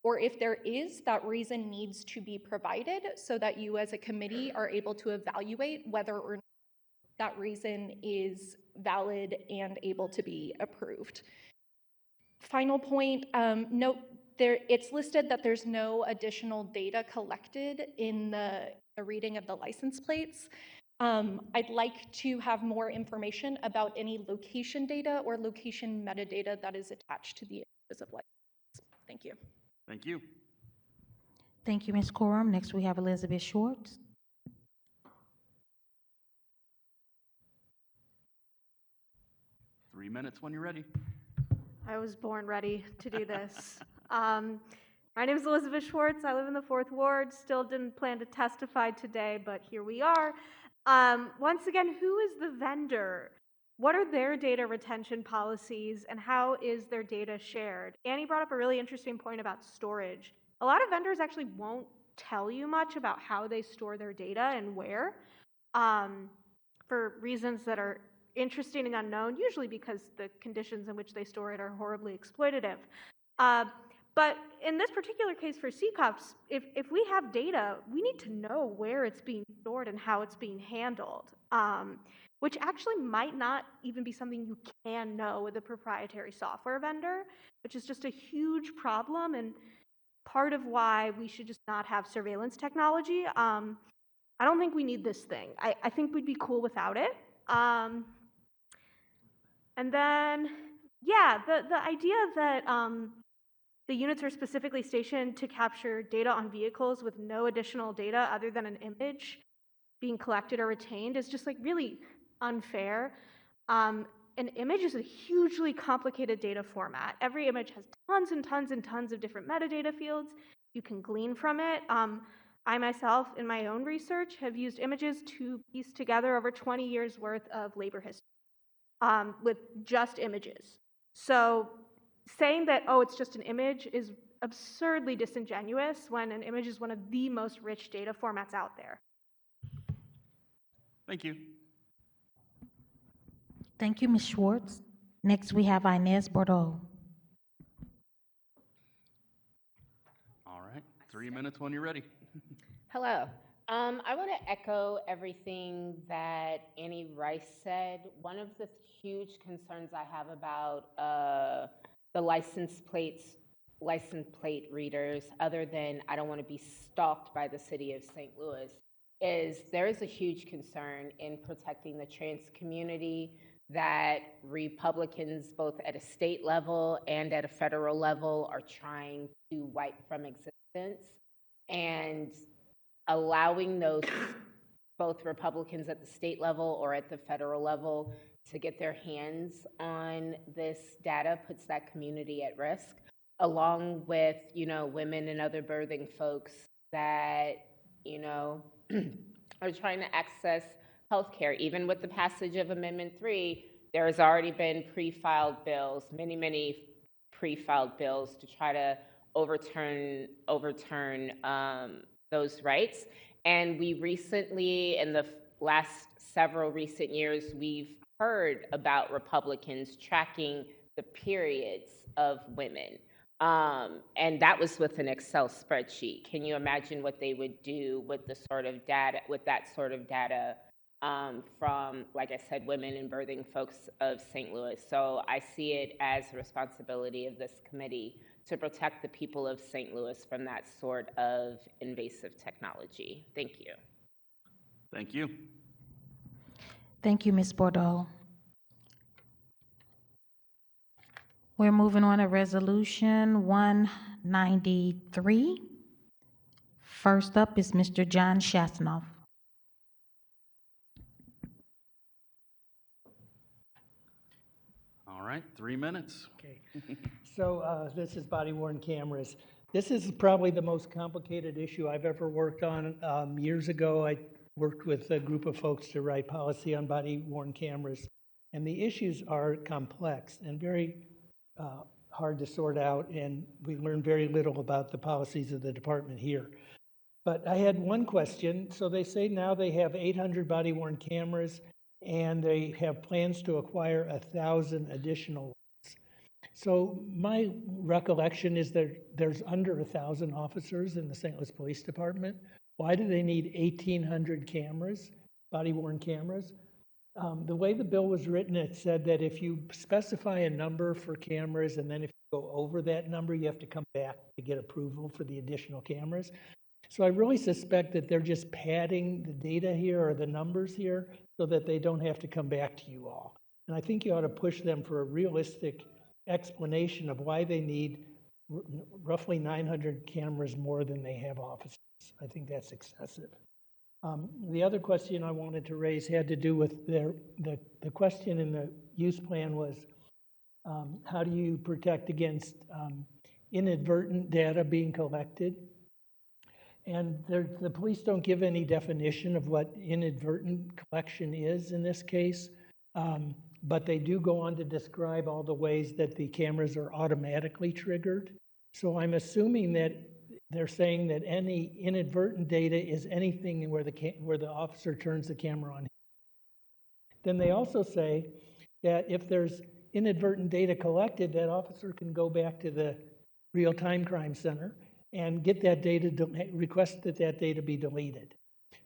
or if there is, that reason needs to be provided so that you as a committee are able to evaluate whether or not that reason is valid and able to be approved. Final point, note it's listed that there's no additional data collected in the reading of the license plates. I'd like to have more information about any location data or location metadata that is attached to the images of license. Thank you. Thank you. Thank you, Ms. Corum. Next, we have Elizabeth Schwartz. Three minutes when you're ready. I was born ready to do this. My name is Elizabeth Schwartz. I live in the 4th Ward. Still didn't plan to testify today, but here we are. Once again, who is the vendor? What are their data retention policies and how is their data shared? Annie brought up a really interesting point about storage. A lot of vendors actually won't tell you much about how they store their data and where, for reasons that are interesting and unknown, usually because the conditions in which they store it are horribly exploitative. But in this particular case for CCOPS, if we have data, we need to know where it's being stored and how it's being handled, which actually might not even be something you can know with a proprietary software vendor, which is just a huge problem and part of why we should just not have surveillance technology. I don't think we need this thing. I think we'd be cool without it. And then, yeah, the idea that the units are specifically stationed to capture data on vehicles with no additional data other than an image being collected or retained is just like really unfair. An image is a hugely complicated data format. Every image has tons and tons and tons of different metadata fields you can glean from it. I myself, in my own research, have used images to piece together over 20 years worth of labor history with just images. So saying that, oh, it's just an image is absurdly disingenuous when an image is one of the most rich data formats out there. Thank you. Thank you, Ms. Schwartz. Next, we have Inez Bordeaux. All right, 3 minutes when you're ready. Hello. I want to echo everything that Annie Rice said. One of the huge concerns I have about the license plate readers, other than I don't want to be stalked by the city of St. Louis, is there is a huge concern in protecting the trans community that Republicans, both at a state level and at a federal level, are trying to wipe from existence. And allowing those, both Republicans at the state level or at the federal level, to get their hands on this data puts that community at risk, along with, women and other birthing folks that, are trying to access healthcare. Even with the passage of Amendment 3, there has already been pre-filed bills, many pre-filed bills to try to overturn those rights. And we recently, in the last several recent years, we've heard about Republicans tracking the periods of women. And that was with an Excel spreadsheet. Can you imagine what they would do with the sort of data, with that sort of data from, like I said, women and birthing folks of St. Louis? So I see it as a responsibility of this committee to protect the people of St. Louis from that sort of invasive technology. Thank you. Thank you. Thank you, Ms. Bordeaux. We're moving on to Resolution 193. First up is Mr. John Shasnoff. All right, 3 minutes. Okay. So this is body worn cameras. This is probably the most complicated issue I've ever worked on. Years ago, I worked with a group of folks to write policy on body worn cameras. And the issues are complex and very hard to sort out, and we learn very little about the policies of the department here. But I had one question. So they say now they have 800 body worn cameras and they have plans to acquire 1,000 additional ones. So my recollection is that there's under 1,000 officers in the St. Louis Police Department. Why do they need 1,800 cameras, body worn cameras? The way the bill was written, it said that if you specify a number for cameras and then if you go over that number, you have to come back to get approval for the additional cameras. So I really suspect that they're just padding the data here or the numbers here so that they don't have to come back to you all. And I think you ought to push them for a realistic explanation of why they need roughly 900 cameras more than they have officers. I think that's excessive. The other question I wanted to raise had to do with the question in the use plan was, how do you protect against inadvertent data being collected? And the police don't give any definition of what inadvertent collection is in this case, but they do go on to describe all the ways that the cameras are automatically triggered. So I'm assuming that they're saying that any inadvertent data is anything where the officer turns the camera on. Then they also say that if there's inadvertent data collected, that officer can go back to the real-time crime center and get that data, request that that data be deleted.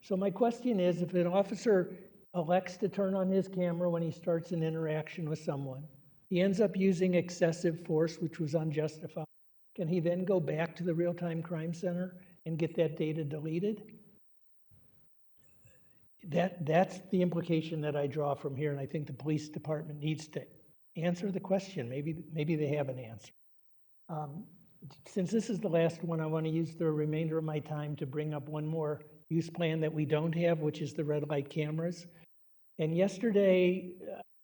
So my question is, if an officer elects to turn on his camera when he starts an interaction with someone, he ends up using excessive force, which was unjustified, can he then go back to the real-time crime center and get that data deleted? That's the implication that I draw from here, and I think the police department needs to answer the question. Maybe they have an answer. Since this is the last one, I want to use the remainder of my time to bring up one more use plan that we don't have, which is the red light cameras. And yesterday,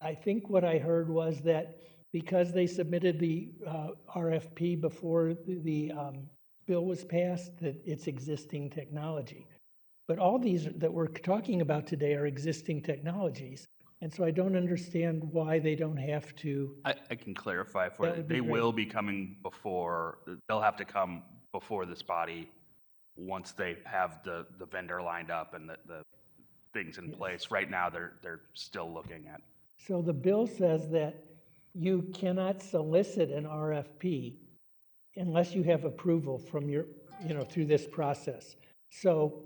I think what I heard was that because they submitted the RFP before the bill was passed, that it's existing technology. But all these that we're talking about today are existing technologies. And so I don't understand why they don't have to. I can clarify for That you. would be They great. will be coming before, they'll have to come before this body once they have the vendor lined up and the things in place. Right now, they're still looking at. So the bill says that you cannot solicit an RFP unless you have approval from your, through this process. So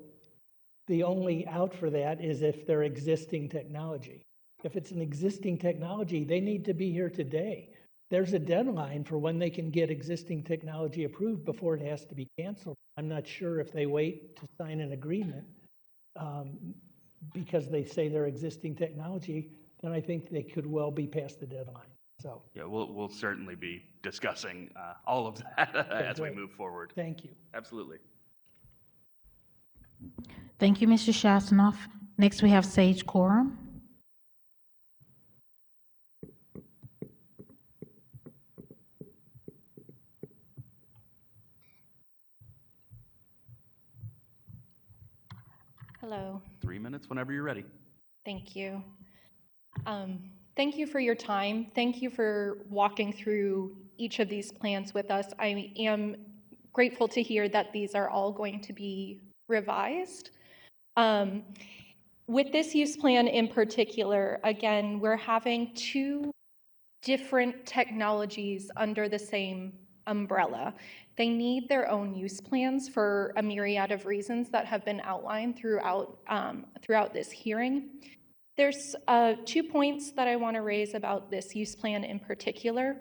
the only out for that is if they're existing technology. If it's an existing technology, they need to be here today. There's a deadline for when they can get existing technology approved before it has to be canceled. I'm not sure if they wait to sign an agreement because they say they're existing technology, then I think they could well be past the deadline. So, Yeah, we'll certainly be discussing all of that as we great. move forward. Thank you. Absolutely. Thank you, Mr. Shasnoff. Next, we have Sage Corum. Hello. 3 minutes whenever you're ready. Thank you. Thank you for your time. Thank you for walking through each of these plans with us. I am grateful to hear that these are all going to be revised. With this use plan in particular, again, we're having two different technologies under the same umbrella. They need their own use plans for a myriad of reasons that have been outlined throughout this hearing. There's 2 points that I want to raise about this use plan in particular.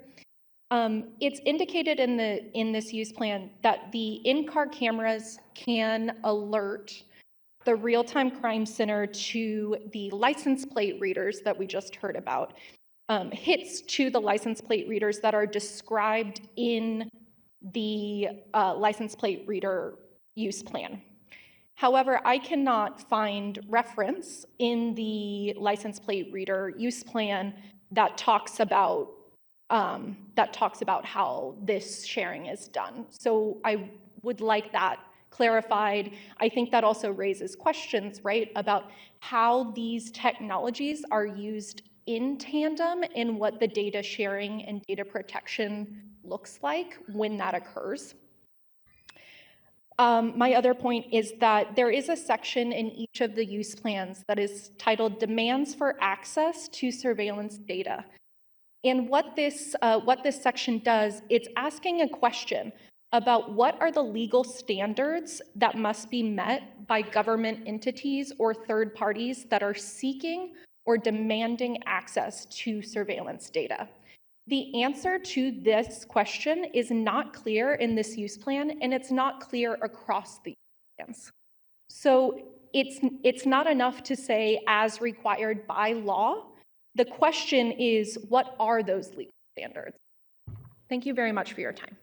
It's indicated in this use plan that the in-car cameras can alert the real-time crime center to the license plate readers that we just heard about, hits to the license plate readers that are described in the license plate reader use plan. However, I cannot find reference in the license plate reader use plan that talks about how this sharing is done. So I would like that clarified. I think that also raises questions, right, about how these technologies are used in tandem and what the data sharing and data protection looks like when that occurs. My other point is that there is a section in each of the use plans that is titled Demands for Access to Surveillance Data. And what this section does, it's asking a question about what are the legal standards that must be met by government entities or third parties that are seeking or demanding access to surveillance data. The answer to this question is not clear in this use plan, and it's not clear across the use plans. So it's not enough to say as required by law. The question is, what are those legal standards? Thank you very much for your time.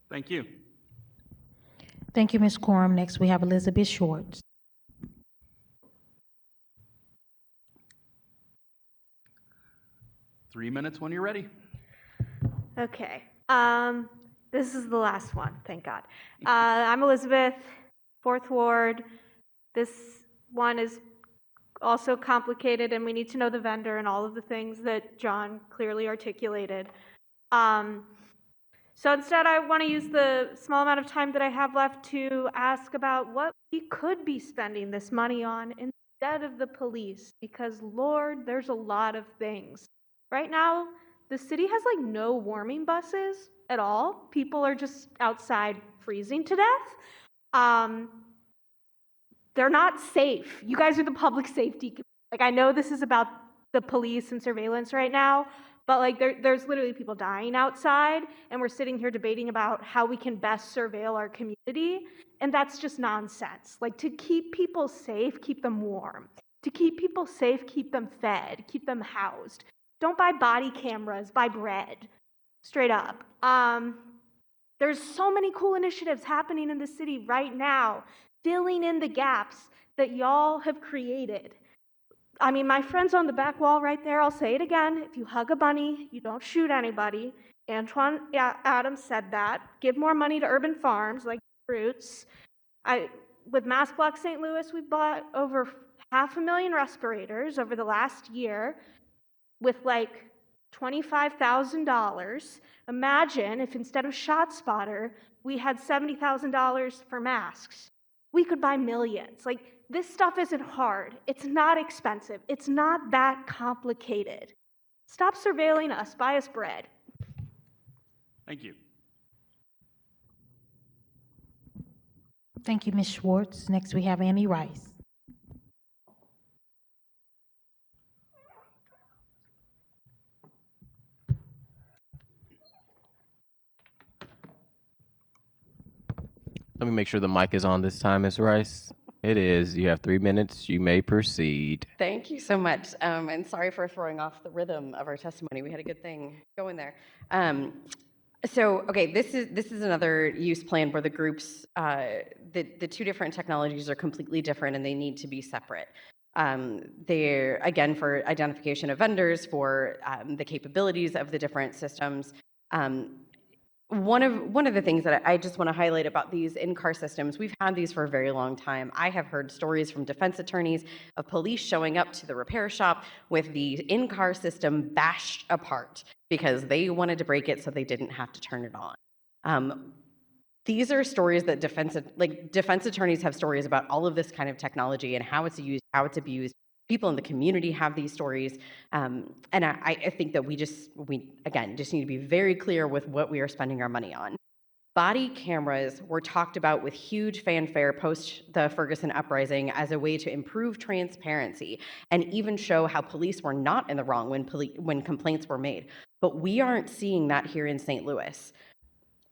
Thank you. Thank you, Ms. Corum. Next, we have Elizabeth Schwartz. Three minutes when you're ready. Okay. This is the last one, thank God. I'm Elizabeth, 4th Ward. This one is also complicated, and we need to know the vendor and all of the things that John clearly articulated. So instead, I want to use the small amount of time that I have left to ask about what we could be spending this money on instead of the police, because Lord, there's a lot of things. Right now, the city has like no warming buses at all. People are just outside freezing to death. They're not safe. You guys are the public safety. Like, I know this is about the police and surveillance right now, but like there's literally people dying outside, and we're sitting here debating about how we can best surveil our community, and that's just nonsense. Like, to keep people safe, keep them warm. To keep people safe, keep them fed, keep them housed. Don't buy body cameras, buy bread. Straight up. There's so many cool initiatives happening in the city right now, filling in the gaps that y'all have created. I mean, my friend's on the back wall right there. I'll say it again. If you hug a bunny, you don't shoot anybody. Antoine Adams said that. Give more money to urban farms like Roots. With Mask Block St. Louis, we bought over 500,000 respirators over the last year with like $25,000. Imagine if instead of ShotSpotter, we had $70,000 for masks. We could buy millions. Like, this stuff isn't hard. It's not expensive. It's not that complicated. Stop surveilling us. Buy us bread. Thank you. Thank you, Ms. Schwartz. Next, we have Annie Rice. Let me make sure the mic is on this time, Ms. Rice. It is. You have 3 minutes. You may proceed. Thank you so much. And sorry for throwing off the rhythm of our testimony. We had a good thing going there. Okay, this is another use plan where the groups, the two different technologies are completely different and they need to be separate. They're, again, for identification of vendors, for the capabilities of the different systems. One of the things that I just want to highlight about these in-car systems, we've had these for a very long time. I have heard stories from defense attorneys of police showing up to the repair shop with the in-car system bashed apart because they wanted to break it so they didn't have to turn it on. These are stories that defense attorneys have stories about all of this kind of technology and how it's used, how it's abused. People in the community have these stories, and I think that we again just need to be very clear with what we are spending our money on. Body cameras were talked about with huge fanfare post the Ferguson uprising as a way to improve transparency and even show how police were not in the wrong when complaints were made. But we aren't seeing that here in St. Louis.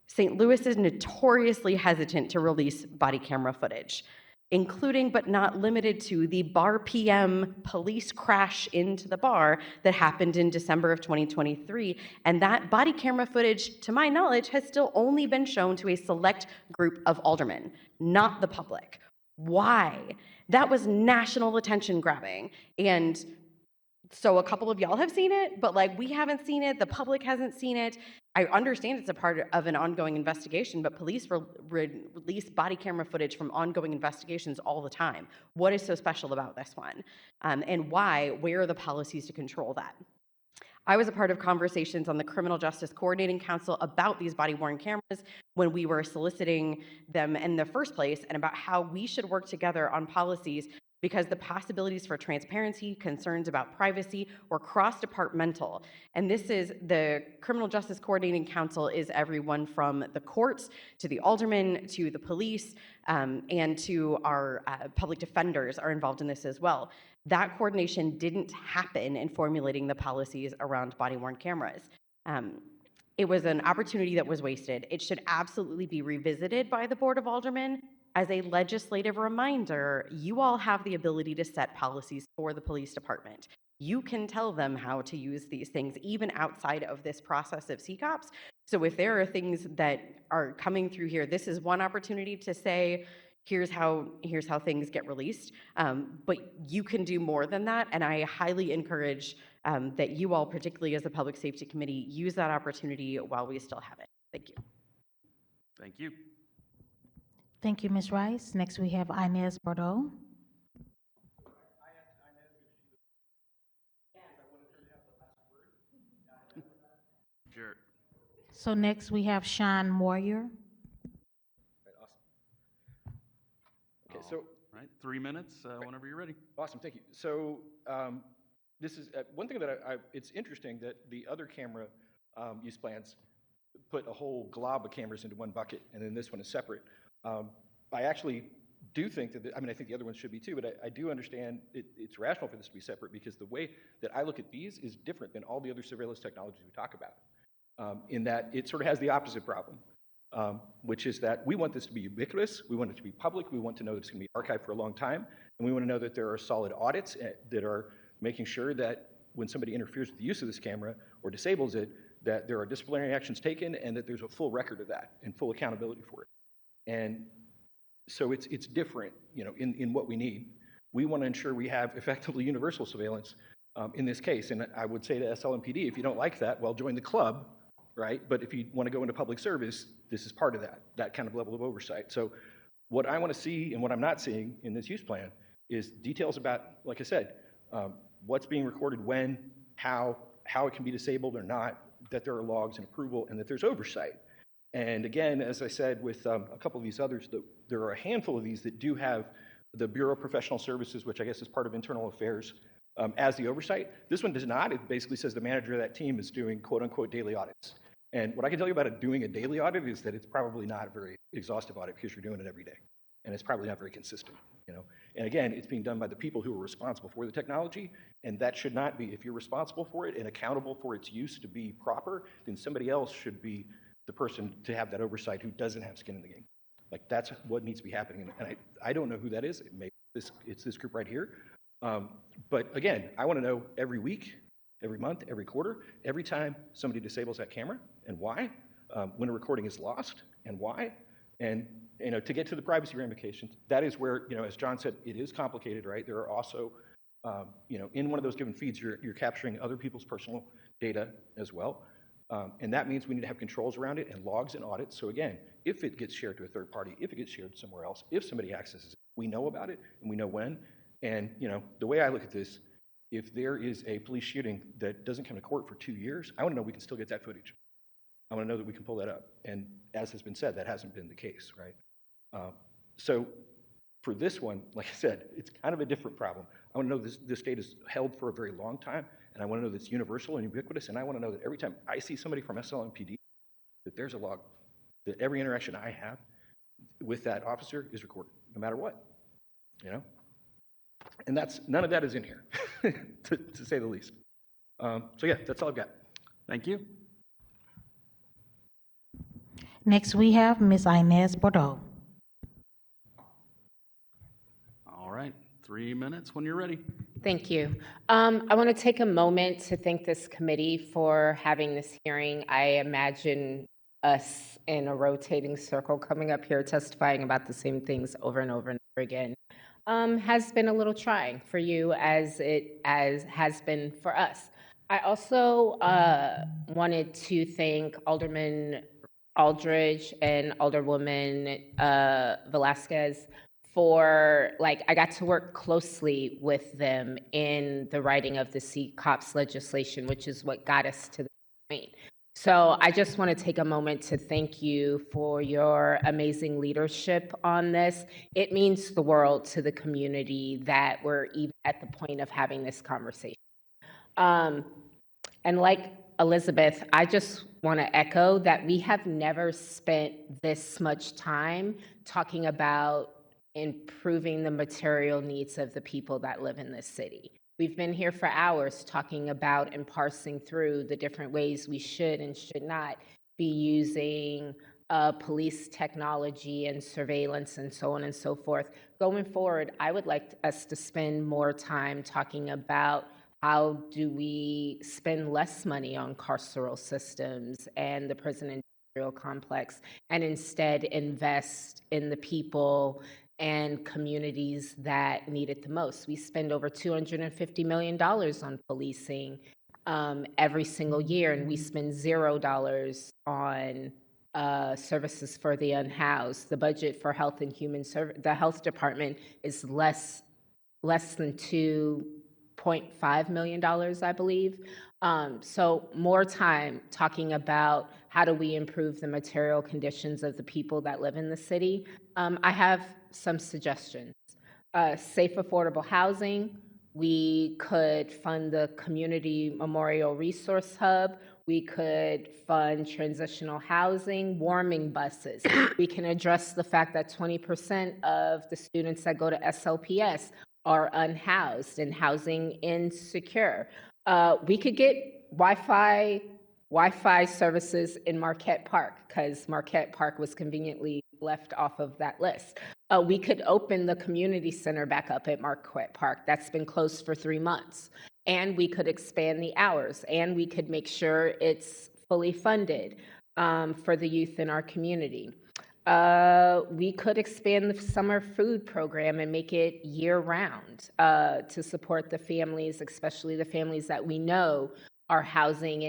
St. Louis is notoriously hesitant to release body camera footage. including but not limited to the Bar PM police crash into the bar that happened in December of 2023. And that body camera footage, to my knowledge, has still only been shown to a select group of aldermen, not the public. Why? That was national attention grabbing. And so a couple of y'all have seen it, but like we haven't seen it, the public hasn't seen it. I understand it's a part of an ongoing investigation, but police release body camera footage from ongoing investigations all the time. What is so special about this one? And why? Where are the policies to control that? I was a part of conversations on the Criminal Justice Coordinating Council about these body-worn cameras when we were soliciting them in the first place, and about how we should work together on policies, because the possibilities for transparency, concerns about privacy were cross-departmental. And this is the Criminal Justice Coordinating Council is everyone from the courts to the aldermen to the police and to our public defenders are involved in this as well. That coordination didn't happen in formulating the policies around body-worn cameras. It was an opportunity that was wasted. It should absolutely be revisited by the Board of Aldermen. As a legislative reminder, you all have the ability to set policies for the police department. You can tell them how to use these things, even outside of this process of CCOPS. So if there are things that are coming through here, this is one opportunity to say, here's how things get released. But you can do more than that, and I highly encourage that you all, particularly as the Public Safety Committee, use that opportunity while we still have it. Thank you. Thank you. Thank you, Ms. Rice. Next, we have Inez Bordeaux. Sure. So next, we have Sean Moyer. Okay, so. All right, 3 minutes, whenever you're ready. Awesome, thank you. So this is one thing that it's interesting that the other camera use plans put a whole glob of cameras into one bucket, and then this one is separate. I actually do think that, I think the other ones should be too, but I do understand it's rational for this to be separate, because the way that I look at these is different than all the other surveillance technologies we talk about, in that it sort of has the opposite problem, which is that we want this to be ubiquitous, we want it to be public, we want to know that it's going to be archived for a long time, and we want to know that there are solid audits that are making sure that when somebody interferes with the use of this camera or disables it, that there are disciplinary actions taken and that there's a full record of that and full accountability for it. And so it's different, in what we need. We want to ensure we have effectively universal surveillance in this case. And I would say to SLMPD, if you don't like that, well, join the club, right? But if you want to go into public service, this is part of that kind of level of oversight. So what I want to see and what I'm not seeing in this use plan is details about, like I said, what's being recorded when, how it can be disabled or not, that there are logs and approval, and that there's oversight. And again, as I said with a couple of these others, there are a handful of these that do have the Bureau of Professional Services, which I guess is part of Internal Affairs, as the oversight. This one does not. It basically says the manager of that team is doing quote-unquote daily audits. And what I can tell you about doing a daily audit is that it's probably not a very exhaustive audit, because you're doing it every day. And it's probably not very consistent, And again, it's being done by the people who are responsible for the technology, and that should not be. If you're responsible for it and accountable for its use to be proper, then somebody else should be the person to have that oversight who doesn't have skin in the game. Like, that's what needs to be happening. And I don't know who that is. It's this group right here. But again, I want to know every week, every month, every quarter, every time somebody disables that camera, and why, when a recording is lost, and why. And to get to the privacy ramifications, that is where, as John said, it is complicated, right? There are also, in one of those given feeds, you're capturing other people's personal data as well. And that means we need to have controls around it and logs and audits. So again, if it gets shared to a third party, if it gets shared somewhere else, if somebody accesses it, we know about it and we know when. And the way I look at this, if there is a police shooting that doesn't come to court for 2 years, I want to know we can still get that footage. I want to know that we can pull that up. And as has been said, that hasn't been the case, right? So for this one, like I said, it's kind of a different problem. I want to know this data is held for a very long time, and I want to know that it's universal and ubiquitous, and I want to know that every time I see somebody from SLMPD, that there's a log, that every interaction I have with that officer is recorded, no matter what, And none of that is in here, to say the least. So yeah, that's all I've got. Thank you. Next, we have Ms. Inez Bordeaux. 3 minutes when you're ready. Thank you. I want to take a moment to thank this committee for having this hearing. I imagine us in a rotating circle coming up here testifying about the same things over and over and over again has been a little trying for you as it has been for us. I also wanted to thank Alderman Aldridge and Alderwoman Velasquez for, I got to work closely with them in the writing of the CCOPS legislation, which is what got us to the point. So I just want to take a moment to thank you for your amazing leadership on this. It means the world to the community that we're even at the point of having this conversation. And like Elizabeth, I just want to echo that we have never spent this much time talking about improving the material needs of the people that live in this city. We've been here for hours talking about and parsing through the different ways we should and should not be using police technology and surveillance and so on and so forth. Going forward, I would like us to spend more time talking about how do we spend less money on carceral systems and the prison industrial complex and instead invest in the people and communities that need it the most. We spend over $250 million on policing every single year, and we spend $0 on services for the unhoused. The budget for health and human the health department is less than $2.5 million, I believe. So more time talking about how do we improve the material conditions of the people that live in the city. I have some suggestions. Safe, affordable housing. We could fund the Community Memorial Resource Hub. We could fund transitional housing, warming buses. We can address the fact that 20% of the students that go to SLPS are unhoused and housing insecure. We could get Wi-Fi services in Marquette Park because Marquette Park was conveniently left off of that list. We could open the community center back up at Marquette Park. That's been closed for 3 months. And we could expand the hours, and we could make sure it's fully funded for the youth in our community. We could expand the summer food program and make it year-round to support the families, especially the families that we know are housing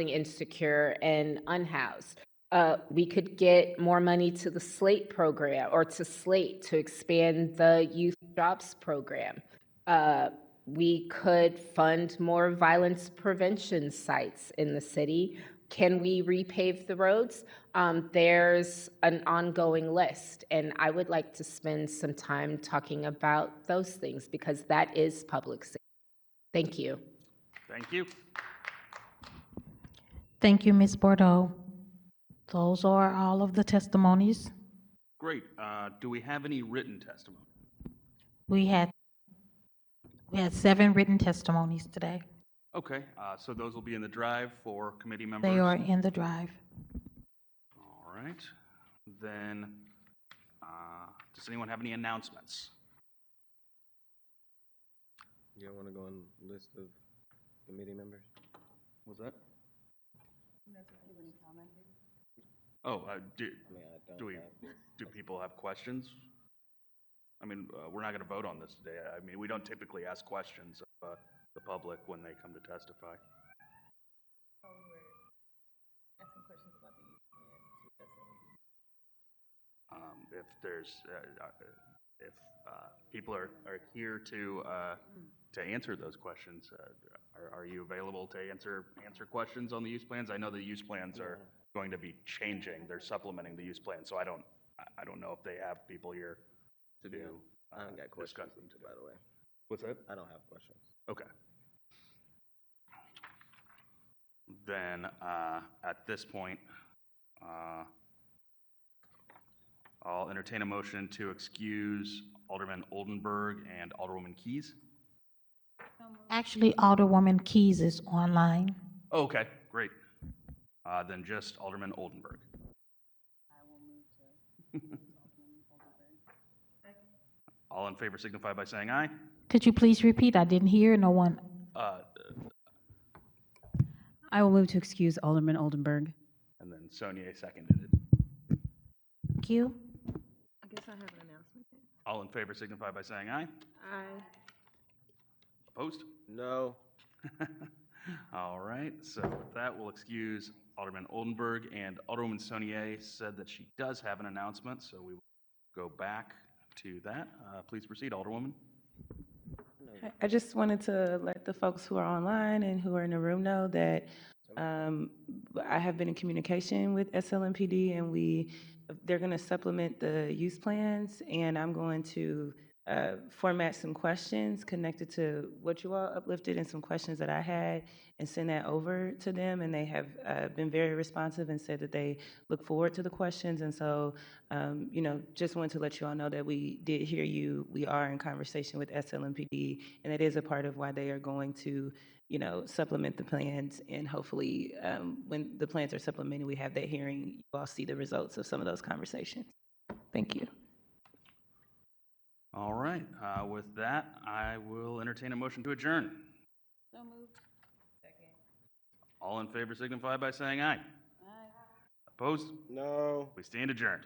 insecure and unhoused. We could get more money to the SLATE program or to SLATE to expand the youth jobs program. We could fund more violence prevention sites in the city. Can we repave the roads? There's an ongoing list, and I would like to spend some time talking about those things because that is public safety. Thank you. Thank you. Thank you, Ms. Bordeaux. Those are all of the testimonies. Great. Do we have any written testimony? We had 7 written testimonies today. Okay, so those will be in the drive for committee members? They are in the drive. All right. Then, does anyone have any announcements? You don't want to go on the list of committee members? What's that? Oh, do people have questions? I mean, we're not going to vote on this today. I mean, we don't typically ask questions of the public when they come to testify. If there's, if people are here to answer those questions, are you available to answer questions on the use plans? I know the use plans are going to be changing. They're supplementing the use plan, so I don't know if they have people here to do. I don't got questions, by the way. What's that? I don't have questions. Okay. Then at this point, I'll entertain a motion to excuse Alderman Oldenburg and Alderwoman Keys. Actually, Alderwoman Keys is online. Oh, okay, great. Then just Alderman Oldenburg. All in favor signify by saying aye. Could you please repeat? I didn't hear. No one. I will move to excuse Alderman Oldenburg. And then Sonia seconded it. Thank you. I guess I have an announcement. All in favor signify by saying aye. Aye. Opposed? No. All right, so with that, we'll excuse Alderman Oldenburg, and Alderwoman Sonier said that she does have an announcement, so we will go back to that. Please proceed, Alderwoman. I just wanted to let the folks who are online and who are in the room know that I have been in communication with SLMPD, and they're going to supplement the use plans, and I'm going to format some questions connected to what you all uplifted and some questions that I had, and send that over to them. And they have been very responsive and said that they look forward to the questions. And so, just wanted to let you all know that we did hear you. We are in conversation with SLMPD, and it is a part of why they are going to, supplement the plans. And hopefully, when the plans are supplemented, we have that hearing, you all see the results of some of those conversations. Thank you. All right, with that, I will entertain a motion to adjourn. So moved. Second. All in favor signify by saying aye. Aye. Opposed? No. We stand adjourned.